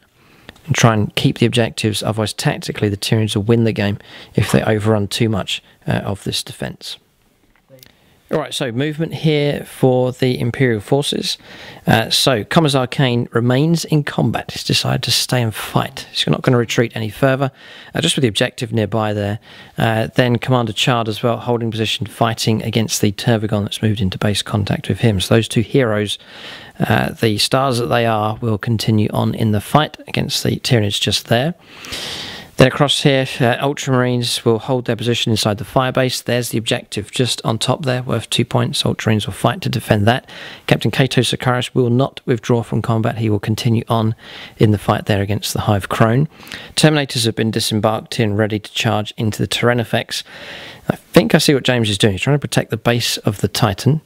and try and keep the objectives, otherwise tactically the Tyranids will win the game if they overrun too much of this defence. Alright, so movement here for the Imperial forces. So Commissar Kane remains in combat. He's decided to stay and fight. He's not going to retreat any further, just with the objective nearby there. Then Commander Chard as well, holding position, fighting against the Tervigon that's moved into base contact with him. So those two heroes, the stars that they are, will continue on in the fight against the Tyranids just there. Then across here, Ultramarines will hold their position inside the firebase. There's the objective just on top there, worth 2 points. Ultramarines will fight to defend that. Captain Kato Sakaris will not withdraw from combat. He will continue on in the fight there against the Hive Crone. Terminators have been disembarked here and ready to charge into the Tyrannifex. I think I see what James is doing. He's trying to protect the base of the Titan,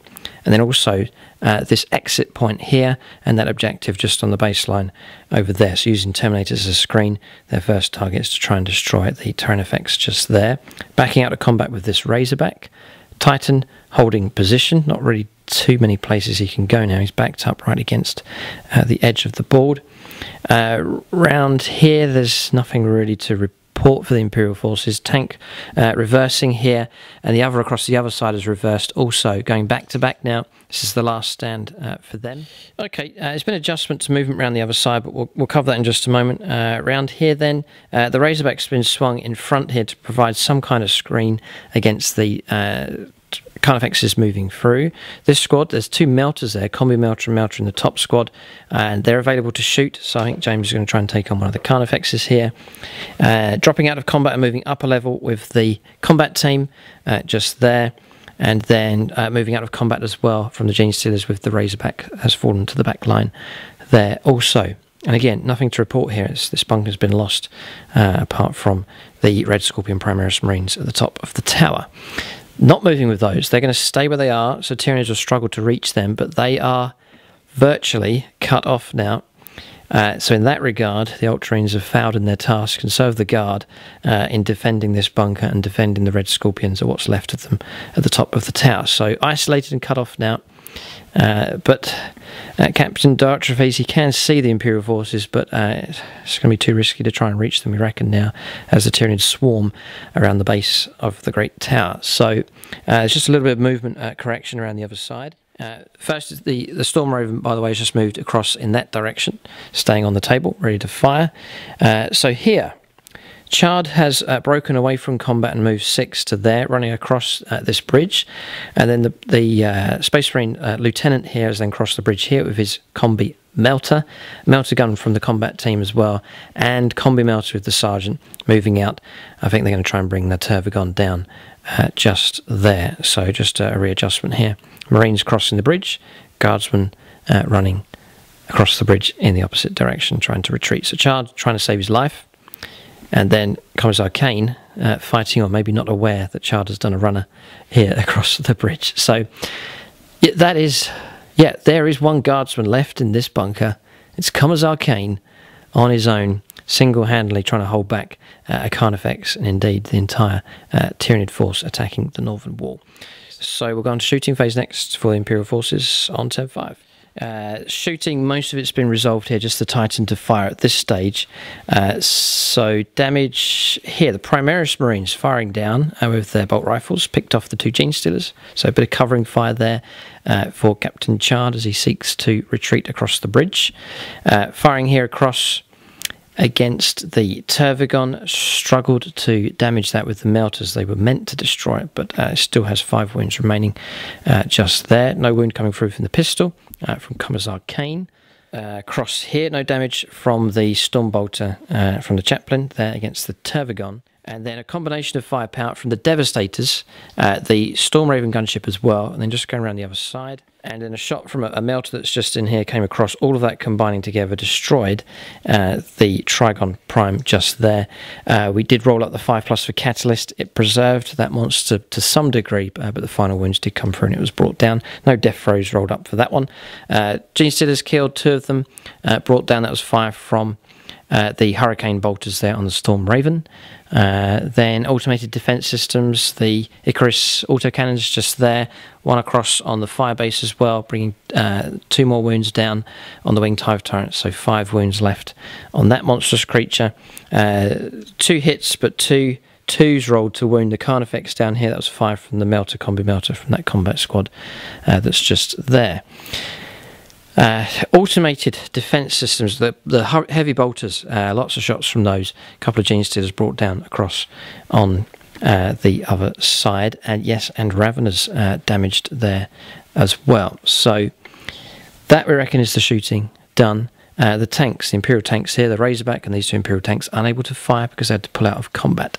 and then also this exit point here and that objective just on the baseline over there. So using Terminators as a screen, their first target is to try and destroy the Tyrannifex just there. Backing out of combat with this Razorback. Titan holding position, not really too many places he can go now. He's backed up right against the edge of the board. Round here, there's nothing really to report for the Imperial forces. Tank reversing here, and the other across the other side is reversed also, going back to back now. This is the last stand for them. Okay, there's been adjustment to movement around the other side, but we'll cover that in just a moment. Around here then, the Razorback's been swung in front here to provide some kind of screen against the Carnifexes moving through. This squad, there's two Melters there, Combi Melter and Melter in the top squad, and they're available to shoot, so I think James is going to try and take on one of the Carnifexes here. Dropping out of combat and moving up a level with the combat team just there, and then moving out of combat as well from the Gene Stealers with the Razorback has fallen to the back line there also. And again, nothing to report here. This bunker's been lost, apart from the Red Scorpion Primaris Marines at the top of the tower. Not moving with those. They're going to stay where they are, so Tyranids will struggle to reach them, but they are virtually cut off now. So in that regard, the Ultramarines have failed in their task and served the guard in defending this bunker and defending the Red Scorpions, or what's left of them, at the top of the tower. So isolated and cut off now. But Captain Darktraphase, he can see the Imperial forces, but it's going to be too risky to try and reach them, we reckon, now, as the Tyranids swarm around the base of the Great Tower. So it's just a little bit of movement correction around the other side. First, the Storm Raven, by the way, has just moved across in that direction, staying on the table, ready to fire. So here, Chard has broken away from combat and moved 6 to there, running across this bridge. And then the Space Marine Lieutenant here has then crossed the bridge here with his combi melter gun from the combat team as well, and combi melter with the Sergeant moving out. I think they're going to try and bring the Tervagon down just there. So just a readjustment here. Marines crossing the bridge, Guardsmen running across the bridge in the opposite direction, trying to retreat. So Chard trying to save his life. And then Commissar Kane fighting, or maybe not aware that Chard has done a runner here across the bridge. So that is, there is one Guardsman left in this bunker. It's Commissar Kane on his own, single-handedly trying to hold back a Carnifex and indeed the entire Tyranid force attacking the northern wall. So we'll go on to shooting phase next for the Imperial forces on turn 5. Shooting, most of it's been resolved here, just the Titan to fire at this stage. So damage here, the Primaris Marines firing down with their bolt rifles, picked off the 2 Gene Stealers. So a bit of covering fire there for Captain Chard as he seeks to retreat across the bridge. Firing here across against the Tervagon, struggled to damage that with the melters. They were meant to destroy it, but it still has 5 wounds remaining just there. No wound coming through from the pistol from Commissar Kane. Cross here, no damage from the Stormbolter from the Chaplain there against the Tervagon. And then a combination of firepower from the Devastators, the Storm Raven gunship as well, and then just going around the other side. And then a shot from a melter that's just in here came across, all of that combining together, destroyed the Trigon Prime just there. We did roll up the 5+ for Catalyst. It preserved that monster to some degree, but the final wounds did come through and it was brought down. No death throws rolled up for that one. Gene Stealers killed 2 of them, brought down. That was fire from the Hurricane bolters there on the Storm Raven. Then automated defense systems, the Icarus autocannons just there, one across on the firebase as well, bringing 2 more wounds down on the winged hive turret, so 5 wounds left on that monstrous creature. 2 hits, but 2 twos rolled to wound the Carnifex down here. That was 5 from the melter, combi melter from that combat squad that's just there. Automated defense systems, the heavy bolters, lots of shots from those. A couple of Gene Stealers brought down across on the other side, and yes, and Raveners damaged there as well. So that, we reckon, is the shooting done. The tanks, the Imperial tanks here, the Razorback and these 2 Imperial tanks, unable to fire because they had to pull out of combat.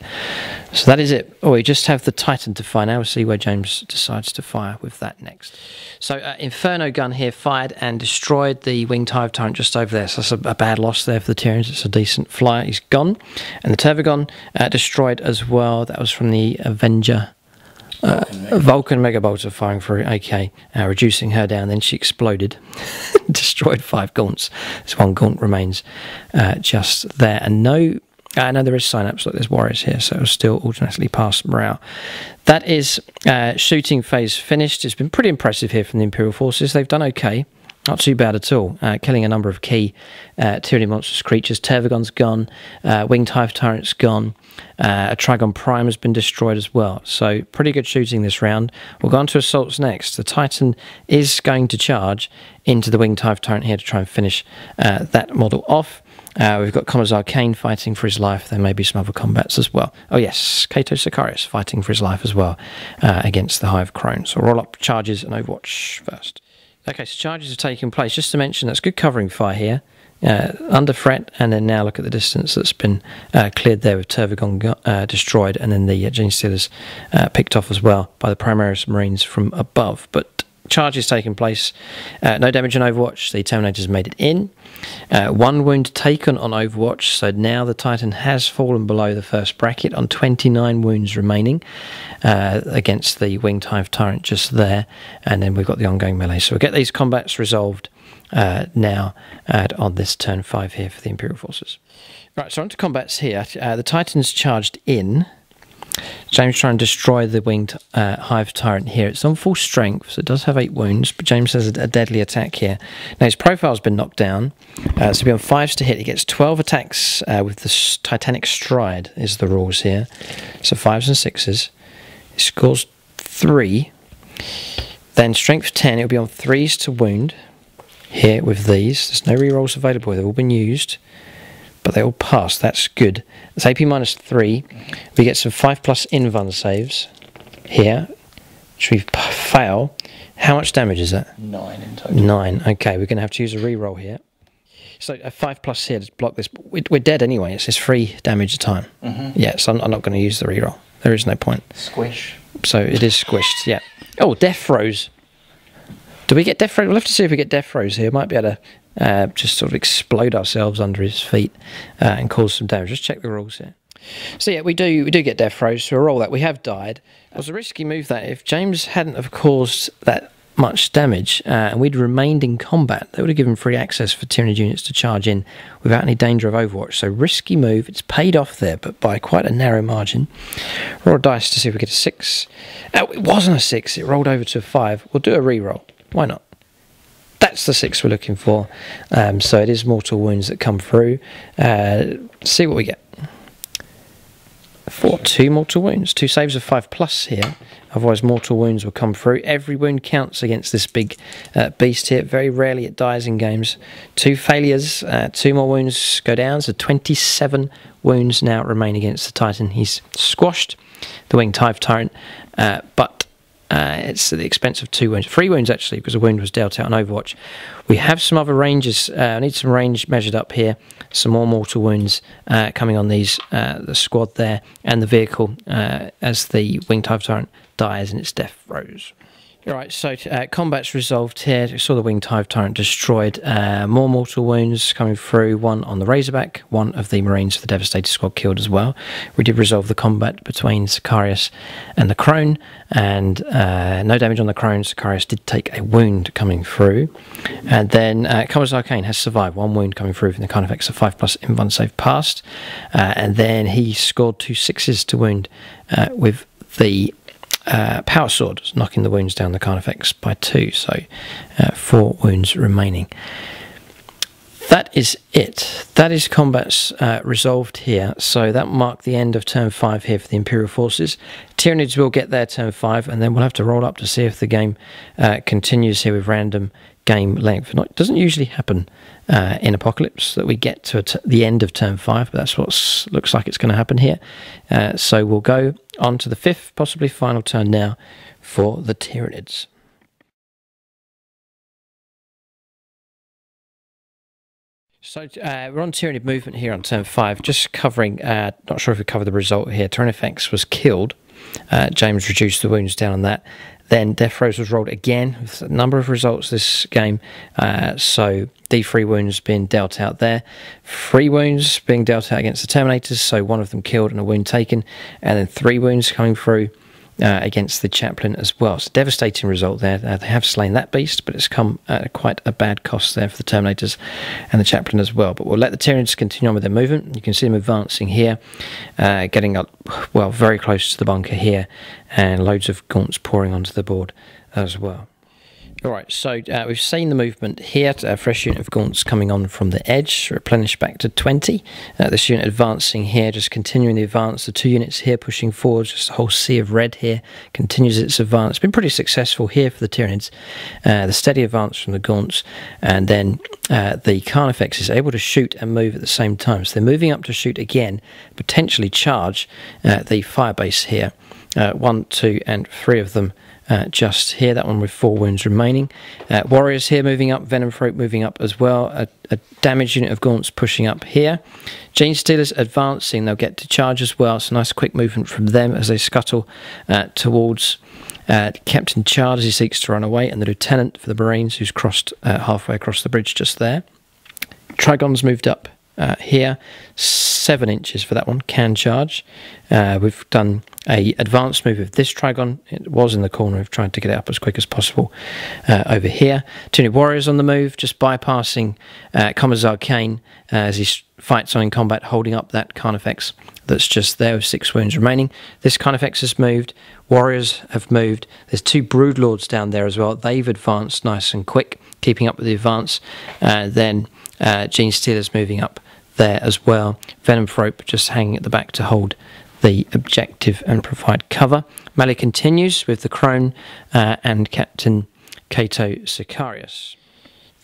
So that is it. Oh, we just have the Titan to fire now. We'll see where James decides to fire with that next. So Inferno gun here fired and destroyed the winged hive turret just over there. So that's a bad loss there for the Tyranids. It's a decent flyer. He's gone. And the Tervagon destroyed as well. That was from the Avenger. Vulcan Mega Bolter firing through, okay, reducing her down. Then she exploded, destroyed 5 gaunts. This 1 gaunt remains just there, and no, there is synapse. Look, there's warriors here, so it'll still automatically pass morale. That is shooting phase finished. It's been pretty impressive here from the Imperial forces. They've done okay. Not too bad at all, killing a number of key Tyranid monstrous creatures. Tervagon's gone, winged hive turret's gone, a Trigon Prime has been destroyed as well. So pretty good shooting this round. We'll go on to assaults next. The Titan is going to charge into the winged hive turret here to try and finish that model off. We've got Commissar Kane fighting for his life. There may be some other combats as well. Oh yes, Cato Sicarius fighting for his life as well against the Hive Crone. So roll up charges and Overwatch first. Okay, so charges are taking place. Just to mention, that's good covering fire here. Under threat, and then now look at the distance that's been cleared there with Tervagon destroyed, and then the Gene Stealers picked off as well by the Primaris Marines from above. But charges taking place. No damage on Overwatch. The Terminators made it in. 1 wound taken on Overwatch. So now the Titan has fallen below the first bracket on 29 wounds remaining against the Winged Hive Tyrant just there. And then we've got the ongoing melee. So we'll get these combats resolved now on this turn 5 here for the Imperial forces. Right, so on to combats here. The Titans charged in. James trying to destroy the Winged Hive Tyrant here. It's on full strength, so it does have 8 wounds, but James has a deadly attack here. Now his profile's been knocked down, so he'll be on 5s to hit. He gets 12 attacks with the Titanic Stride is the rules here. So 5s and 6s. He scores 3. Then strength 10, it'll be on 3s to wound here with these. There's no rerolls available, they've all been used. But they all pass, that's good. It's AP -3. We get some 5+ invuln saves here, which we fail. How much damage is that? 9 in total. 9, okay, we're going to have to use a reroll here. So a 5+ here to block this. We're dead anyway, it's just 3 damage a time. Yeah, so I'm not going to use the reroll. There is no point. Squish. So it is squished, yeah. Oh, Death Throes. Do we get Death Throes? We'll have to see if we get Death Throes here. Might be able to just sort of explode ourselves under his feet and cause some damage. Just check the rules here. So yeah, we do get Death Throes, so we'll roll that. We have died. It was a risky move that if James hadn't have caused that much damage and we'd remained in combat, they would have given free access for Tyranid units to charge in without any danger of Overwatch. So risky move. It's paid off there, but by quite a narrow margin. Roll a dice to see if we get a 6. Oh, it wasn't a 6. It rolled over to a 5. We'll do a reroll. Why not? That's the 6 we're looking for. So it is mortal wounds that come through. See what we get. 2 mortal wounds. 2 saves of 5+ here. Otherwise mortal wounds will come through. Every wound counts against this big beast here. Very rarely it dies in games. 2 failures. 2 more wounds go down. So 27 wounds now remain against the Titan. He's squashed the Winged Hive Tyrant. But it's at the expense of 2 wounds. 3 wounds actually, because a wound was dealt out on Overwatch. We have some other ranges. I need some range measured up here. Some more mortal wounds coming on these, the squad there, and the vehicle as the Winged Hive Tyrant dies in its Death Throes. Alright, so combat's resolved here. We saw the Winged Hive Tyrant destroyed. More mortal wounds coming through. 1 on the Razorback. 1 of the Marines of the Devastator squad killed as well. We did resolve the combat between Sicarius and the Crone, and no damage on the Crone. Sicarius did take a wound coming through. And then Commander Arcane has survived. 1 wound coming through from the Carnifex. A 5+ invuln save passed. And then he scored 2 6s to wound with the Power Sword, knocking the wounds down the Carnifex by 2, so 4 wounds remaining. That is it. That is combats resolved here, so that marked the end of turn 5 here for the Imperial forces. Tyranids will get their turn 5, and then we'll have to roll up to see if the game continues here with random game length. It doesn't usually happen in Apocalypse that we get to the end of turn 5, but that's what looks like it's going to happen here. So we'll go on to the 5th, possibly final turn now for the Tyranids. So we're on Tyranid movement here on turn 5, just covering, not sure if we covered the result here. Tyrannifex was killed. James reduced the wounds down on that. Then Death Throes was rolled again with a number of results this game. So D3 wounds being dealt out there. 3 wounds being dealt out against the Terminators, so 1 of them killed and a wound taken. And then 3 wounds coming through against the Chaplain as well. So devastating result there. They have slain that beast, but it's come at quite a bad cost there for the Terminators and the Chaplain as well. But we'll let the Tyranids continue on with their movement. You can see them advancing here, getting up, well, very close to the bunker here, and loads of gaunts pouring onto the board as well. Alright, so we've seen the movement here. A fresh unit of gaunts coming on from the edge, replenished back to 20. This unit advancing here, just continuing the advance. The 2 units here pushing forward, just a whole sea of red here, continues its advance. It's been pretty successful here for the Tyranids. The steady advance from the gaunts, and then the Carnifex is able to shoot and move at the same time. So they're moving up to shoot again, potentially charge the firebase here. 1, 2, and 3 of them just here, that one with 4 wounds remaining. Warriors here moving up, Venom Throat moving up as well. A damaged unit of gaunts pushing up here. Gene Stealers advancing, they'll get to charge as well. So nice quick movement from them as they scuttle towards Captain Chard as he seeks to run away, and the Lieutenant for the Marines who's crossed halfway across the bridge just there. Trigon's moved up here, 7 inches for that one, can charge. We've done a advanced move with this Trigon. It was in the corner. We've tried to get it up as quick as possible over here. Tyranids Warriors on the move, just bypassing Commissar Kane as he fights on in combat, holding up that Carnifex that's just there with 6 wounds remaining. This Carnifex has moved. Warriors have moved. There's 2 Broodlords down there as well. They've advanced nice and quick, keeping up with the advance. Then Gene Stealer's moving up there as well. Venom Thrope just hanging at the back to hold the objective and provide cover. Melee continues with the Crone and Captain Cato Sicarius.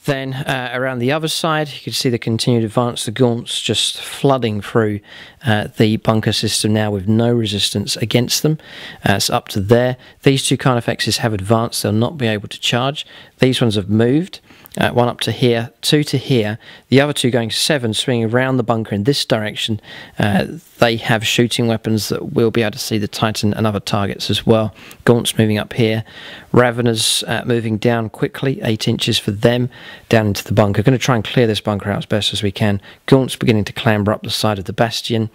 Then around the other side, you can see the continued advance, the Gaunts just flooding through the bunker system now with no resistance against them. It's up to there. These 2 Carnifexes have advanced. They'll not be able to charge. These ones have moved. 1 up to here, 2 to here. The other 2 going 7, swinging around the bunker in this direction. They have shooting weapons that will be able to see the Titan and other targets as well. Gaunts moving up here. Raveners moving down quickly, 8 inches for them, down into the bunker. Going to try and clear this bunker out as best as we can. Gaunts beginning to clamber up the side of the bastion.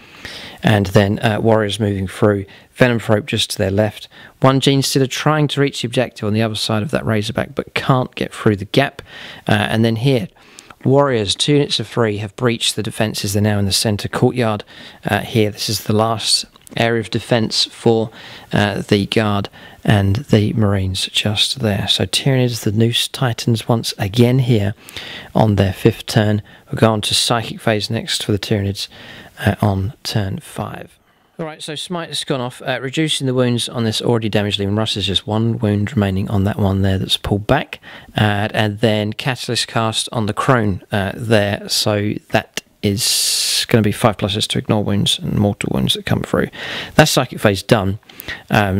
And then Warriors moving through. Venom Thrope just to their left. 1 Gene Stealer trying to reach the objective on the other side of that Razorback, but can't get through the gap. And then here, Warriors, 2 units of 3, have breached the defences. They're now in the centre courtyard here. This is the last area of defence for the Guard and the Marines just there. So Tyranids, the Noose Titans, once again here on their 5th turn. We'll go on to Psychic Phase next for the Tyranids on turn 5. Alright, so Smite has gone off, reducing the wounds on this already damaged Leman Russ. There's just 1 wound remaining on that one there that's pulled back. And then Catalyst cast on the Crone there, so that is going to be 5 pluses to ignore wounds and mortal wounds that come through. That's Psychic Phase done,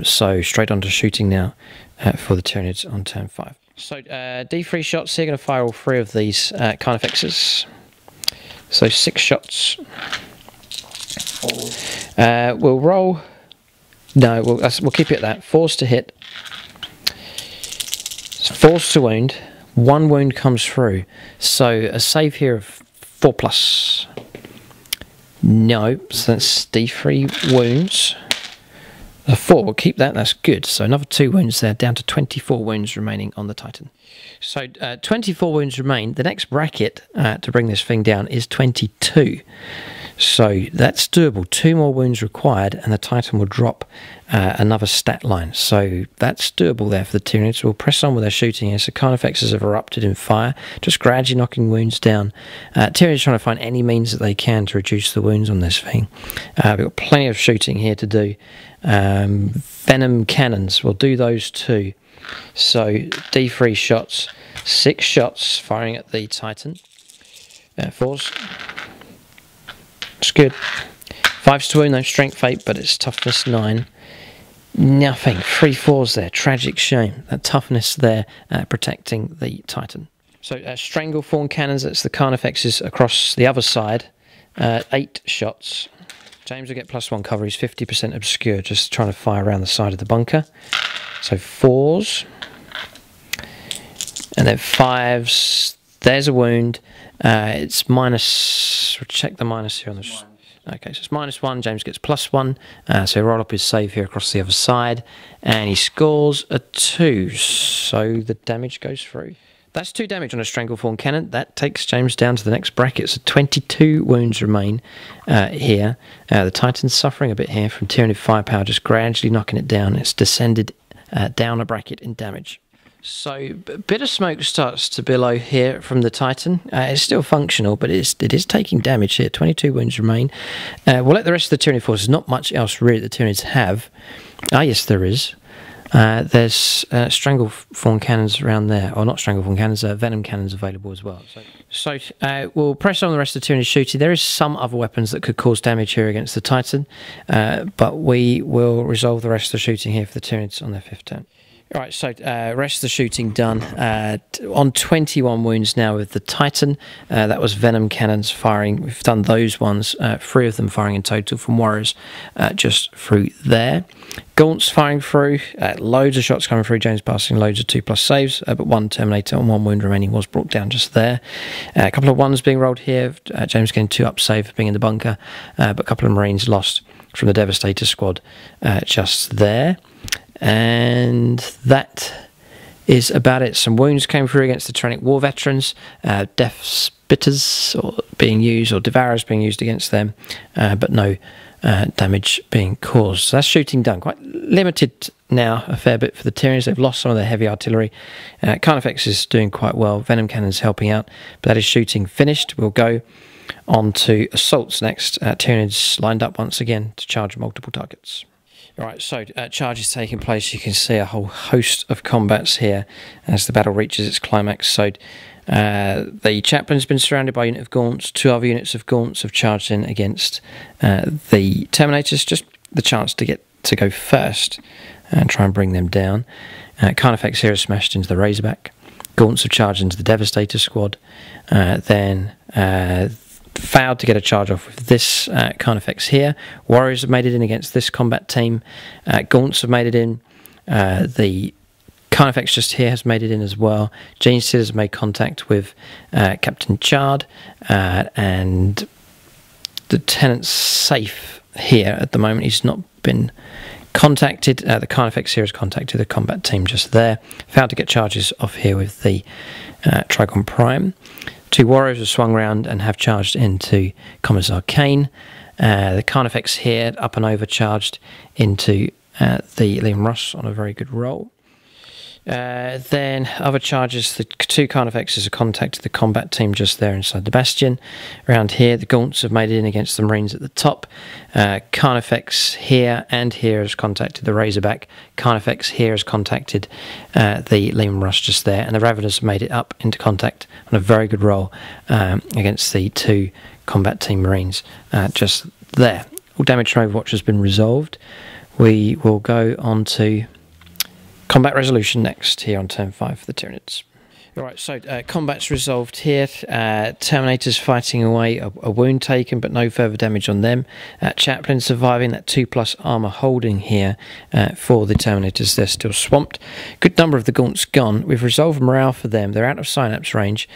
so straight on to shooting now for the Tyranids on turn 5. So D3 shots here, going to fire all 3 of these Carnifexes. So 6 shots. We'll roll. No, we'll keep it at that. 4s to hit. 4s to wound. 1 wound comes through. So a save here of 4 plus. No, so that's D3 wounds. A 4, we'll keep that. That's good. So another 2 wounds there, down to 24 wounds remaining on the Titan. So 24 wounds remain. The next bracket to bring this thing down is 22. So that's doable. 2 more wounds required, and the Titan will drop another stat line. So that's doable there for the Tyranids. We'll press on with their shooting here. So Carnifexes have erupted in fire, just gradually knocking wounds down. Tyranids trying to find any means that they can to reduce the wounds on this thing. We've got plenty of shooting here to do. Venom cannons, we'll do those too. So D3 shots, 6 shots firing at the Titan. 4s. It's good. 5s to wound, no strength 8, but it's toughness 9. Nothing. 3 4s there. Tragic shame. That toughness there protecting the Titan. So Stranglethorn cannons, that's the Carnifexes across the other side. 8 shots. James will get +1 cover. He's 50% obscure, just trying to fire around the side of the bunker. So 4s. And then 5s. There's a wound. It's minus. We'll check the minus here on the. Okay, so it's -1. James gets +1. So he'll roll up his save here across the other side, and he scores a 2. So the damage goes through. That's 2 damage on a Stranglethorn cannon. That takes James down to the next bracket. So 22 wounds remain here. The Titan's suffering a bit here from Tyranid firepower, just gradually knocking it down. It's descended down a bracket in damage. So a bit of smoke starts to billow here from the Titan. It's still functional, but it is taking damage here. 22 wounds remain. We'll let the rest of the Tyranid forces. Not much else really the Tyranids have. Ah, yes, there is. There's Stranglethorn cannons around there. Or not Stranglethorn cannons, Venom cannons available as well. So we'll press on the rest of the Tyranid shooting. There is some other weapons that could cause damage here against the Titan, but we will resolve the rest of the shooting here for the Tyranids on their 5th turn. Right, so rest of the shooting done. On 21 wounds now with the Titan. That was venom cannons firing. We've done those ones, 3 of them firing in total from Warriors just through there. Gaunts firing through, loads of shots coming through, James passing loads of 2+ saves, but 1 Terminator and 1 wound remaining was brought down just there. A couple of 1s being rolled here, James getting 2 up save for being in the bunker, but a couple of Marines lost from the Devastator squad just there. And that is about it. Some wounds came through against the Tyranids war veterans, death spitters being used, or devourers being used against them, but no damage being caused. So that's shooting done. Quite limited now, a fair bit for the Tyranids. They've lost some of their heavy artillery. Carnifex is doing quite well. Venom cannons helping out, but that is shooting finished. We'll go on to assaults next. Tyranids lined up once again to charge multiple targets. Right, so charges taking place. You can see a whole host of combats here as the battle reaches its climax. So the chaplain's been surrounded by a unit of Gaunts. 2 other units of Gaunts have charged in against the Terminators. Just the chance to go first and try and bring them down. Carnifex here is smashed into the Razorback. Gaunts have charged into the Devastator squad. Then failed to get a charge off with this Carnifex here. Warriors have made it in against this combat team. Gaunts have made it in. The Carnifex just here has made it in as well. Gene Stealers have made contact with Captain Chard, and Lieutenant Safe here at the moment. He's not been contacted. The Carnifex here has contacted the combat team just there. Failed to get charges off here with the Trigon Prime. 2 Warriors have swung round and have charged into Commissar Kane. The Carnifex here up and overcharged into the Liam Russ on a very good roll. Then other charges, the 2 Carnifexes have contacted the combat team just there inside the Bastion. Around here, the Gaunts have made it in against the Marines at the top. Carnifex here and here has contacted the Razorback. Carnifex here has contacted the Liam Russ just there. And the Raveners have made it up into contact on a very good roll against the 2 combat team Marines just there. All damage from Overwatch has been resolved. We will go on to combat resolution next here on turn 5 for the Tyranids. Alright, so combat's resolved here. Terminators fighting away, a wound taken, but no further damage on them. Chaplain surviving, that 2+ armour holding here for the Terminators. They're still swamped. Good number of the Gaunts gone. We've resolved morale for them. They're out of synapse range,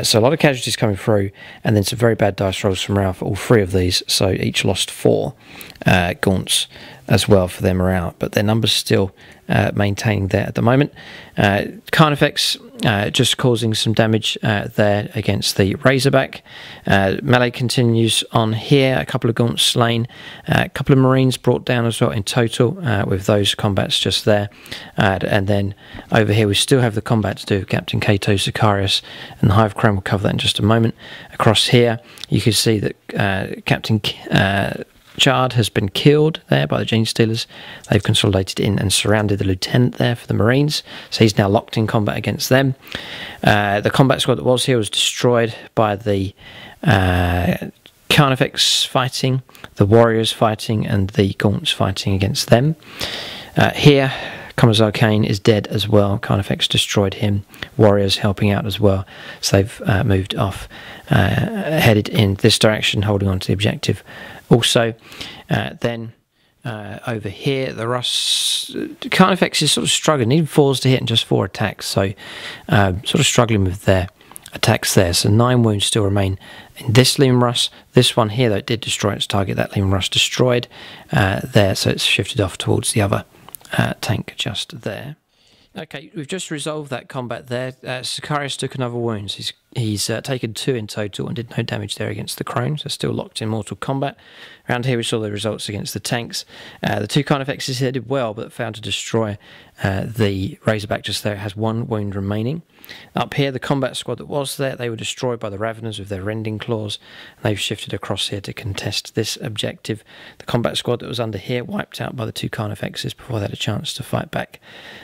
so a lot of casualties coming through, and then some very bad dice rolls for morale for all 3 of these. So each lost 4 Gaunts as well for their morale, but their numbers still maintaining there at the moment. Carnifex just causing some damage there against the Razorback. Melee continues on here. A couple of Gaunts slain. A couple of Marines brought down as well in total with those combats just there. And then over here we still have the combat to do with Captain Kato, Sicarius, and the Hive Chrome. We'll cover that in just a moment. Across here you can see that Captain Chard has been killed there by the Gene Stealers. They've consolidated in and surrounded the lieutenant there for the Marines, so he's now locked in combat against them. The combat squad that was here was destroyed by the Carnifex fighting, the Warriors fighting, and the Gaunts fighting against them. Here Commissar Kane is dead as well. Carnifex destroyed him. Warriors helping out as well. So they've moved off, headed in this direction, holding on to the objective. Also, then over here, the Carnifex is sort of struggling. Needing 4s to hit and just 4 attacks. So sort of struggling with their attacks there. So 9 wounds still remain in this Liam Russ. This one here, though, it did destroy its target. That Liam Russ destroyed there. So it's shifted off towards the other tank just there. Okay, we've just resolved that combat there. Sicarius took another wound. He's taken 2 in total and did no damage there against the Crones. They're still locked in mortal combat. Around here we saw the results against the tanks. The 2 Carnifexes here did well, but failed to destroy the Razorback just there. It has 1 wound remaining. Up here, the combat squad that was there, they were destroyed by the Raveners with their rending claws. And they've shifted across here to contest this objective. The combat squad that was under here wiped out by the 2 Carnifexes before they had a chance to fight back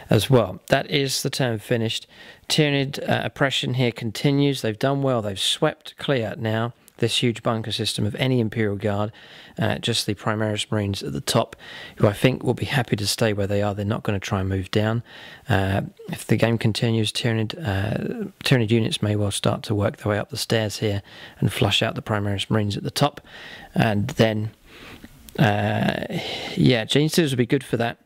as well. That is the turn finished. Tyranid oppression here continues. They've done well. They've swept clear now this huge bunker system of any Imperial Guard, just the Primaris Marines at the top, who I think will be happy to stay where they are. They're not going to try and move down. If the game continues, Tyranid units may well start to work their way up the stairs here and flush out the Primaris Marines at the top. And then, yeah, Gene Stealers would be good for that.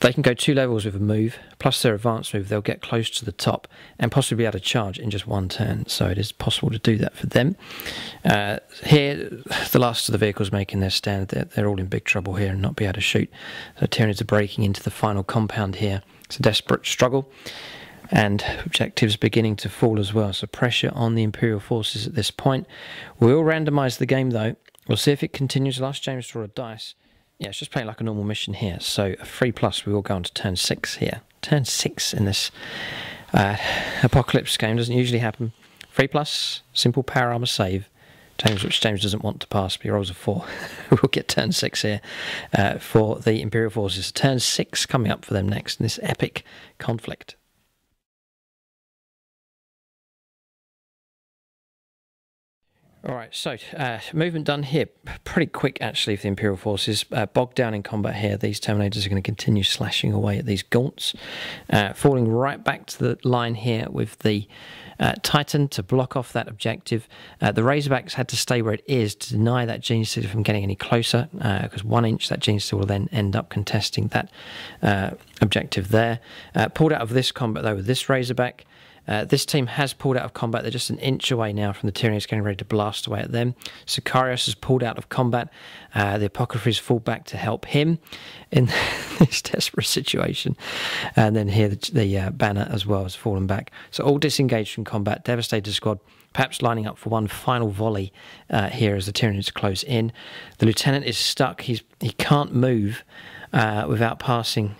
They can go 2 levels with a move, plus their advanced move. They'll get close to the top and possibly be able to charge in just 1 turn. So it is possible to do that for them. Here, the last of the vehicles making their stand. They're all in big trouble here and not be able to shoot. So Tyranids are breaking into the final compound here. It's a desperate struggle. And objectives beginning to fall as well. So pressure on the Imperial forces at this point. We'll randomise the game though. We'll see if it continues. Last James to roll a dice. Yeah, it's just playing like a normal mission here. So a 3+, we will go on to turn 6 here. Turn 6 in this Apocalypse game doesn't usually happen. 3+, simple power armor save. Which James doesn't want to pass, but he rolls a 4. We'll get turn 6 here for the Imperial forces. Turn 6 coming up for them next in this epic conflict. Alright, so movement done here. Pretty quick actually for the Imperial forces. Bogged down in combat here. These Terminators are going to continue slashing away at these gaunts. Falling right back to the line here with the Titan to block off that objective. The Razorbacks had to stay where it is to deny that Gene Stealer from getting any closer, because 1 inch that Gene Stealer will then end up contesting that objective there. Pulled out of this combat though with this Razorback. This team has pulled out of combat. They're just 1 inch away now from the Tyranids getting ready to blast away at them. Sicarius has pulled out of combat. The Apocriphys fall back to help him in this desperate situation. And then here the banner as well has fallen back. So all disengaged from combat. Devastator squad perhaps lining up for one final volley here as the Tyranids close in. The Lieutenant is stuck. He can't move without passing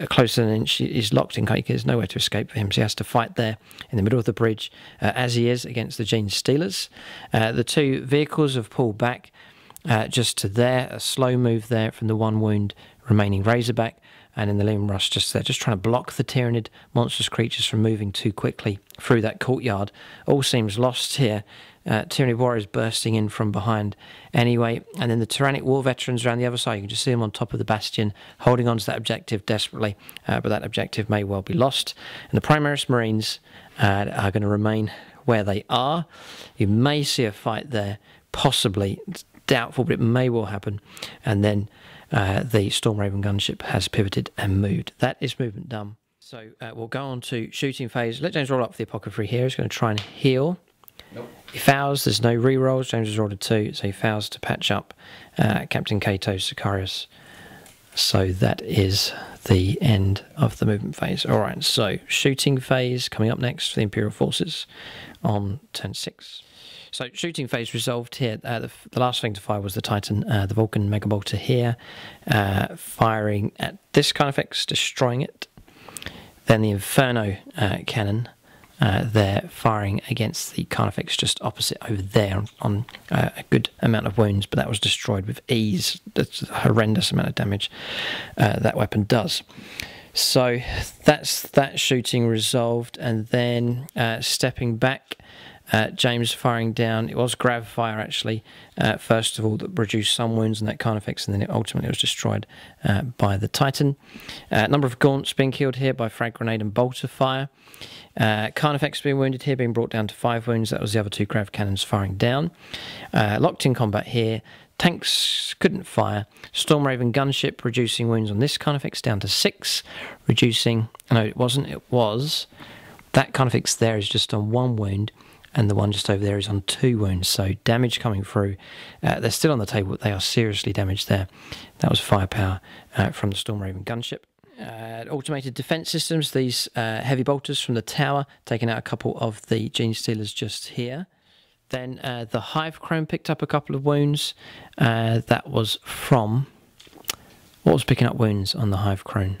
closer than 1 inch. He's locked in. There's nowhere to escape for him, so he has to fight there in the middle of the bridge as he is against the Gene Stealers. The 2 vehicles have pulled back just to there, a slow move there from the 1 wound remaining Razorback, and in the Lim Rush just there, just trying to block the Tyranid monstrous creatures from moving too quickly through that courtyard. All seems lost here. Tyranid warriors bursting in from behind anyway, and then the Tyrannic war veterans around the other side. You can just see them on top of the bastion holding on to that objective desperately, but that objective may well be lost, and the Primaris Marines are going to remain where they are. You may see a fight there, possibly. It's doubtful, but it may well happen, and then the Storm Raven gunship has pivoted and moved. That is movement done. So we'll go on to shooting phase. Let James roll up for the Apocriphy here. He's going to try and heal. Nope. He fouls. There's no re-rolls. James has rolled a 2, so he fouls to patch up Captain Cato Sicarius. So that is the end of the movement phase. All right, so shooting phase coming up next for the Imperial forces on turn 6. So shooting phase resolved here. The last thing to fire was the Titan, the Vulcan Megabolter here, firing at this Carnifex, destroying it. Then the Inferno cannon. They're firing against the Carnifex just opposite over there on a good amount of wounds, but that was destroyed with ease. That's a horrendous amount of damage that weapon does. So that's that shooting resolved, and then stepping back, James firing down. It was grav fire actually, first of all, that reduced some wounds in that Carnifex, and then it ultimately was destroyed by the Titan. Number of gaunts being killed here by frag grenade and bolter fire. Carnifex being wounded here, being brought down to 5 wounds. That was the other 2 grav cannons firing down. Locked in combat here. Tanks couldn't fire. Storm Raven gunship reducing wounds on this Carnifex down to 6. Reducing... No, it wasn't. It was... That Carnifex there is just on 1 wound, and the one just over there is on 2 wounds. So damage coming through. They're still on the table, but they are seriously damaged there. That was firepower from the Storm Raven gunship. Automated defense systems, these heavy bolters from the tower, taking out a couple of the Gene Stealers just here. Then the Hive Chrome picked up a couple of wounds. That was from... What was picking up wounds on the Hive Chrome?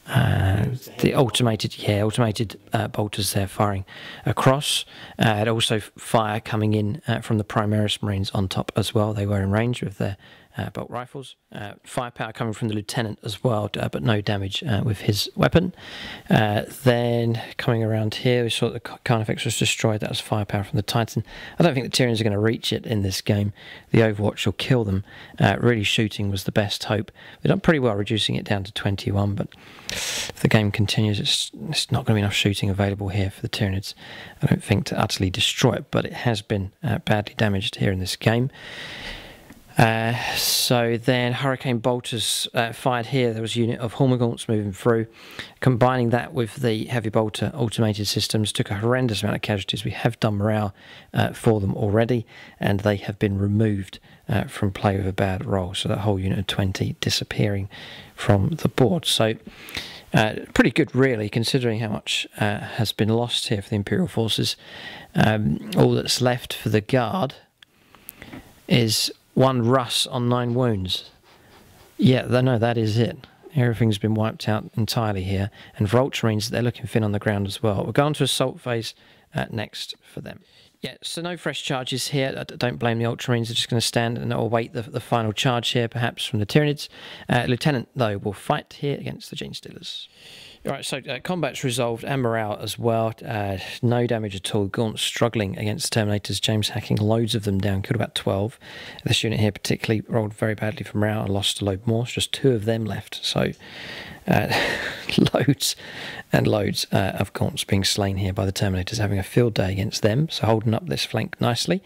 The automated bolters there firing across. And also fire coming in from the Primaris Marines on top as well. They were in range with their bolt rifles. Firepower coming from the lieutenant as well, but no damage with his weapon. Then coming around here, we saw that the Carnifex was destroyed. That was firepower from the Titan. I don't think the Tyranids are going to reach it in this game. The Overwatch will kill them. Really shooting was the best hope. They've done pretty well reducing it down to 21, but if the game continues, it's not going to be enough shooting available here for the Tyranids, I don't think, to utterly destroy it, but it has been badly damaged here in this game. So then Hurricane Bolters fired here. There was a unit of Hormagaunts moving through. Combining that with the Heavy Bolter automated systems took a horrendous amount of casualties. We have done morale for them already, and they have been removed from play with a bad roll. So that whole unit of 20 disappearing from the board. So pretty good, really, considering how much has been lost here for the Imperial forces. All that's left for the Guard is 1 Russ on 9 wounds. Yeah, no, that is it. Everything's been wiped out entirely here. And for Ultramarines, they're looking thin on the ground as well. We'll go on to assault phase next for them. Yeah, so no fresh charges here. I don't blame the Ultramarines. They're just going to stand and await the final charge here, perhaps from the Tyranids. Lieutenant, though, will fight here against the Genestealers. Alright, so combat's resolved and morale as well. No damage at all. Gaunt struggling against Terminators. James hacking loads of them down, killed about 12. This unit here particularly rolled very badly for morale and lost a load more. It's just 2 of them left. So loads and loads of Gaunts being slain here by the Terminators, having a field day against them. So holding up this flank nicely.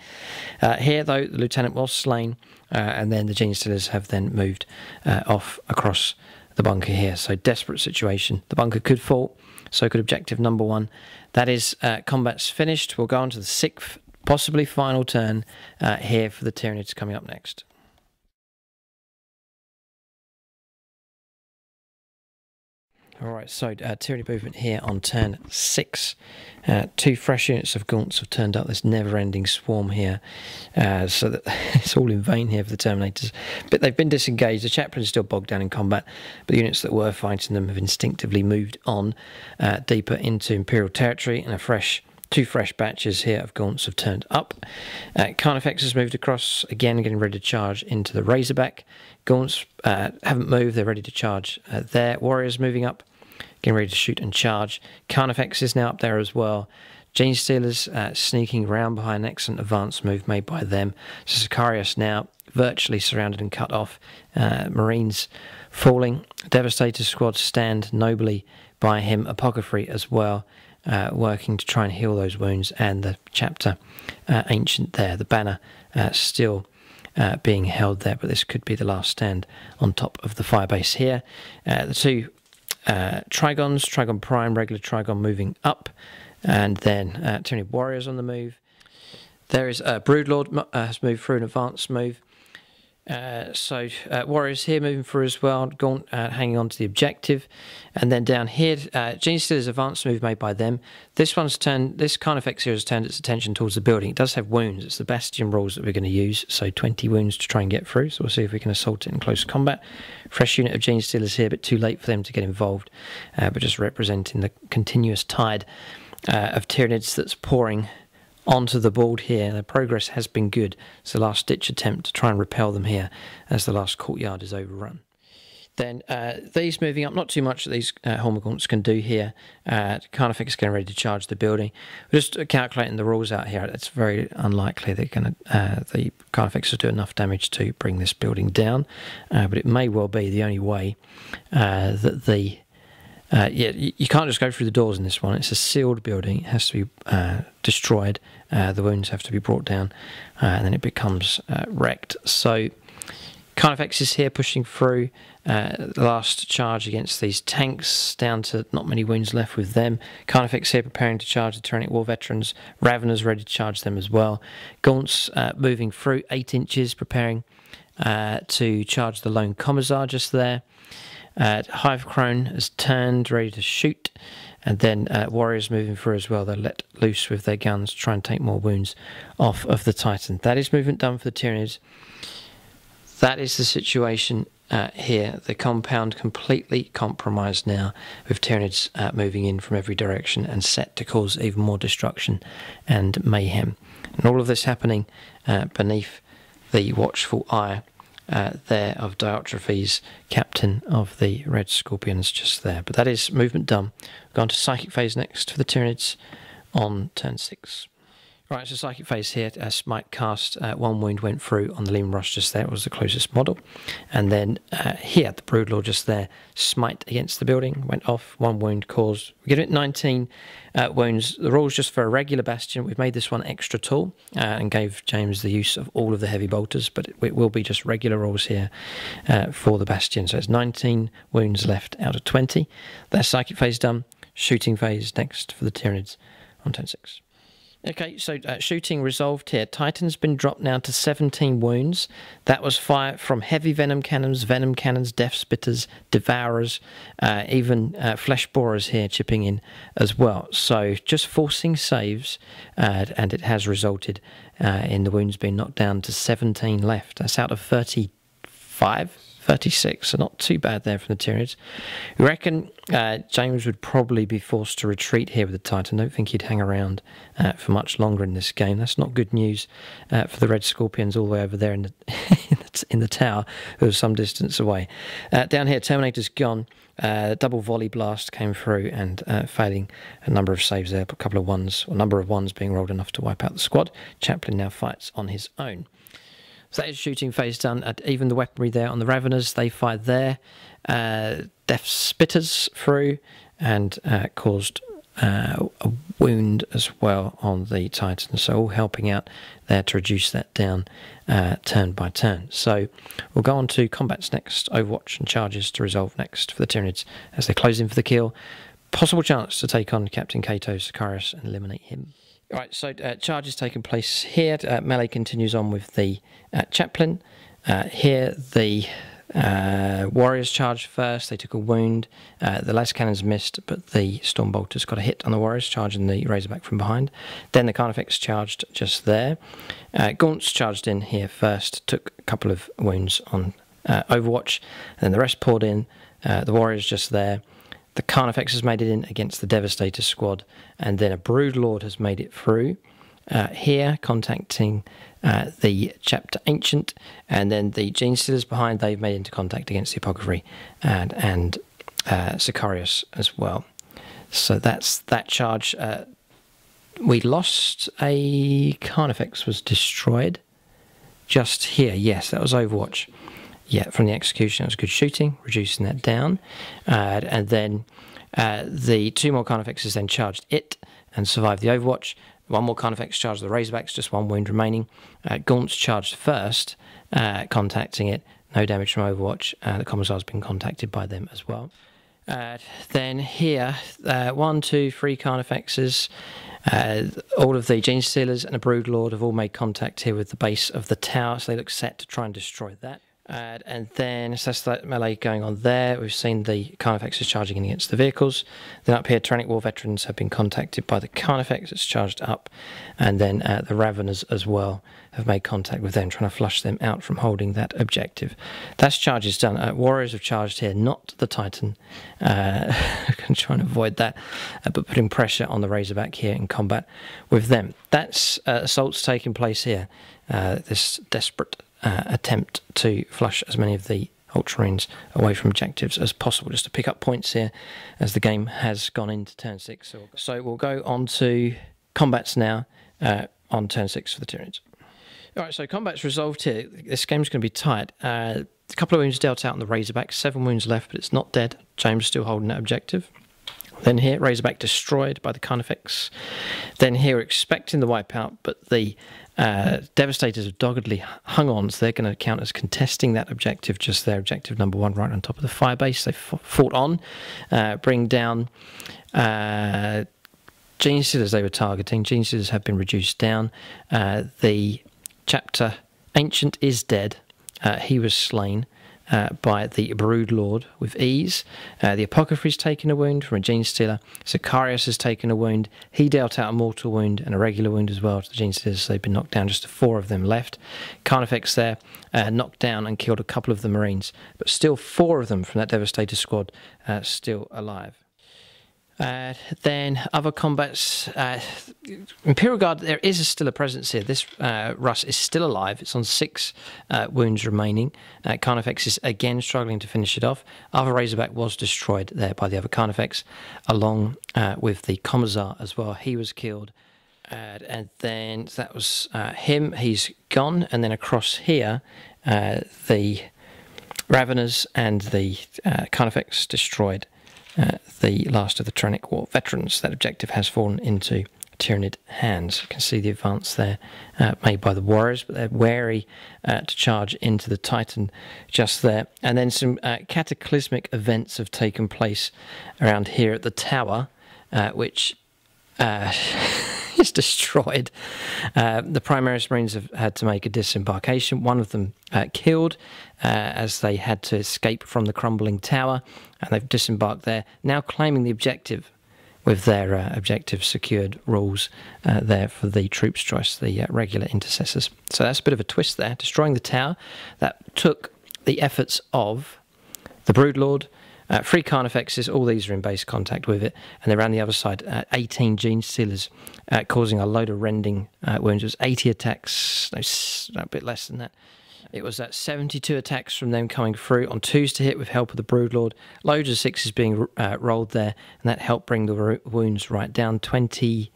Here, though, the Lieutenant was slain, and then the Genestealers have then moved off across the bunker here. So desperate situation. The bunker could fall, so could objective number 1. That is, combat's finished. We'll go on to the 6th, possibly final turn here for the Tyranids coming up next. Alright, so Tyranid movement here on turn 6. 2 fresh units of Gaunts have turned up, this never-ending swarm here. So that it's all in vain here for the Terminators. But they've been disengaged. The Chaplain's still bogged down in combat, but the units that were fighting them have instinctively moved on deeper into Imperial territory, and 2 fresh batches here of Gaunts have turned up. Carnifex has moved across, again getting ready to charge into the Razorback. Gaunts haven't moved, they're ready to charge there. Warriors moving up, getting ready to shoot and charge. Carnifex is now up there as well. Genestealers sneaking round behind an excellent advance move made by them. So Sicarius now virtually surrounded and cut off. Marines falling. Devastator squad stand nobly by him. Apothecary as well, working to try and heal those wounds. And the chapter Ancient there, the banner still being held there, but this could be the last stand on top of the firebase here. The 2 Trigons, Trigon Prime, regular Trigon moving up, and then Tyranid Warriors on the move. There is Broodlord has moved through an advance move. So Warriors here moving through as well, Gaunt hanging on to the objective. And then down here, Genestealers advance move made by them. This Carnifex here has turned its attention towards the building. It does have wounds. It's the Bastion rules that we're going to use, so 20 wounds to try and get through. So we'll see if we can assault it in close combat. Fresh unit of Genestealers here, but too late for them to get involved, but just representing the continuous tide of Tyranids that's pouring onto the board here. Their progress has been good. It's the last ditch attempt to try and repel them here as the last courtyard is overrun. Then these moving up, not too much that these Hormagaunts can do here. Carnifex getting ready to charge the building. We're just calculating the rules out here. It's very unlikely they're going to the Carnifex will do enough damage to bring this building down, but it may well be the only way that the you can't just go through the doors in this one. It's a sealed building. It has to be destroyed. The wounds have to be brought down, and then it becomes wrecked. So Carnifex is here pushing through. The last charge against these tanks, down to not many wounds left with them. Carnifex here preparing to charge the Tyranid War Veterans. Raveners ready to charge them as well. Gaunts moving through, 8 inches, preparing to charge the lone Commissar just there. Hive Crone has turned, ready to shoot, and then Warriors moving through as well. They're let loose with their guns to try and take more wounds off of the Titan. That is movement done for the Tyranids. That is the situation here. The compound completely compromised now, with Tyranids moving in from every direction and set to cause even more destruction and mayhem. And all of this happening beneath the watchful eye there of Diotrophes, captain of the Red Scorpions, just there. But that is movement done. We've gone to Psychic phase next for the Tyranids on turn 6. Right, so Psychic phase here, Smite cast, 1 wound went through on the Leman Rush just there, it was the closest model. And then here, the Broodlord just there, Smite against the building, went off, 1 wound caused. We give it 19 wounds. The rules just for a regular Bastion, we've made this one extra tall and gave James the use of all of the heavy bolters, but it will be just regular rules here for the Bastion. So it's 19 wounds left out of 20. That's Psychic phase done. Shooting phase next for the Tyranids on turn 6. Okay, so shooting resolved here. Titan's been dropped now to 17 wounds. That was fire from heavy venom cannons, death spitters, devourers, even flesh borers here chipping in as well. So just forcing saves, and it has resulted in the wounds being knocked down to 17 left. That's out of 35. 36, so not too bad there from the Tyranids. We reckon James would probably be forced to retreat here with the Titan. Don't think he'd hang around for much longer in this game. That's not good news for the Red Scorpions all the way over there in the in the tower, who was some distance away. Down here, Terminator's gone. Double volley blast came through and failing a number of saves there, but a couple of ones, or number of ones being rolled enough to wipe out the squad. Chaplain now fights on his own. So that is shooting phase done. Even the weaponry there on the Raveners, they fired there. Death spitters through and caused a wound as well on the Titan. So all helping out there to reduce that down turn by turn. So we'll go on to combats next. Overwatch and charges to resolve next for the Tyranids as they close in for the kill. Possible chance to take on Captain Kato Sicarius and eliminate him. Right, so charges taking place here. Melee continues on with the Chaplain. Here the Warriors charged first. They took a wound. The las cannons missed, but the Stormbolters got a hit on the Warriors, charging the Razorback from behind. Then the Carnifex charged just there. Gaunts charged in here first, took a couple of wounds on Overwatch. And then the rest poured in. The Warriors just there. The Carnifex has made it in against the Devastator squad, and then a Broodlord has made it through. Here, contacting the Chapter Ancient, and then the Gene Stealers behind, they've made into contact against the Apothecary and Sicarius as well. So that's that charge. We lost a Carnifex, was destroyed just here. Yes, that was Overwatch. Yeah, from the execution, it was good shooting, reducing that down. And then the 2 more Carnifexes then charged it and survived the Overwatch. 1 more Carnifex charged the Razorbacks, just 1 wound remaining. Gaunts charged first, contacting it. No damage from Overwatch. The Commissar's been contacted by them as well. Then here, 1, 2, 3 Carnifexes. All of the Gene Stealers and a Broodlord have all made contact here with the base of the tower, so they look set to try and destroy that. And then, so that's that melee going on there. We've seen the Carnifexes charging in against the vehicles. Then up here, Tyrannic War Veterans have been contacted by the Carnifex. It's charged up. And then the Raveners as well have made contact with them, trying to flush them out from holding that objective. That's charges done. Warriors have charged here, not the Titan. Trying to avoid that, but putting pressure on the Razorback here in combat with them. That's assaults taking place here. This desperate attempt to flush as many of the Ultramarines away from objectives as possible, just to pick up points here as the game has gone into turn 6. So we'll go on to combats now on turn 6 for the Tyranids. Alright, so combat's resolved here. This game's going to be tight. A couple of wounds dealt out on the Razorback, 7 wounds left, but it's not dead. James still holding that objective. Then here, Razorback destroyed by the Carnifex. Then here, expecting the wipeout, but the Devastators have doggedly hung on, so they're going to count as contesting that objective just there, objective number 1 right on top of the firebase. They fought on, bring down Gene Stealers they were targeting. Gene Stealers have been reduced down. The Chapter Ancient is dead. He was slain by the Broodlord with ease. The Apocryphary's taken a wound from a Gene Stealer. Sicarius has taken a wound. He dealt out a mortal wound and a regular wound as well to the Gene Stealers, so they've been knocked down. Just 4 of them left. Carnifex there knocked down and killed a couple of the Marines, but still 4 of them from that Devastator squad still alive. Then other combats, Imperial Guard, there is still a presence here. This Russ is still alive. It's on 6 wounds remaining. Carnifex is again struggling to finish it off. Other Razorback was destroyed there by the other Carnifex, along with the Commissar as well. He was killed. And then that was him. He's gone. And then across here, the Raveners and the Carnifex destroyed the last of the Tyrannic War veterans. That objective has fallen into Tyranid hands. You can see the advance there made by the warriors, but they're wary to charge into the Titan just there. And then some cataclysmic events have taken place around here at the tower, which is destroyed. The Primaris Marines have had to make a disembarkation. One of them killed as they had to escape from the crumbling tower, and they've disembarked there, now claiming the objective with their objective secured rules there for the troops choice, the regular intercessors. So that's a bit of a twist there, destroying the tower. That took the efforts of the Broodlord, 3 Carnifexes, all these are in base contact with it, and they're around the other side, 18 Gene Stealers, causing a load of rending wounds. It was 80 attacks, no, a bit less than that. It was 72 attacks from them coming through on 2s to hit with help of the Broodlord. Loads of 6s being rolled there, and that helped bring the wounds right down. 20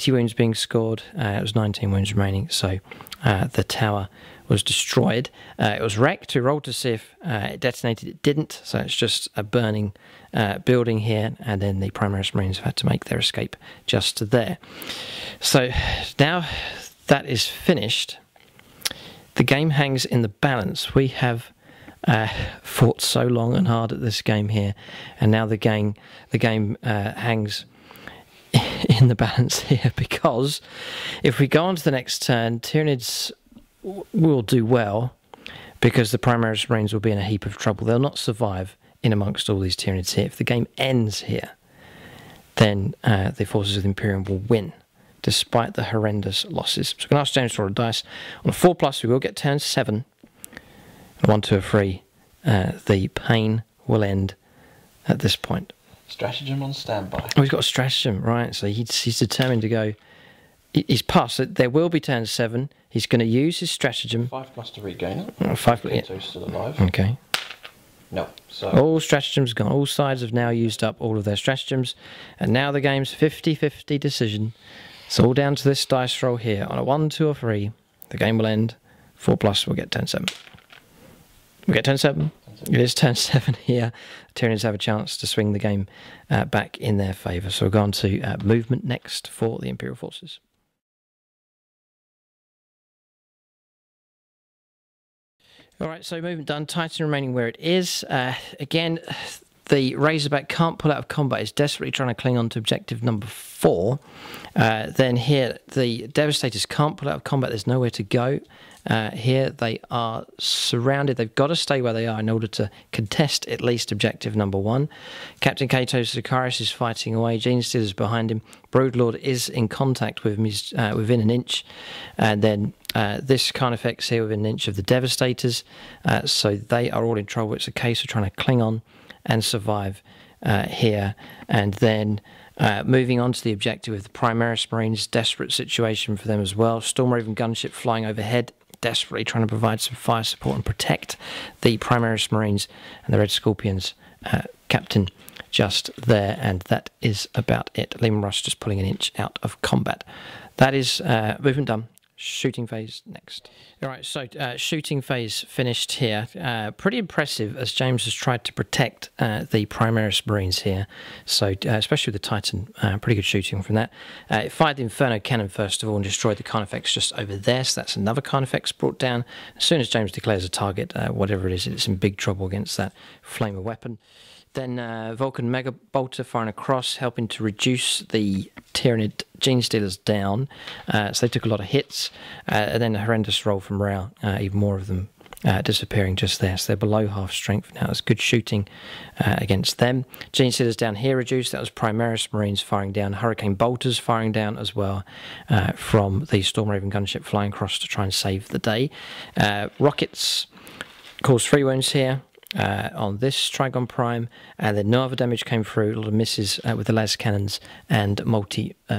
wounds being scored. It was 19 wounds remaining, so the tower was destroyed. It was wrecked. We rolled to see if it detonated. It didn't, so it's just a burning building here, and then the Primaris Marines have had to make their escape just to there. So now that is finished, the game hangs in the balance. We have fought so long and hard at this game here, and now the game hangs in the balance here, because if we go on to the next turn, Tyranids will do well, because the Primaris Marines will be in a heap of trouble. They'll not survive in amongst all these Tyranids here. If the game ends here, then the forces of the Imperium will win, despite the horrendous losses. So we're going to ask James to roll a dice. On a 4+, we will get turn 7. 1, 2, or 3. The pain will end at this point. Stratagem on standby. Oh, he's got a stratagem, right? So he's determined to go. He's passed. There will be turn 7. He's going to use his stratagem. 5+ to regain it. 5+, yeah. Kato's still alive. Okay. No. So all stratagems gone. All sides have now used up all of their stratagems, and now the game's 50-50 decision. It's all down to this dice roll here. On a 1, 2, or 3, the game will end. 4+, we'll get turn 7. We get turn 7. It is turn 7 here. Tyranids have a chance to swing the game back in their favour. So we'll go on to movement next for the Imperial forces. Alright, so movement done. Titan remaining where it is. Again, the Razorback can't pull out of combat. It's desperately trying to cling on to objective number 4. Then here, the Devastators can't pull out of combat. There's nowhere to go. Here they are surrounded. They've got to stay where they are in order to contest at least objective number 1. Captain Kato Sakaris is fighting away. Gene Stealer's behind him. Broodlord is in contact with him. He's within an inch. And then this Carnifex here within an inch of the Devastators. So they are all in trouble. It's a case of trying to cling on and survive here. And then moving on to the objective with the Primaris Marines, desperate situation for them as well. Stormraven gunship flying overhead, desperately trying to provide some fire support and protect the Primaris Marines and the Red Scorpions captain just there. And that is about it. Lehman Russ just pulling an inch out of combat. That is movement done. Shooting phase next. Alright, so shooting phase finished here. Pretty impressive as James has tried to protect the Primaris Marines here. So, especially with the Titan, pretty good shooting from that. It fired the Inferno Cannon first of all and destroyed the Carnifex just over there. So that's another Carnifex brought down. As soon as James declares a target, whatever it is, it's in big trouble against that flamer weapon. Then Vulcan Mega Bolter firing across, helping to reduce the Tyranid Gene Stealers down. So they took a lot of hits. And then a horrendous roll from Rao, even more of them disappearing just there. So they're below half strength now. It's good shooting against them. Gene Stealers down here reduced. That was Primaris Marines firing down. Hurricane Bolters firing down as well from the Stormraven gunship flying across to try and save the day. Rockets caused 3 wounds here. on this Trigon Prime, and then no other damage came through. A lot of misses with the las cannons and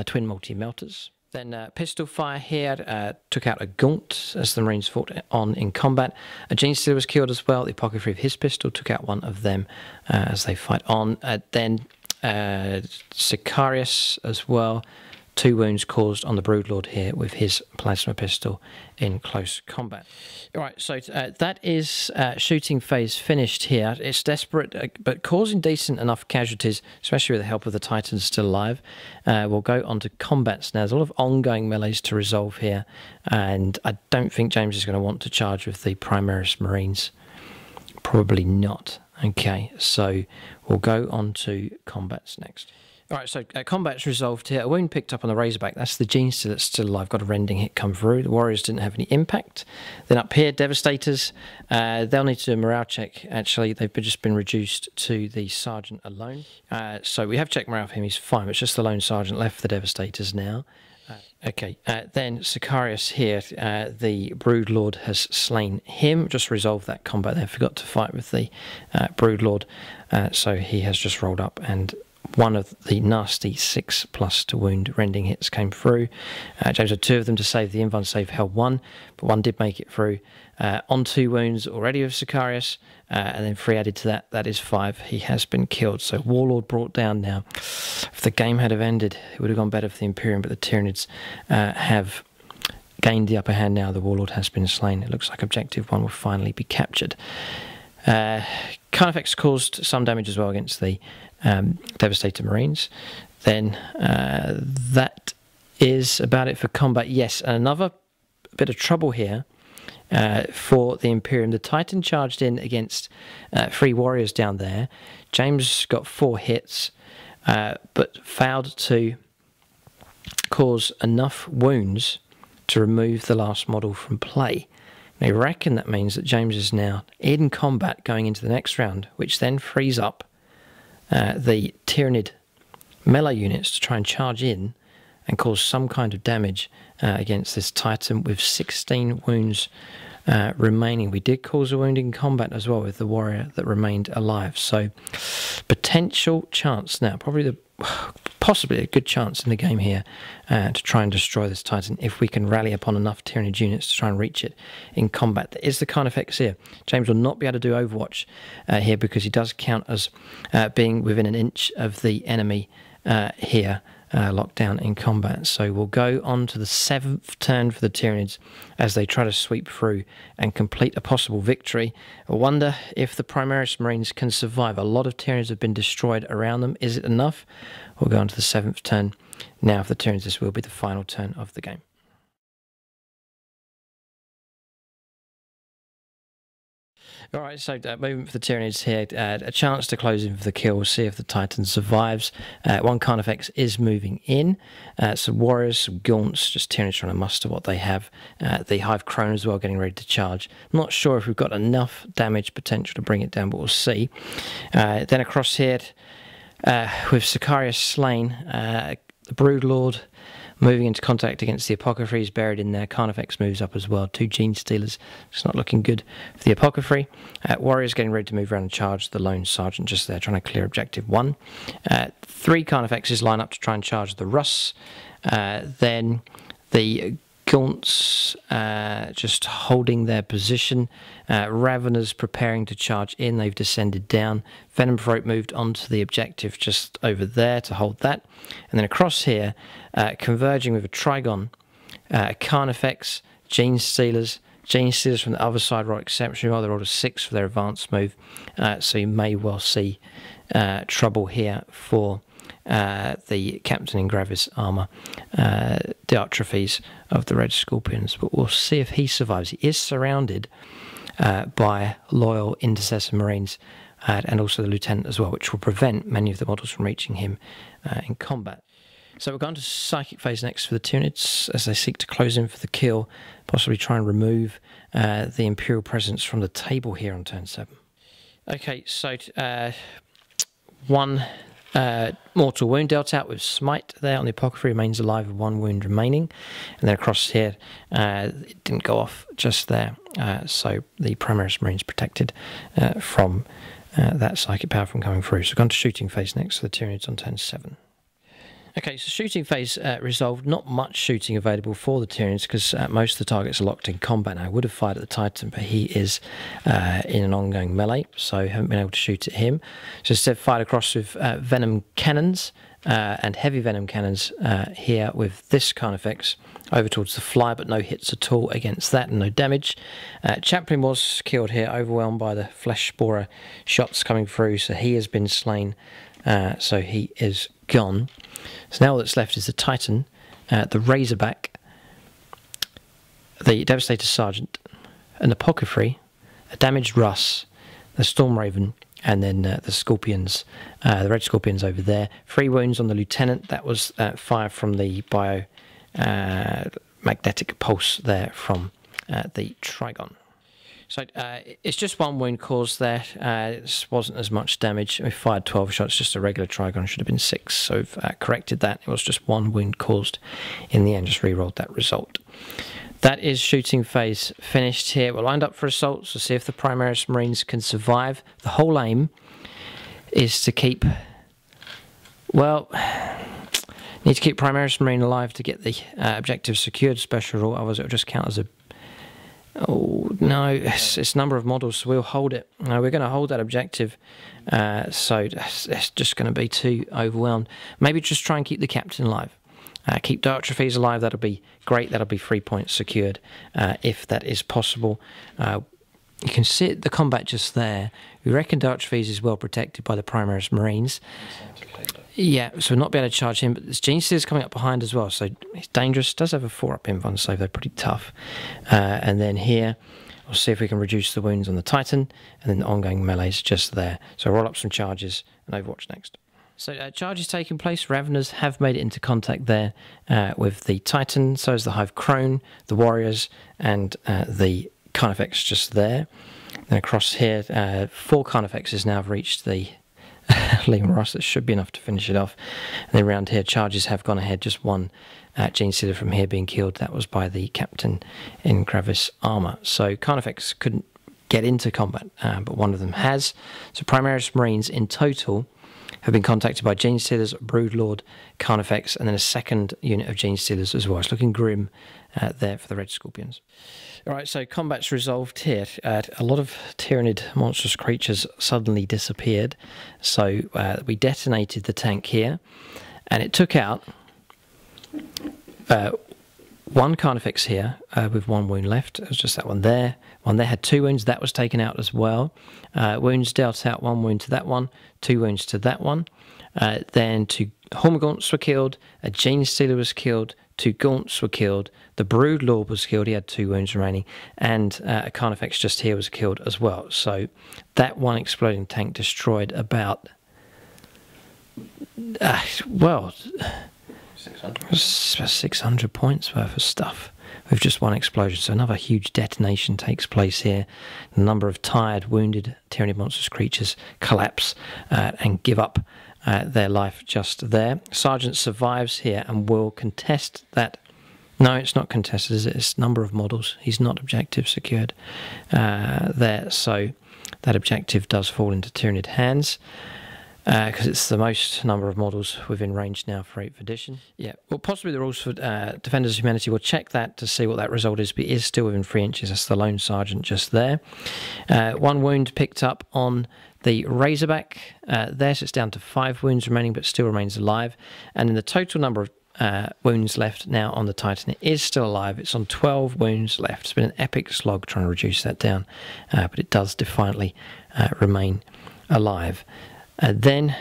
twin multi-melters. Then pistol fire here took out a Gaunt as the Marines fought on in combat. A Gene Stealer was killed as well. The apothecary of his pistol took out one of them as they fight on. Then Sicarius as well. 2 wounds caused on the Broodlord here with his plasma pistol in close combat. Alright, so that is shooting phase finished here. It's desperate, but causing decent enough casualties, especially with the help of the Titans still alive. We'll go on to combats now. There's a lot of ongoing melees to resolve here, and I don't think James is going to want to charge with the Primaris Marines. Probably not. Okay, so we'll go on to combats next. Alright, so combat's resolved here. A wound picked up on the Razorback. That's the Gene Stealer that's still alive. Got a rending hit come through. The Warriors didn't have any impact. Then up here, Devastators. They'll need to do a morale check. Actually, they've just been reduced to the Sergeant alone. So we have checked morale for him. He's fine. It's just the lone Sergeant left for the Devastators now. Okay, then Sicarius here, the Broodlord has slain him. Just resolved that combat there. Forgot to fight with the Broodlord. So he has just rolled up, and one of the nasty 6+ to wound rending hits came through. James had 2 of them to save. The Invuln save held 1, but 1 did make it through. On 2 wounds already with Sicarius, and then 3 added to that. That is 5. He has been killed. So Warlord brought down now. If the game had have ended, it would have gone better for the Imperium, but the Tyranids have gained the upper hand now. The Warlord has been slain. It looks like Objective 1 will finally be captured. Carnifex caused some damage as well against the Devastator Marines. Then that is about it for combat. Yes, and another bit of trouble here for the Imperium. The Titan charged in against 3 warriors down there. James got 4 hits, but failed to cause enough wounds to remove the last model from play. They reckon that means that James is now in combat going into the next round, which then frees up the Tyranid melee units to try and charge in and cause some kind of damage against this Titan with 16 wounds remaining. We did cause a wound in combat as well with the warrior that remained alive. So potential chance now, possibly a good chance in the game here to try and destroy this Titan if we can rally upon enough Tyranid units to try and reach it in combat. There is the Carnifex here. James will not be able to do Overwatch here because he does count as being within an inch of the enemy here. Locked down in combat. So we'll go on to the 7th turn for the Tyranids as they try to sweep through and complete a possible victory. I wonder if the Primaris Marines can survive. A lot of Tyranids have been destroyed around them. Is it enough? We'll go on to the 7th turn. Now for the Tyranids, this will be the final turn of the game. Alright, so movement for the Tyranids here. A chance to close in for the kill. We'll see if the Titan survives. 1 Carnifex is moving in. Some Warriors, some Gaunts, just Tyranids trying to muster what they have. The Hive Crone as well getting ready to charge. Not sure if we've got enough damage potential to bring it down, but we'll see. Then across here with Sicarius slain, the Broodlord moving into contact against the Apothecary, buried in there. Carnifex moves up as well. 2 Gene Stealers. It's not looking good for the Apothecary. Warriors getting ready to move around and charge the lone Sergeant just there, trying to clear Objective 1. 3 Carnifexes line up to try and charge the Russ. Then the Gaunts just holding their position. Raveners preparing to charge in. They've descended down. Venom Throat moved onto the objective just over there to hold that. And then across here, converging with a Trigon, Carnifex, Gene Stealers. Gene Stealers from the other side roll exceptionally well. They're rolled a 6 for their advanced move. So you may well see trouble here for the Captain in Gravis armour, Diotrephes of the Red Scorpions, but we'll see if he survives. He is surrounded by loyal Intercessor Marines and also the Lieutenant as well, which will prevent many of the models from reaching him in combat. So we're going to Psychic Phase next for the Tyranids as they seek to close in for the kill, possibly try and remove the Imperial presence from the table here on turn 7. Okay, so 1 mortal wound dealt out with smite there on the apothecary, remains alive with 1 wound remaining. And then across here, it didn't go off just there. So the Primaris Marines protected from that psychic power from coming through. So gone to shooting phase next for the Tyranids on turn 7. Okay, so shooting phase resolved. Not much shooting available for the Tyranids because most of the targets are locked in combat now. I would have fired at the Titan, but he is in an ongoing melee, so haven't been able to shoot at him. So instead fired across with venom cannons and heavy venom cannons here with this Carnifex over towards the fly, but no hits at all against that and no damage. Chaplain was killed here, overwhelmed by the flesh sporer shots coming through, so he has been slain, so he is gone. So now all that's left is the Titan, the Razorback, the Devastator Sergeant, an Apothecary, a Damaged Russ, the Storm Raven, and then the Scorpions, the Red Scorpions over there. 3 wounds on the Lieutenant. That was fire from the magnetic pulse there from the Trigon. So it's just 1 wound caused there. It wasn't as much damage. We fired 12 shots, just a regular Trigon. Should have been 6. So we've corrected that. It was just 1 wound caused in the end. Just re-rolled that result. That is shooting phase finished here. We're lined up for assaults to see if the Primaris Marines can survive. The whole aim is to keep... Well... need to keep Primaris Marine alive to get the objective secured special rule. Otherwise it will just count as a... Oh, no, it's number of models, so we'll hold it. No, we're going to hold that objective, so it's just going to be too overwhelmed. Maybe just try and keep the captain alive. Keep Dartrophies alive, that'll be great. That'll be 3 points secured, if that is possible. You can see the combat just there. We reckon Dartrophies is well protected by the Primaris Marines. Yeah, so we'll not be able to charge him, but there's Geniuses coming up behind as well, so he's dangerous. Does have a 4-up invuln save, they're pretty tough. And then here, we'll see if we can reduce the wounds on the Titan, and then the ongoing melee's just there. So roll up some charges, and Overwatch next. So charges taking place. Raveners have made it into contact there with the Titan, so is the Hive Crone, the Warriors, and the Carnifex just there. Then across here, 4 Carnifexes now have reached the Liam Ross. That should be enough to finish it off. And then around here, charges have gone ahead. Just 1 Gene Stealer from here being killed. That was by the Captain in Gravis armour. So Carnifex couldn't get into combat, but one of them has. So Primaris Marines in total have been contacted by Gene Stealers, Broodlord, Carnifex, and then a second unit of Gene Stealers as well. It's looking grim there for the Red Scorpions. Alright, so combat's resolved here. A lot of Tyranid monstrous creatures suddenly disappeared. So we detonated the tank here, and it took out 1 Carnifex here with 1 wound left. It was just that one there. One there had 2 wounds. That was taken out as well. Wounds dealt out, 1 wound to that one, 2 wounds to that one. Then 2 Hormagaunts were killed, a Gene Stealer was killed, 2 Gaunts were killed, the Broodlord was killed, he had 2 wounds remaining, and a Carnifex just here was killed as well. So that 1 exploding tank destroyed about, 600 points worth of stuff with just 1 explosion. So another huge detonation takes place here. A number of tired, wounded Tyranid monstrous creatures collapse and give up their life just there. Sergeant survives here and will contest that. No, it's not contested, is it? It's number of models. He's not objective secured there. So that objective does fall into Tyranid hands. Because it's the most number of models within range now for 8th edition. Yeah, well, possibly the rules for Defenders of Humanity. We'll check that to see what that result is, but it is still within 3 inches. That's the lone sergeant just there. 1 wound picked up on the Razorback there, so it's down to 5 wounds remaining, but still remains alive. And in the total number of wounds left now on the Titan, it is still alive. It's on 12 wounds left. It's been an epic slog trying to reduce that down, but it does defiantly remain alive. Then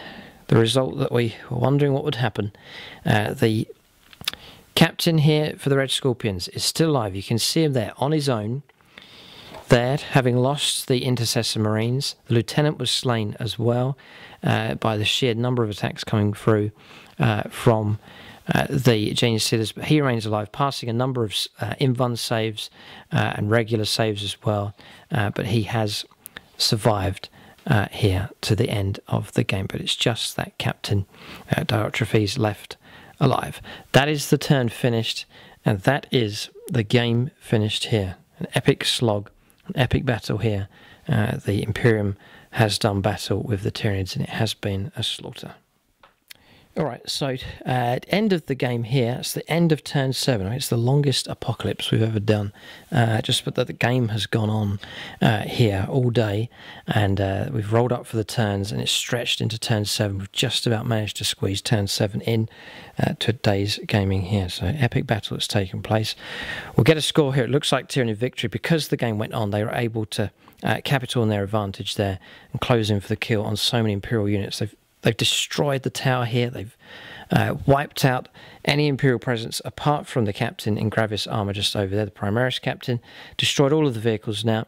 the result that we were wondering what would happen, the captain here for the Red Scorpions is still alive. You can see him there on his own, there, having lost the Intercessor Marines. The lieutenant was slain as well by the sheer number of attacks coming through from the Genius Stealers, but he remains alive, passing a number of invuln saves and regular saves as well, but he has survived here to the end of the game, but it's just that Captain Diotrephes left alive. That is the turn finished, and that is the game finished here. An epic slog, an epic battle here. The Imperium has done battle with the Tyranids, and it has been a slaughter. Alright, so end of the game here. It's the end of turn 7. It's the longest apocalypse we've ever done. Just that the game has gone on here all day, and we've rolled up for the turns, and it's stretched into turn 7. We've just about managed to squeeze turn 7 in to a day's gaming here. So epic battle that's taken place. We'll get a score here. It looks like Tyranid victory. Because the game went on, they were able to capital on their advantage there and close in for the kill on so many Imperial units. They've destroyed the tower here. They've wiped out any Imperial presence apart from the captain in Gravis armour just over there, the Primaris captain. Destroyed all of the vehicles now,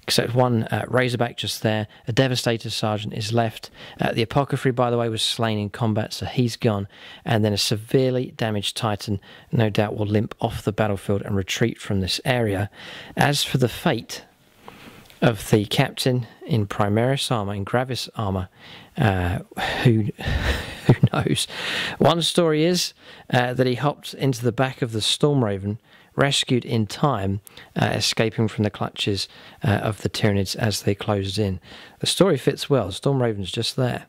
except one Razorback just there. A Devastator Sergeant is left. The Apothecary, by the way, was slain in combat, so he's gone. And then a severely damaged Titan, no doubt, will limp off the battlefield and retreat from this area. As for the fate of the captain in Primaris armour, in Gravis armour, who knows? One story is that he hopped into the back of the Storm Raven, rescued in time, escaping from the clutches of the Tyranids as they closed in. The story fits well. Storm Raven's just there.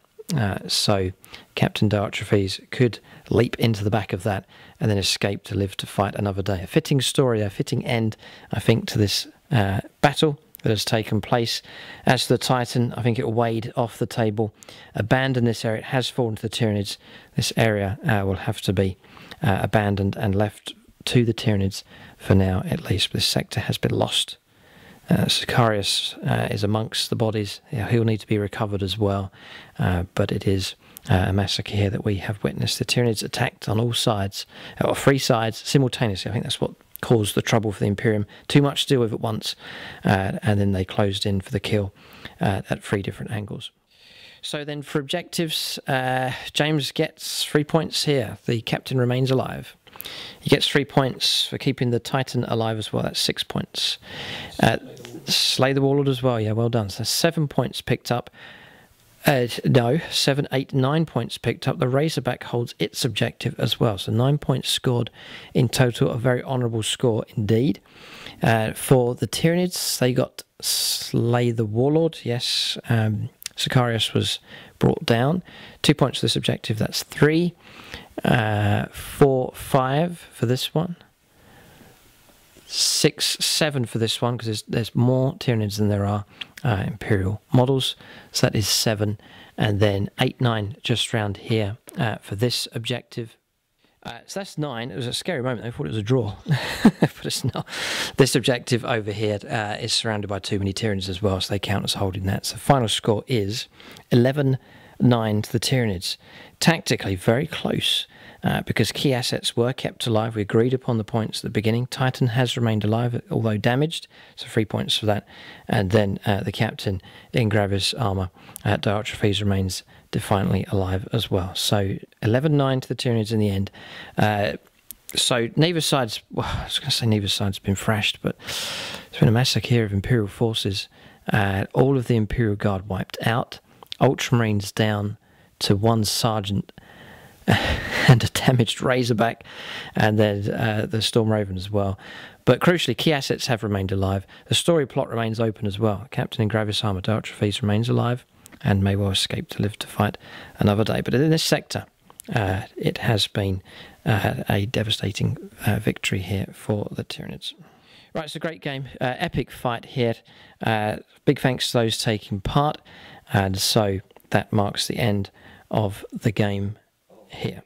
So Captain Diotrephes could leap into the back of that and then escape to live to fight another day. A fitting story, a fitting end, I think, to this battle that has taken place. As to the Titan, I think it weighed off the table, abandoned this area. It has fallen to the Tyranids. This area will have to be abandoned and left to the Tyranids for now, at least. This sector has been lost. Sicarius is amongst the bodies. He'll need to be recovered as well, but it is a massacre here that we have witnessed. The Tyranids attacked on all sides, or 3 sides simultaneously. I think that's what caused the trouble for the Imperium. Too much to deal with at once, and then they closed in for the kill at 3 different angles. So then for objectives, James gets 3 points here. The captain remains alive. He gets 3 points for keeping the Titan alive as well. That's 6 points. Slay the Warlord as well. Yeah, well done. So 7 points picked up. No, 7, 8, 9 points picked up. The Razorback holds its objective as well. So 9 points scored in total. A very honourable score indeed. For the Tyranids, they got Slay the Warlord. Yes, Sicarius was brought down. 2 points for this objective. That's 3. 4, 5 for this one. 6, 7 for this one, because there's more Tyranids than there are Imperial models. So that is 7. And then 8, 9 just round here for this objective. So that's 9. It was a scary moment. I thought it was a draw, but it's not. This objective over here is surrounded by too many Tyranids as well, so they count as holding that. So final score is 11-9 to the Tyranids. Tactically, very close. Because key assets were kept alive. We agreed upon the points at the beginning. Titan has remained alive, although damaged, so 3 points for that. And then the captain in Gravis armour, Diotrephes, remains defiantly alive as well. So 11-9 to the Tyranids in the end. So neither side's, well, I was going to say neither side's been thrashed, but it's been a massacre here of Imperial forces. All of the Imperial Guard wiped out. Ultramarines down to 1 sergeant and a damaged Razorback, and then the Storm Raven as well. But crucially, key assets have remained alive. The story plot remains open as well. Captain in Gravis armour, Diotrephes, remains alive and may well escape to live to fight another day. But in this sector, it has been a devastating victory here for the Tyranids. Right, it's a great game. Epic fight here. Big thanks to those taking part. And so that marks the end of the game here.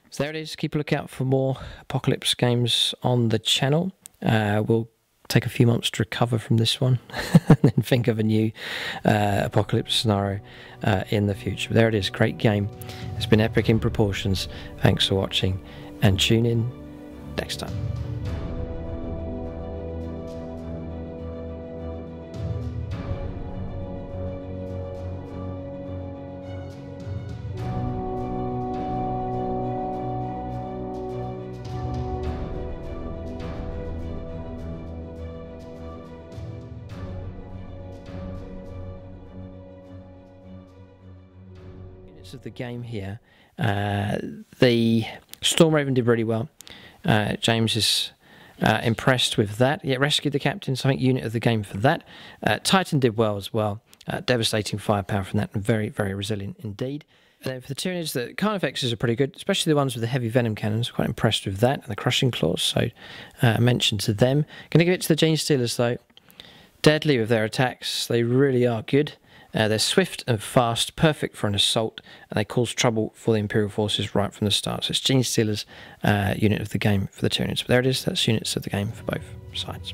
So there it is. Keep a lookout for more Apocalypse games on the channel. We'll take a few months to recover from this one and then think of a new Apocalypse scenario in the future. But there it is. Great game. It's been epic in proportions. Thanks for watching, and tune in next time. units of the game here, the Storm Raven did really well. James is impressed with that. Yeah, rescued the captain, so I think unit of the game for that. Titan did well as well. Devastating firepower from that, and very, very resilient indeed. And then for the Tyranids, the Carnifexes are pretty good, especially the ones with the heavy venom cannons. Quite impressed with that, and the crushing claws, so mention to them. Going to give it to the Gene Stealers though. Deadly with their attacks, they really are good. They're swift and fast, perfect for an assault, and they cause trouble for the Imperial forces right from the start. So it's Gene Stealers' unit of the game for the Tyranids. But there it is, that's units of the game for both sides.